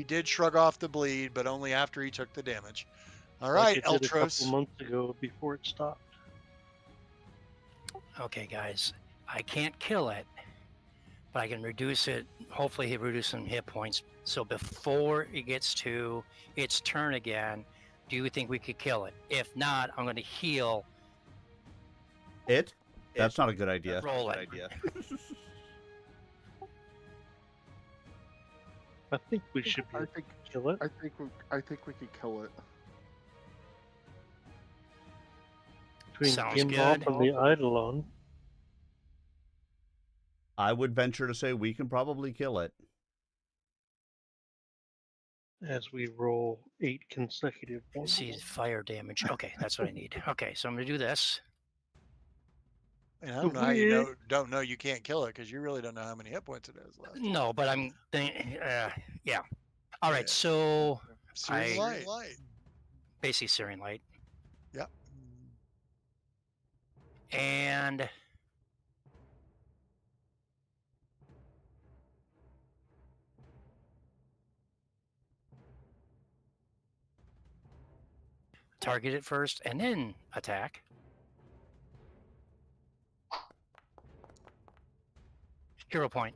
did shrug off the bleed, but only after he took the damage. All right, like it did a couple Eltros. months ago before it stopped. Okay, guys, I can't kill it, but I can reduce it. Hopefully, he reduces some hit points. So before it gets to its turn again, do you think we could kill it? If not, I'm going to heal. That's not a good idea. Roll it. I think we should be able to kill it. I think we could kill it. Between Sounds Gimbal good. and the Eidolon. I would venture to say we can probably kill it. As we roll 8 consecutive ones. See fire damage. Okay, that's what I need. Okay, so I'm going to do this. And I don't know how you don't know you can't kill it, because you really don't know how many hit points it is left. No, but I'm thinking, yeah. All right, Yeah. so Searing light. basically Searing Light. Yep. And target it first and then attack. Hero point.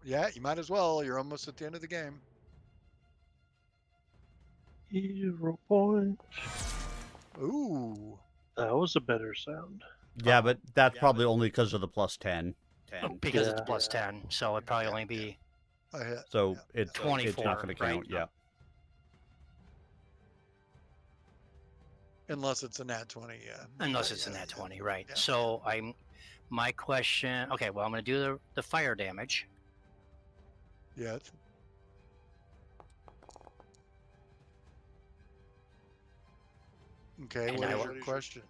Yeah, you might as well. You're almost at the end of the game. Hero point. Ooh. That was a better sound. Yeah, but that's probably only because of the +10. Because it's plus 10, so it'd probably only be A hit. So Yeah. it's 24, not going to count. right? Yeah. Unless it's a nat 20, yeah. unless But it's a yeah, nat yeah. 20, right? Yeah. So my question. Okay, well I'm going to do the fire damage. Yeah. Okay, And what I is will- your question?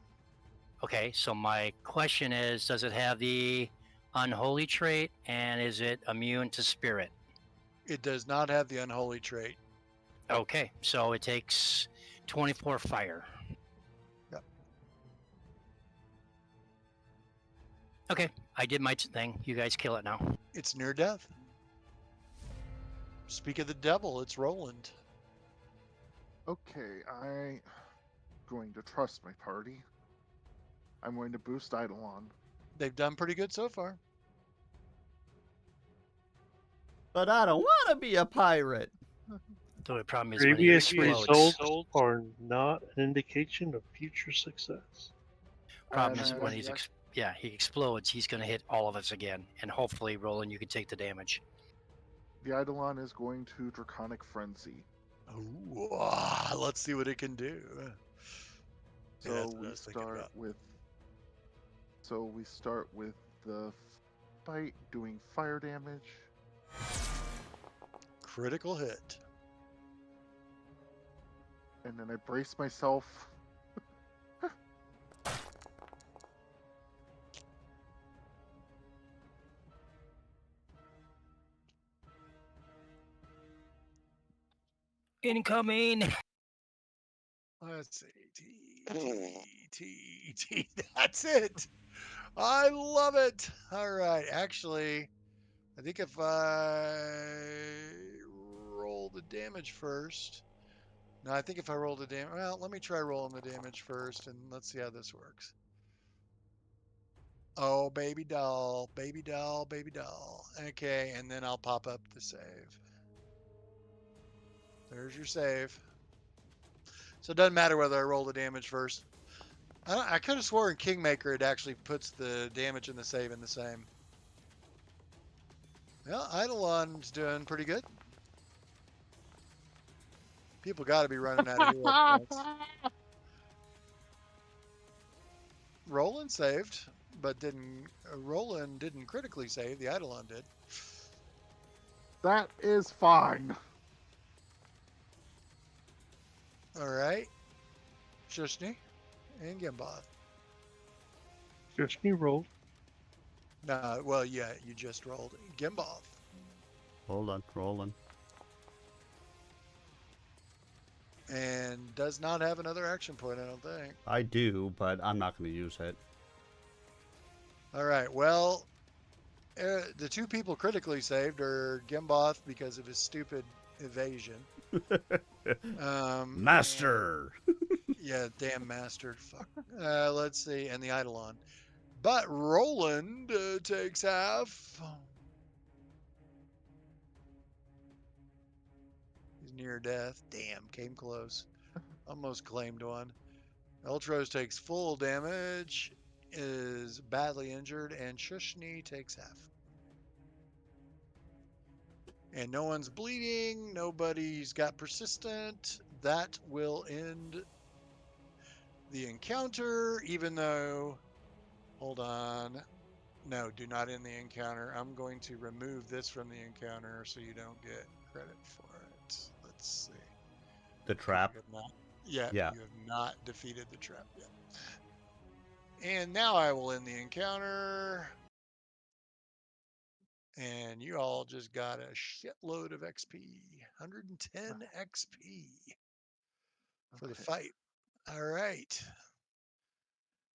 Okay, so my question is, does it have the unholy trait, and is it immune to spirit? It does not have the unholy trait. Okay, so it takes 24 fire. Yep. Okay, I did my thing. You guys kill it now. It's near death. Speak of the devil, it's Roland. Okay, I'm going to trust my party. I'm going to boost Eidolon. They've done pretty good so far. But I don't want to be a pirate. So the problem is when it Previous explodes. results are not an indication of future success. Problem is And when I- he's yeah, he explodes, he's going to hit all of us again. And hopefully, Roland, you can take the damage. The Eidolon is going to Draconic Frenzy. Ooh, let's see what it can do. Yeah, So that's what I we was thinking start about. with. So we start with the fight doing fire damage. Critical hit. And then I brace myself. Incoming. Let's see. T. That's it. I love it. All right. Actually, I think if I roll the damage first. No, I think if I roll the damage. Well, let me try rolling the damage first and let's see how this works. Oh, baby doll, baby doll, baby doll. Okay, and then I'll pop up the save. There's your save. So it doesn't matter whether I roll the damage first. I could have sworn Kingmaker it actually puts the damage and the save in the same. Well, Eidolon's doing pretty good. People got to be running out of hero points. Roland saved, but didn't. Roland didn't critically save. The Eidolon did. That is fine. All right. Shushni and Gimboth. Just me rolled. No, well, yeah, you just rolled. Gimboth. Hold on, rolling. And does not have another action point, I don't think. I do, but I'm not going to use it. All right, well, the two people critically saved are Gimboth because of his stupid evasion. Master! Yeah, damn master. Fuck. Let's see, and the Eidolon. But Roland takes half. He's near death. Damn, came close. Almost claimed one. Eltros takes full damage, is badly injured, and Shushni takes half. And no one's bleeding. Nobody's got persistent. That will end the encounter, even though, hold on. No, do not end the encounter. I'm going to remove this from the encounter so you don't get credit for it. Let's see. The trap? You have not, yeah, Yeah. you have not defeated the trap yet. And now I will end the encounter. And you all just got a shitload of XP. 110 XP for the Okay. fight. All right.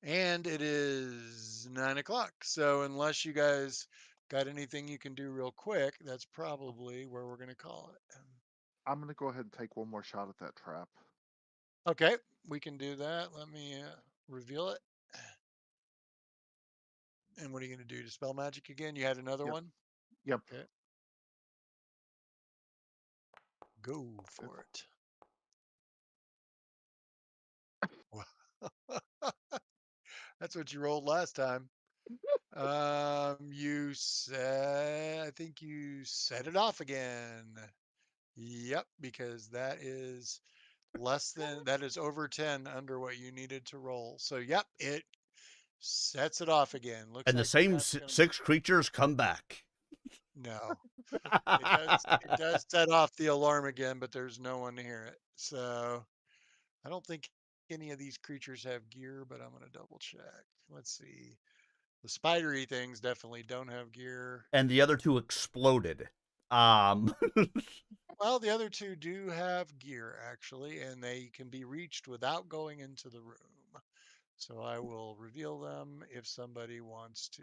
And it is 9 o'clock. So unless you guys got anything you can do real quick, that's probably where we're going to call it. I'm going to go ahead and take one more shot at that trap. Okay, we can do that. Let me reveal it. And what are you going to do? Dispel magic again? You had another Yep. one? Yep. Okay. Go for it. That's what you rolled last time. You said, I think you set it off again. Yep, because that is that is over 10 under what you needed to roll. So, yep, it sets it off again. Looks And the like same that's gonna, 6 creatures come back. no, it does set off the alarm again, but there's no one to hear it. So, I don't think any of these creatures have gear, but I'm going to double check. Let's see. The spidery things definitely don't have gear. And the other 2 exploded. Well, the other 2 do have gear, actually, and they can be reached without going into the room. So I will reveal them if somebody wants to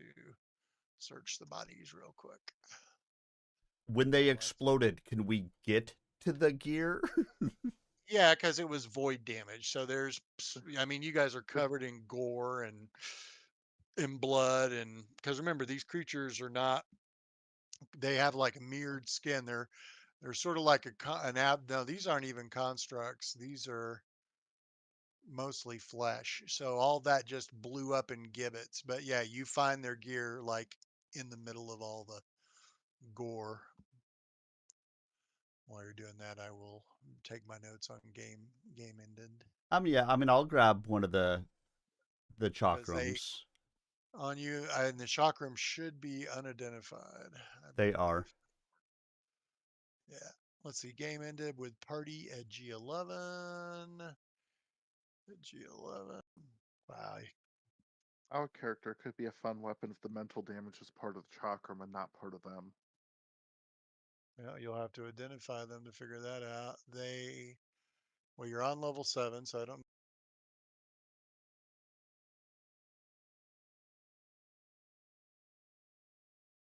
search the bodies real quick. When they exploded, can we get to the gear? Yeah, because it was void damage. So I mean, you guys are covered in gore and in blood. And because remember, these creatures are not, they have like a mirrored skin. They're sort of like no, these aren't even constructs. These are mostly flesh. So all that just blew up in gibbets. But yeah, you find their gear like in the middle of all the gore. While you're doing that, I will take my notes on game ended. Yeah, I mean, I'll grab one of the Because they chakrams. on you, and the chakram should be unidentified. I They believe. are. Yeah. Let's see. Game ended with party at G11. At G11. Wow. Our character could be a fun weapon if the mental damage is part of the chakram and not part of them. Yeah, you'll have to identify them to figure that out. Well, you're on level 7, so I don't.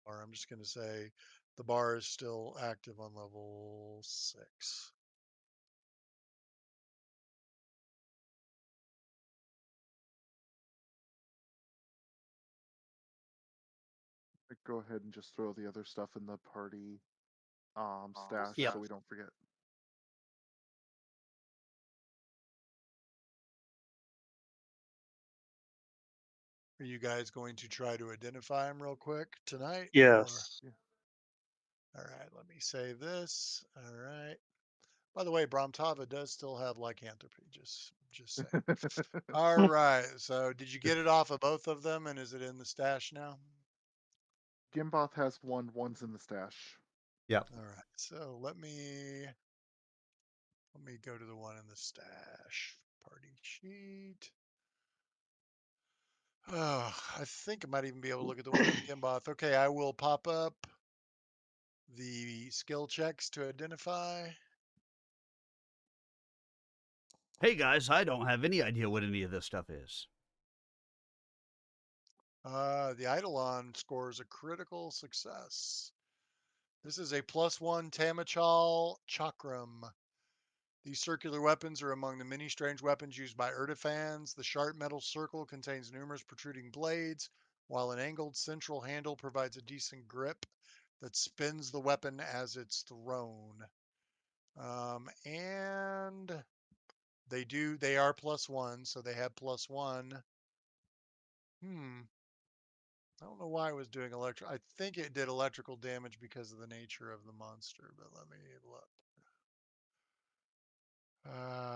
Or I'm just going to say the bar is still active on level 6. Go ahead and just throw the other stuff in the party stash Yep. so we don't forget. Are you guys going to try to identify them real quick tonight? Yes. Yeah. All right, let me save this. All right. By the way, Brahmtava does still have lycanthropy. Just saying. All right. So, did you get it off of both of them, and is it in the stash now? Gimboth has one. One's in the stash. Yep. All right. So let me go to the one in the stash. Party sheet. Oh, I think I might even be able to look at the one in Gimboth. Okay, I will pop up the skill checks to identify. Hey guys, I don't have any idea what any of this stuff is. The Eidolon scores a critical success. This is a +1 Tamachal Chakram. These circular weapons are among the many strange weapons used by Erdefans. The sharp metal circle contains numerous protruding blades, while an angled central handle provides a decent grip that spins the weapon as it's thrown. And they are +1, so they have +1. I don't know why it was doing electric. I think it did electrical damage because of the nature of the monster, but let me look.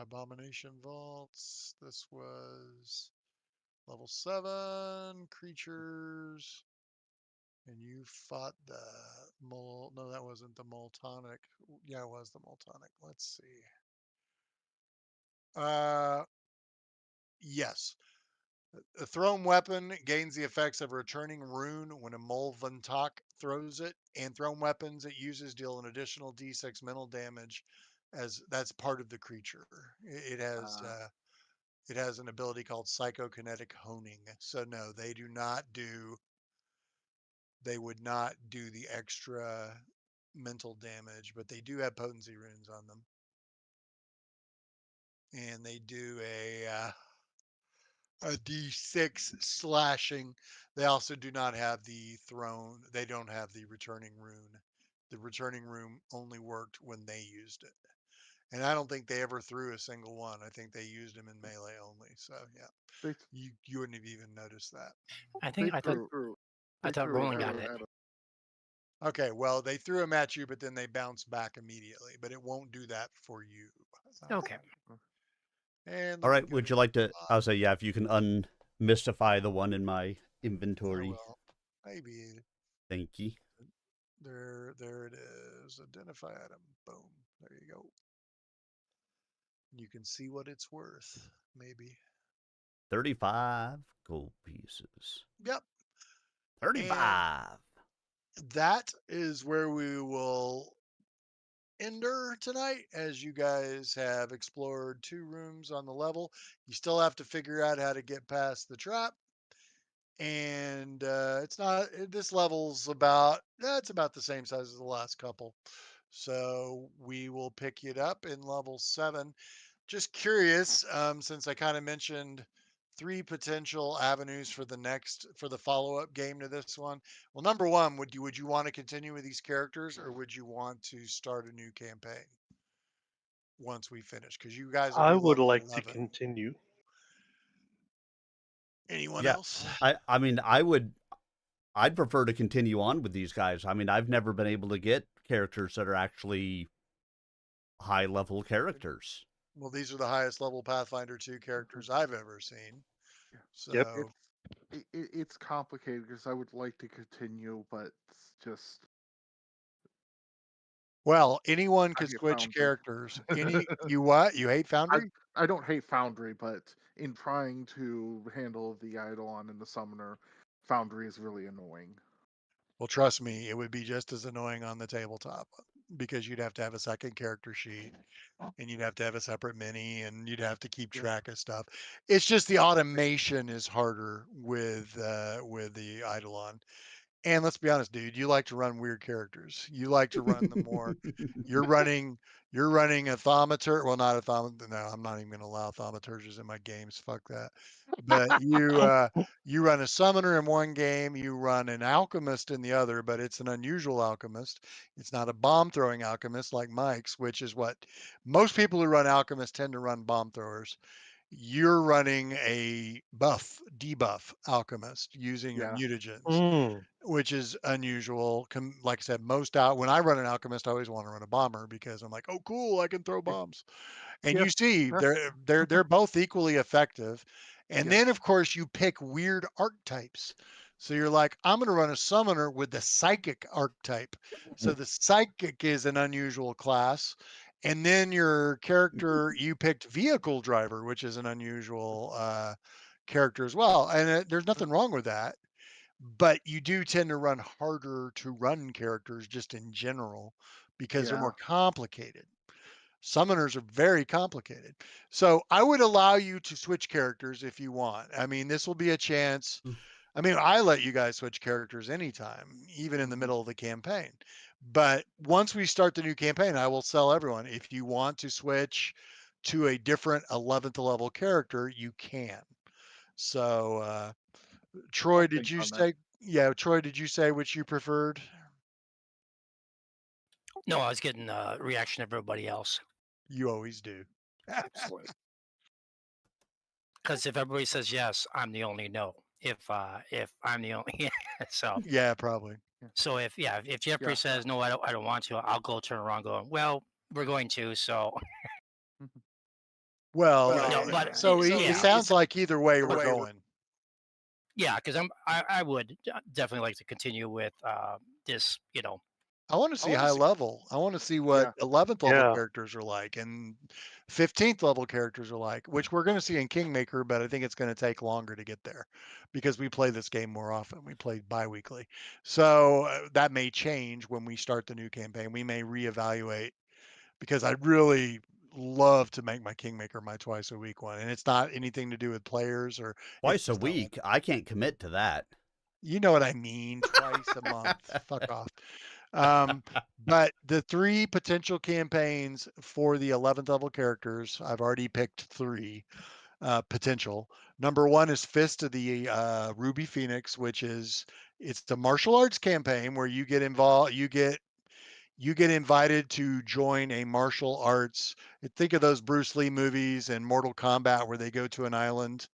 Abomination vaults. This was level 7 creatures, and you fought the mole. No, that wasn't the Moltonic. Yeah, it was the Moltonic. Let's see. Yes. A thrown weapon gains the effects of a returning rune when a Molventok throws it, and thrown weapons it uses deal an additional d6 mental damage, as that's part of the creature. It has it has an ability called psychokinetic honing. So no, they would not do the extra mental damage, but they do have potency runes on them, and they do a d6 slashing. They also do not have the thrown. They don't have the returning rune. The returning rune only worked when they used it, and I don't think they ever threw a single one. I think they used them in melee only. So yeah, They you wouldn't have even noticed that. I think I thought Roland got it. Okay, well, they threw them at you, but then they bounce back immediately. But it won't do that for you. Okay. And All let me right, go would to you like to? I'll say, yeah, if you can unmystify the one in my inventory. well, maybe Thank you. there it is. Identify item. Boom. There you go. You can see what it's worth. Maybe. 35 gold pieces. Yep. 35. And that is where we will ender tonight, as you guys have explored 2 rooms on the level. You still have to figure out how to get past the trap, and it's not this level's about it's about the same size as the last couple, so we will pick it up in level 7. Just curious, since I kind of mentioned 3 potential avenues for the follow-up game to this one. Well, number 1, would you want to continue with these characters, or would you want to start a new campaign once we finish? Because you guys will I be would level like to 11. continue. Anyone Yeah. else? I mean, I'd prefer to continue on with these guys. I mean, I've never been able to get characters that are actually high level characters. Well, these are the highest level Pathfinder 2 characters I've ever seen. Yep. So It's complicated because I would like to continue, but it's just well, anyone I could hate switch Foundry. characters. You what? You hate Foundry? I don't hate Foundry, but in trying to handle the Eidolon and the Summoner, Foundry is really annoying. Well, trust me, it would be just as annoying on the tabletop because you'd have to have a second character sheet and you'd have to have a separate mini and you'd have to keep Yeah. track of stuff. It's just the automation is harder with the Eidolon. And let's be honest, dude, you like to run weird characters. You like to run the more you're running a thaumaturge. Well, not a thaumaturge. No, I'm not even going to allow thaumaturges in my games. Fuck that. But you run a summoner in one game, you run an alchemist in the other, but it's an unusual alchemist. It's not a bomb throwing alchemist like Mike's, which is what most people who run alchemists tend to run bomb throwers. You're running a debuff alchemist using Yeah. mutagens, Mm. which is unusual. Like I said, when I run an alchemist, I always want to run a bomber because I'm like, oh, cool, I can throw bombs. And Yep. you see, they're both equally effective. And then, of course, you pick weird archetypes. So you're like, I'm going to run a summoner with the psychic archetype. So the psychic is an unusual class. And then your character, you picked vehicle driver, which is an unusual character as well. And there's nothing wrong with that, but you do tend to run harder to run characters just in general because they're Yeah. more complicated. Summoners are very complicated. So I would allow you to switch characters if you want. I mean, this will be a chance. I mean, I let you guys switch characters anytime, even in the Mhm. middle of the campaign. But once we start the new campaign, I will tell everyone if you want to switch to a different 11th level character, you can. So, Troy, I'll did think you on that. say? Yeah, Troy, did you say which you preferred? No, I was getting a reaction of everybody else. You always do. Absolutely. Because if everybody says yes, I'm the only no. If I'm the only so Yeah, probably. so if Jeffrey Yeah. says no, I don't want to, I'll go turn around going, well, we're going to, so Mhm. Well, no, but so it yeah, sounds like either way we're going. yeah, because I would definitely like to continue with this, I want to see high level. I want to see what Yeah. 11th level Yeah. characters are like and 15th level characters are like, which we're going to see in Kingmaker, but I think it's going to take longer to get there because we play this game more often. We play bi-weekly. So that may change when we start the new campaign. We may reevaluate because I'd really love to make my Kingmaker my twice a week one. And it's not anything to do with players or it's Twice a just not. week. I can't commit to that. You know what I mean? Twice a month. Fuck off. Um, but the three potential campaigns for the 11th level characters, I've already picked three potential. Number one is Fist of the Ruby Phoenix, which is it's the martial arts campaign where you get involved, you get invited to join a martial arts. Think of those Bruce Lee movies and Mortal Kombat where they go to an island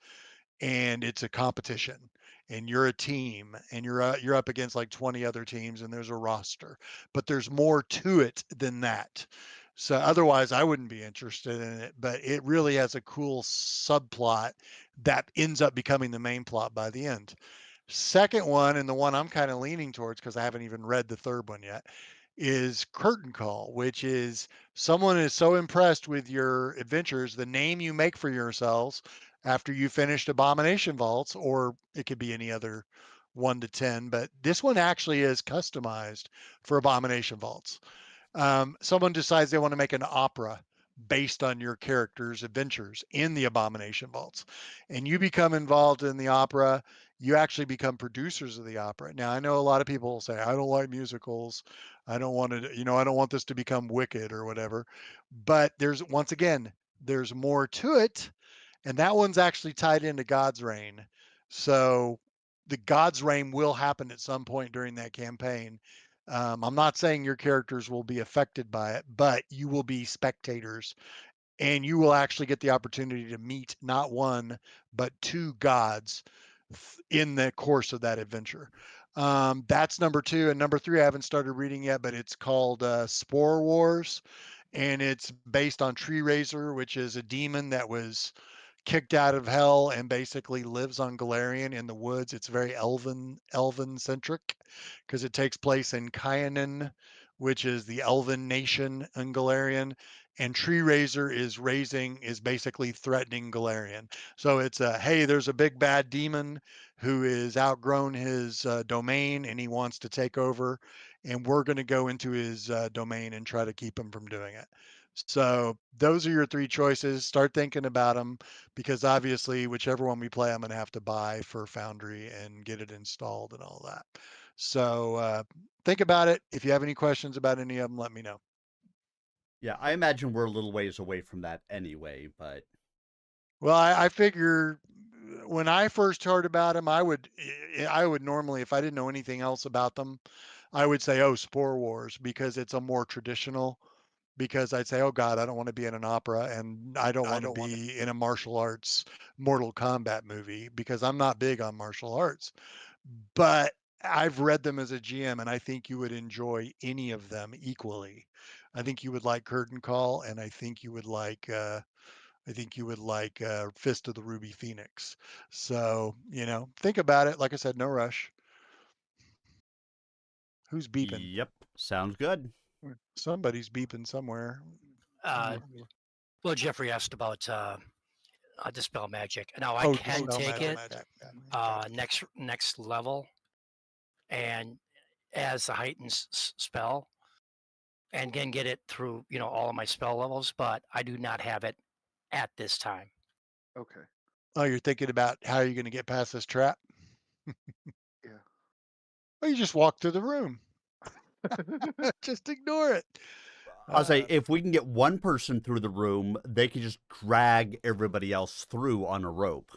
and it's a competition and you're a team and you're up against like 20 other teams and there's a roster, but there's more to it than that. So otherwise I wouldn't be interested in it, but it really has a cool subplot that ends up becoming the main plot by the end. Second one, and the one I'm kind of leaning towards because I haven't even read the third one yet, is Curtain Call, which is someone is so impressed with your adventures, the name you make for yourselves after you finished Abomination Vaults, or it could be any other 1 to 10, but this one actually is customized for Abomination Vaults. Someone decides they want to make an opera based on your character's adventures in the Abomination Vaults, and you become involved in the opera. You actually become producers of the opera. Now, I know a lot of people will say, I don't like musicals. I don't want to, I don't want this to become Wicked or whatever. But once again, there's more to it. And that one's actually tied into God's Reign. So the God's Reign will happen at some point during that campaign. I'm not saying your characters will be affected by it, but you will be spectators and you will actually get the opportunity to meet not one but two gods in the course of that adventure. That's number 2, and number 3 I haven't started reading yet, but it's called Spore Wars, and it's based on Tree Razor, which is a demon that was kicked out of hell and basically lives on Galarian in the woods. It's very elven centric because it takes place in Kyanan, which is the elven nation in Galarian. And Tree Razor is basically threatening Galarian. So it's hey, there's a big bad demon who is outgrown his domain and he wants to take over, and we're going to go into his domain and try to keep him from doing it. So those are your 3 choices. Start thinking about them, because obviously whichever one we play, I'm going to have to buy for Foundry and get it installed and all that. So think about it. If you have any questions about any of them, let me know. Yeah, I imagine we're a little ways away from that anyway, but Well, I figure when I first heard about them, I would normally, if I didn't know anything else about them, I would say, oh, Spore Wars, because it's a more traditional. Because I'd say, oh God, I don't want to be in an opera, and I don't want to be in a martial arts Mortal Kombat movie, because I'm not big on martial arts. But I've read them as a GM, and I think you would enjoy any of them equally. I think you would like Curtain Call, and I think you would like Fist of the Ruby Phoenix. So, think about it. Like I said, no rush. Who's beeping? yep, sounds good. Somebody's beeping somewhere. Well, Jeffrey asked about dispel magic. Now I Oh, can dispel take it magic. Yeah. next level, and as a heightened spell, and can get it through all of my spell levels. But I do not have it at this time. Okay. Oh, you're thinking about how you're going to get past this trap? Yeah. Well, you just walk through the room. Just ignore it. I'll say if we can get one person through the room, they can just drag everybody else through on a rope.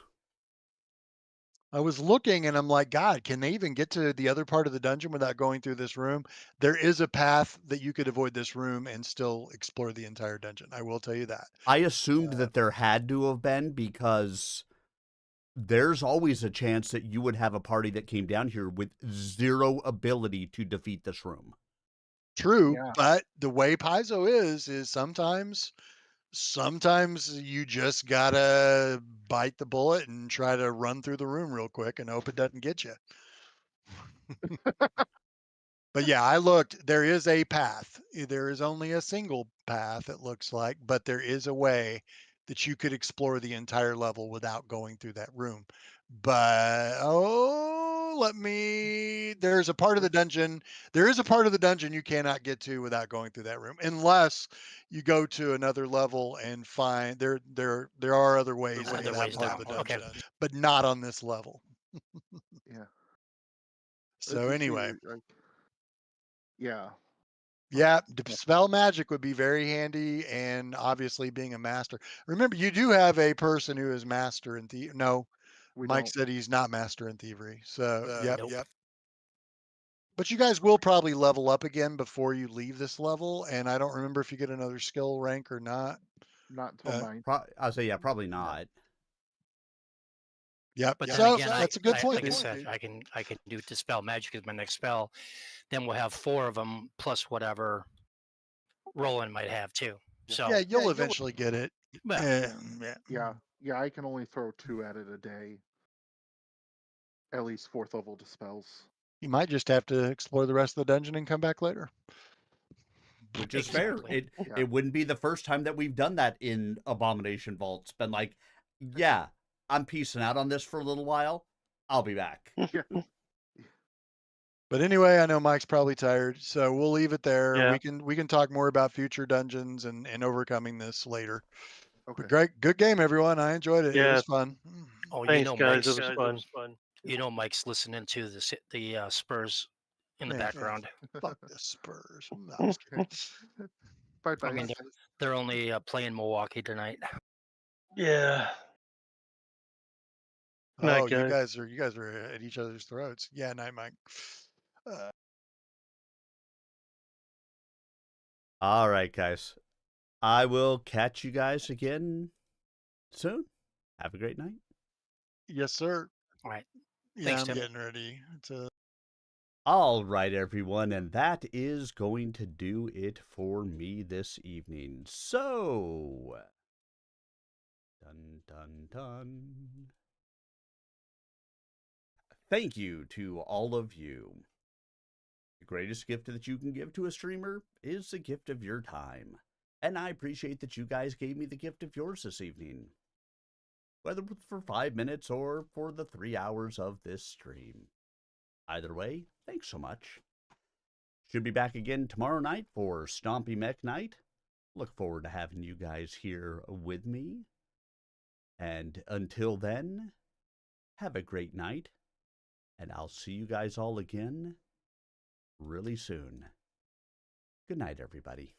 I was looking and I'm like, God, can they even get to the other part of the dungeon without going through this room? There is a path that you could avoid this room and still explore the entire dungeon. I will tell you that. I assumed that there had to have been, because there's always a chance that you would have a party that came down here with zero ability to defeat this room. True, Yeah. but the way Paizo is sometimes you just gotta bite the bullet and try to run through the room real quick and hope it doesn't get you. But yeah, I looked. There is a path. There is only a single path, it looks like, but there is a way that you could explore the entire level without going through that room. But there's a part of the dungeon. There is a part of the dungeon you cannot get to without going through that room, unless you go to another level and find there are other ways into Other that ways part down. of the dungeon, Okay. but not on this level. Yeah. So anyway. Yeah. Yeah, dispel magic would be very handy, and obviously being a master. Remember, you do have a person who is master in thievery. No, We Mike don't. said he's not master in thievery. So, yep. Nope. But you guys will probably level up again before you leave this level, and I don't remember if you get another skill rank or not. Not until 9. I'll say, yeah, probably not. Yep. But then So again, that's a good point. like I said, I can do dispel magic as my next spell. Then we'll have 4 of them plus whatever Roland might have too. So Yeah, you'll eventually get it. well, Yeah. Yeah, I can only throw 2 at it a day. At least 4th level dispels. You might just have to explore the rest of the dungeon and come back later. Which is Exactly. fair. It wouldn't be the first time that we've done that in Abomination Vault. It's been like, yeah, I'm peacing out on this for a little while. I'll be back. Yeah. But anyway, I know Mike's probably tired, so we'll leave it there. Yeah. We can talk more about future dungeons and overcoming this later. Okay. But good game, everyone. I enjoyed it. It Yeah. was fun. Oh, Thanks, guys. It was fun. Mike's listening to the Spurs in the Man, background. Fuck the Spurs. No, I'm just kidding. Bye bye. I mean, they're only playing Milwaukee tonight. Yeah. Oh, Night, you guys. guys are at each other's throats. Yeah, night, Mike. All right, guys. I will catch you guys again soon. Have a great night. Yes, sir. All right. Yeah, Thanks, I'm Tim. getting ready to. All right, everyone, and that is going to do it for me this evening. So, dun dun dun. Thank you to all of you. The greatest gift that you can give to a streamer is the gift of your time. And I appreciate that you guys gave me the gift of yours this evening. Whether for 5 minutes or for the 3 hours of this stream. Either way, thanks so much. Should be back again tomorrow night for Stompy Mech Night. Look forward to having you guys here with me. And until then, have a great night. And I'll see you guys all again really soon. Good night, everybody.